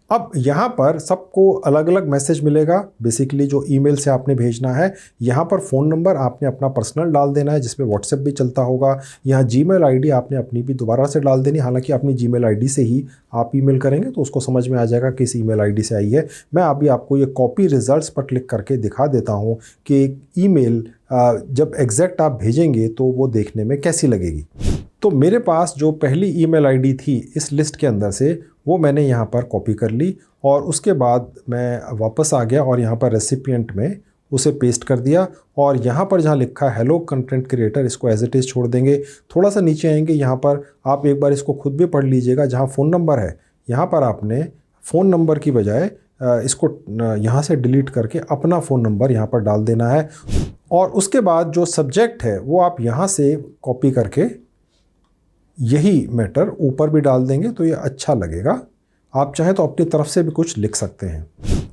अब यहाँ पर सबको अलग अलग मैसेज मिलेगा। बेसिकली जो ईमेल से आपने भेजना है, यहाँ पर फ़ोन नंबर आपने अपना पर्सनल डाल देना है जिसमें व्हाट्सएप भी चलता होगा। यहाँ जीमेल आईडी आपने अपनी भी दोबारा से डाल देनी, हालांकि अपनी जीमेल आईडी से ही आप ईमेल करेंगे तो उसको समझ में आ जाएगा किस ईमेल आईडी से आई है। मैं अभी आपको ये कॉपी रिजल्ट्स पर क्लिक करके दिखा देता हूँ कि ईमेल जब एग्जैक्ट आप भेजेंगे तो वो देखने में कैसी लगेगी। तो मेरे पास जो पहली ईमेल आईडी थी इस लिस्ट के अंदर से, वो मैंने यहाँ पर कॉपी कर ली और उसके बाद मैं वापस आ गया और यहाँ पर रेसिपिएंट में उसे पेस्ट कर दिया और यहाँ पर जहाँ लिखा है हेलो कंटेंट क्रिएटर, इसको एज इट इज़ छोड़ देंगे। थोड़ा सा नीचे आएंगे, यहाँ पर आप एक बार इसको खुद भी पढ़ लीजिएगा। जहाँ फ़ोन नंबर है यहाँ पर आपने फ़ोन नंबर की बजाय इसको यहाँ से डिलीट करके अपना फ़ोन नंबर यहाँ पर डाल देना है और उसके बाद जो सब्जेक्ट है वो आप यहाँ से कॉपी करके यही मैटर ऊपर भी डाल देंगे तो ये अच्छा लगेगा। आप चाहें तो अपनी तरफ से भी कुछ लिख सकते हैं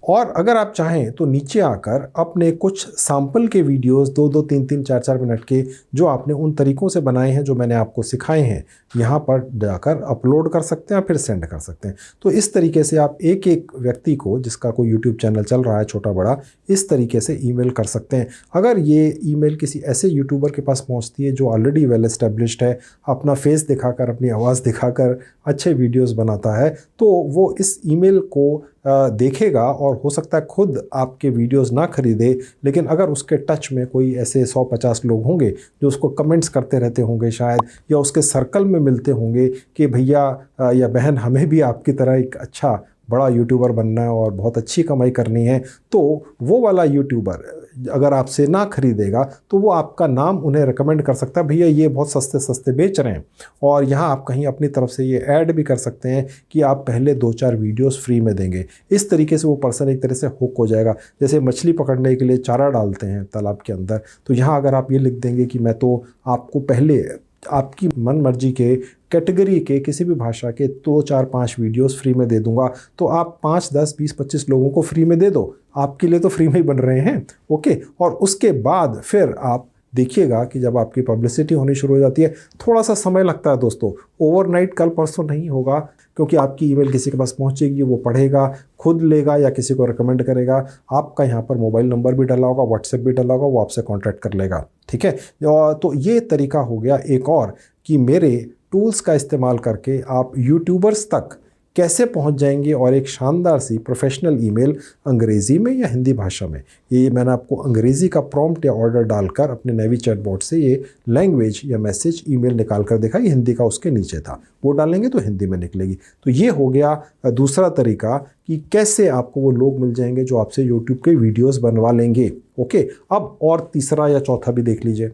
और अगर आप चाहें तो नीचे आकर अपने कुछ सैंपल के वीडियोस 2-2, 3-3, 4-4 मिनट के जो आपने उन तरीक़ों से बनाए हैं जो मैंने आपको सिखाए हैं, यहाँ पर जाकर अपलोड कर सकते हैं, फिर सेंड कर सकते हैं। तो इस तरीके से आप एक एक व्यक्ति को, जिसका कोई यूट्यूब चैनल चल रहा है छोटा बड़ा, इस तरीके से ईमेल कर सकते हैं। अगर ये ईमेल किसी ऐसे यूट्यूबर के पास पहुँचती है जो ऑलरेडी वेल एस्टेब्लिश्ड है, अपना फेस दिखाकर, अपनी आवाज़ दिखाकर अच्छे वीडियोज़ बनाता है, तो वो इस ईमेल को देखेगा और हो सकता है खुद आपके वीडियोस ना खरीदे, लेकिन अगर उसके टच में कोई ऐसे 100-50 लोग होंगे जो उसको कमेंट्स करते रहते होंगे शायद, या उसके सर्कल में मिलते होंगे कि भैया या बहन हमें भी आपकी तरह एक अच्छा बड़ा यूट्यूबर बनना है और बहुत अच्छी कमाई करनी है, तो वो वाला यूट्यूबर अगर आपसे ना खरीदेगा तो वो आपका नाम उन्हें रिकमेंड कर सकता है, भैया ये बहुत सस्ते सस्ते बेच रहे हैं। और यहाँ आप कहीं अपनी तरफ से ये ऐड भी कर सकते हैं कि आप पहले 2-4 वीडियोस फ्री में देंगे। इस तरीके से वो पर्सन एक तरह से हुक हो जाएगा। जैसे मछली पकड़ने के लिए चारा डालते हैं तालाब के अंदर, तो यहाँ अगर आप ये लिख देंगे कि मैं तो आपको पहले आपकी मन मर्जी के कैटेगरी के किसी भी भाषा के 2 4 5 वीडियोस फ्री में दे दूंगा। तो आप 5 10 20 25 लोगों को फ्री में दे दो, आपके लिए तो फ्री में ही बन रहे हैं। ओके, और उसके बाद फिर आप देखिएगा कि जब आपकी पब्लिसिटी होनी शुरू हो जाती है, थोड़ा सा समय लगता है दोस्तों, ओवरनाइट कल परसों नहीं होगा, क्योंकि आपकी ईमेल किसी के पास पहुंचेगी, वो पढ़ेगा, खुद लेगा या किसी को रिकमेंड करेगा। आपका यहाँ पर मोबाइल नंबर भी डाला होगा, व्हाट्सएप भी डाला होगा, वो आपसे कॉन्टैक्ट कर लेगा। ठीक है, तो ये तरीका हो गया एक और कि मेरे टूल्स का इस्तेमाल करके आप यूट्यूबर्स तक कैसे पहुंच जाएंगे और एक शानदार सी प्रोफेशनल ईमेल अंग्रेज़ी में या हिंदी भाषा में, ये मैंने आपको अंग्रेज़ी का प्रॉम्प्ट या ऑर्डर डालकर अपने नेवी चैटबॉट से ये लैंग्वेज या मैसेज ईमेल निकाल कर देखा, ये हिंदी का उसके नीचे था, वो डालेंगे तो हिंदी में निकलेगी। तो ये हो गया दूसरा तरीका कि कैसे आपको वो लोग मिल जाएंगे जो आपसे यूट्यूब के वीडियोज़ बनवा लेंगे। ओके, अब और तीसरा या चौथा भी देख लीजिए।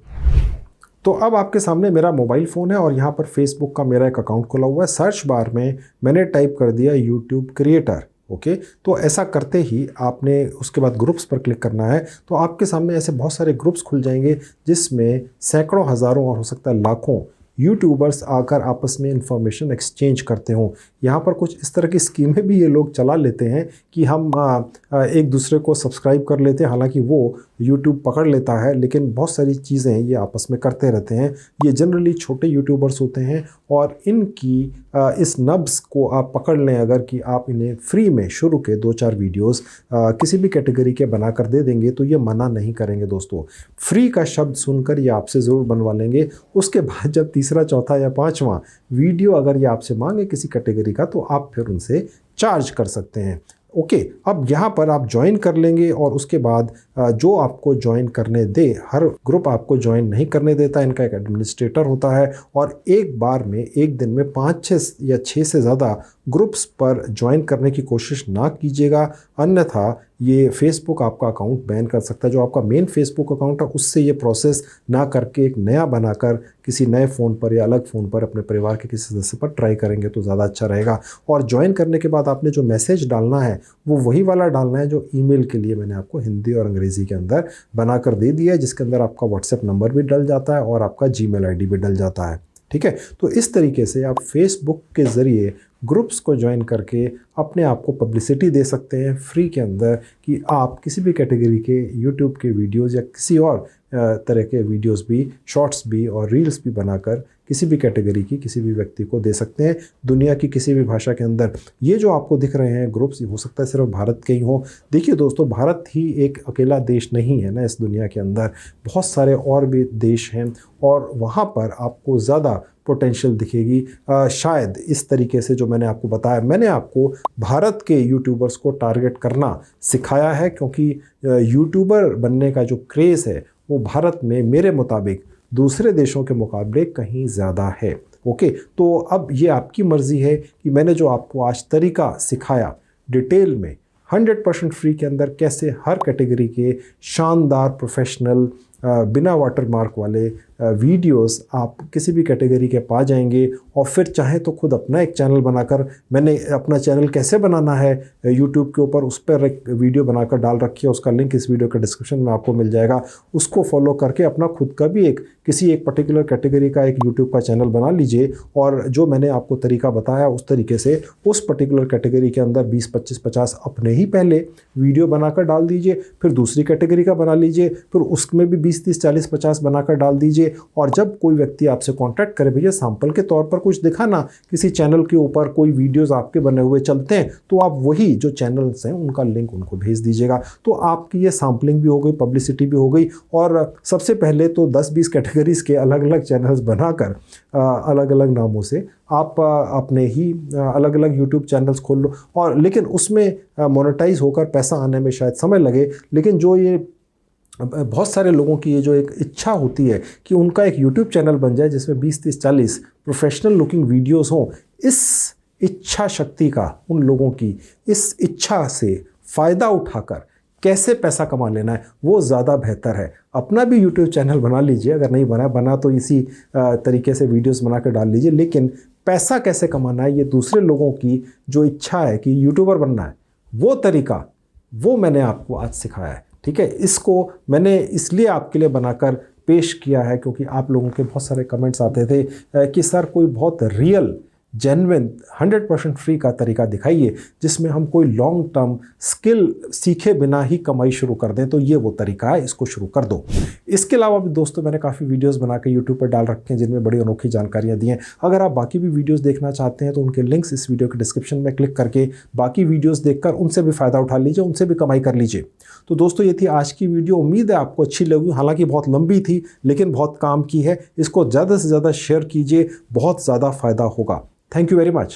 तो अब आपके सामने मेरा मोबाइल फ़ोन है और यहाँ पर फेसबुक का मेरा एक अकाउंट खुला हुआ है। सर्च बार में मैंने टाइप कर दिया यूट्यूब क्रिएटर। ओके, तो ऐसा करते ही आपने उसके बाद ग्रुप्स पर क्लिक करना है। तो आपके सामने ऐसे बहुत सारे ग्रुप्स खुल जाएंगे जिसमें सैकड़ों, हज़ारों और हो सकता है लाखों यूट्यूबर्स आकर आपस में इंफॉर्मेशन एक्सचेंज करते हों। यहाँ पर कुछ इस तरह की स्कीमें भी ये लोग चला लेते हैं कि हम एक दूसरे को सब्सक्राइब कर लेते हैं, हालांकि वो यूट्यूब पकड़ लेता है, लेकिन बहुत सारी चीज़ें ये आपस में करते रहते हैं। ये जनरली छोटे यूट्यूबर्स होते हैं और इनकी इस नब्ज़ को आप पकड़ लें अगर कि आप इन्हें फ्री में शुरू के 2 4 वीडियोस किसी भी कैटेगरी के बनाकर दे देंगे तो ये मना नहीं करेंगे दोस्तों। फ्री का शब्द सुनकर ये आपसे ज़रूर बनवा लेंगे। उसके बाद जब तीसरा, चौथा या पाँचवा वीडियो अगर ये आपसे मांगे किसी कैटेगरी का, तो आप फिर उनसे चार्ज कर सकते हैं। ओके, अब यहाँ पर आप ज्वाइन कर लेंगे और उसके बाद जो आपको ज्वाइन करने दे, हर ग्रुप आपको ज्वाइन नहीं करने देता, इनका एक एडमिनिस्ट्रेटर होता है और एक बार में, एक दिन में 5 6 या 6 से ज़्यादा ग्रुप्स पर ज्वाइन करने की कोशिश ना कीजिएगा, अन्यथा ये फेसबुक आपका अकाउंट बैन कर सकता है। जो आपका मेन फेसबुक अकाउंट है उससे ये प्रोसेस ना करके एक नया बनाकर किसी नए फ़ोन पर या अलग फ़ोन पर अपने परिवार के किसी सदस्य पर ट्राई करेंगे तो ज़्यादा अच्छा रहेगा। और ज्वाइन करने के बाद आपने जो मैसेज डालना है वो वही वाला डालना है जो ईमेल के लिए मैंने आपको हिंदी और अंग्रेज़ी के अंदर बनाकर दे दिया है, जिसके अंदर आपका व्हाट्सएप नंबर भी डल जाता है और आपका जीमेल आईडी भी डल जाता है। ठीक है, तो इस तरीके से आप फेसबुक के ज़रिए ग्रुप्स को ज्वाइन करके अपने आप को पब्लिसिटी दे सकते हैं फ्री के अंदर कि आप किसी भी कैटेगरी के यूट्यूब के वीडियोज़ या किसी और तरह के वीडियोज़ भी, शॉर्ट्स भी और रील्स भी बनाकर किसी भी कैटेगरी की किसी भी व्यक्ति को दे सकते हैं दुनिया की किसी भी भाषा के अंदर। ये जो आपको दिख रहे हैं ग्रुप्स, हो सकता है सिर्फ भारत के ही हों। देखिए दोस्तों, भारत ही एक अकेला देश नहीं है ना इस दुनिया के अंदर, बहुत सारे और भी देश हैं और वहाँ पर आपको ज़्यादा पोटेंशियल दिखेगी। शायद इस तरीके से जो मैंने आपको बताया, मैंने आपको भारत के यूट्यूबर्स को टारगेट करना सिखाया है, क्योंकि यूट्यूबर बनने का जो क्रेज़ है वो भारत में मेरे मुताबिक दूसरे देशों के मुकाबले कहीं ज़्यादा है। ओके, तो अब ये आपकी मर्ज़ी है कि मैंने जो आपको आज तरीका सिखाया डिटेल में 100% फ्री के अंदर कैसे हर कैटेगरी के शानदार प्रोफेशनल बिना वाटरमार्क वाले वीडियोस आप किसी भी कैटेगरी के पा जाएंगे। और फिर चाहे तो खुद अपना एक चैनल बनाकर, मैंने अपना चैनल कैसे बनाना है यूट्यूब के ऊपर उस पर एक वीडियो बनाकर डाल रखी है, उसका लिंक इस वीडियो के डिस्क्रिप्शन में आपको मिल जाएगा। उसको फॉलो करके अपना खुद का भी किसी एक पर्टिकुलर कैटेगरी का एक यूट्यूब का चैनल बना लीजिए और जो मैंने आपको तरीका बताया उस तरीके से उस पर्टिकुलर कैटेगरी के अंदर 20 25 50 अपने ही पहले वीडियो बनाकर डाल दीजिए, फिर दूसरी कैटेगरी का बना लीजिए, फिर उसमें भी 20 30 40 50 बनाकर डाल दीजिए। और जब कोई व्यक्ति आपसे कांटेक्ट करे, भैया सैंपल के तौर पर कुछ दिखाना, किसी चैनल के ऊपर कोई वीडियोस आपके बने हुए चलते हैं, तो आप वही जो चैनल्स हैं उनका लिंक उनको भेज दीजिएगा। तो आपकी ये सैंपलिंग भी हो गई, पब्लिसिटी भी हो गई। और सबसे पहले तो 10-20 कैटेगरीज के अलग अलग चैनल्स बनाकर अलग अलग नामों से आप अपने ही अलग अलग यूट्यूब चैनल्स खोल लो। और लेकिन उसमें मोनेटाइज होकर पैसा आने में शायद समय लगे, लेकिन जो ये बहुत सारे लोगों की ये जो एक इच्छा होती है कि उनका एक यूट्यूब चैनल बन जाए जिसमें 20 30 40 प्रोफेशनल लुकिंग वीडियोस हों, इस इच्छा शक्ति का, उन लोगों की इस इच्छा से फ़ायदा उठाकर कैसे पैसा कमा लेना है वो ज़्यादा बेहतर है। अपना भी यूट्यूब चैनल बना लीजिए, अगर नहीं बना तो इसी तरीके से वीडियोस बना कर डाल लीजिए, लेकिन पैसा कैसे कमाना है ये दूसरे लोगों की जो इच्छा है कि यूट्यूबर बनना है, वो तरीका वो मैंने आपको आज सिखाया है। ठीक है, इसको मैंने इसलिए आपके लिए बनाकर पेश किया है, क्योंकि आप लोगों के बहुत सारे कमेंट्स आते थे कि सर कोई बहुत रियल जेन्युइन 100% फ्री का तरीका दिखाइए जिसमें हम कोई लॉन्ग टर्म स्किल सीखे बिना ही कमाई शुरू कर दें। तो ये वो तरीका है, इसको शुरू कर दो। इसके अलावा भी दोस्तों मैंने काफ़ी वीडियोस बना के यूट्यूब पर डाल रखे हैं जिनमें बड़ी अनोखी जानकारियां दी हैं। अगर आप बाकी भी वीडियोस देखना चाहते हैं तो उनके लिंक्स इस वीडियो के डिस्क्रिप्शन में क्लिक करके बाकी वीडियोज़ देखकर उनसे भी फ़ायदा उठा लीजिए, उनसे भी कमाई कर लीजिए। तो दोस्तों ये थी आज की वीडियो, उम्मीद है आपको अच्छी लगी। हालांकि बहुत लंबी थी लेकिन बहुत काम की है। इसको ज़्यादा से ज़्यादा शेयर कीजिए, बहुत ज़्यादा फ़ायदा होगा। Thank you very much.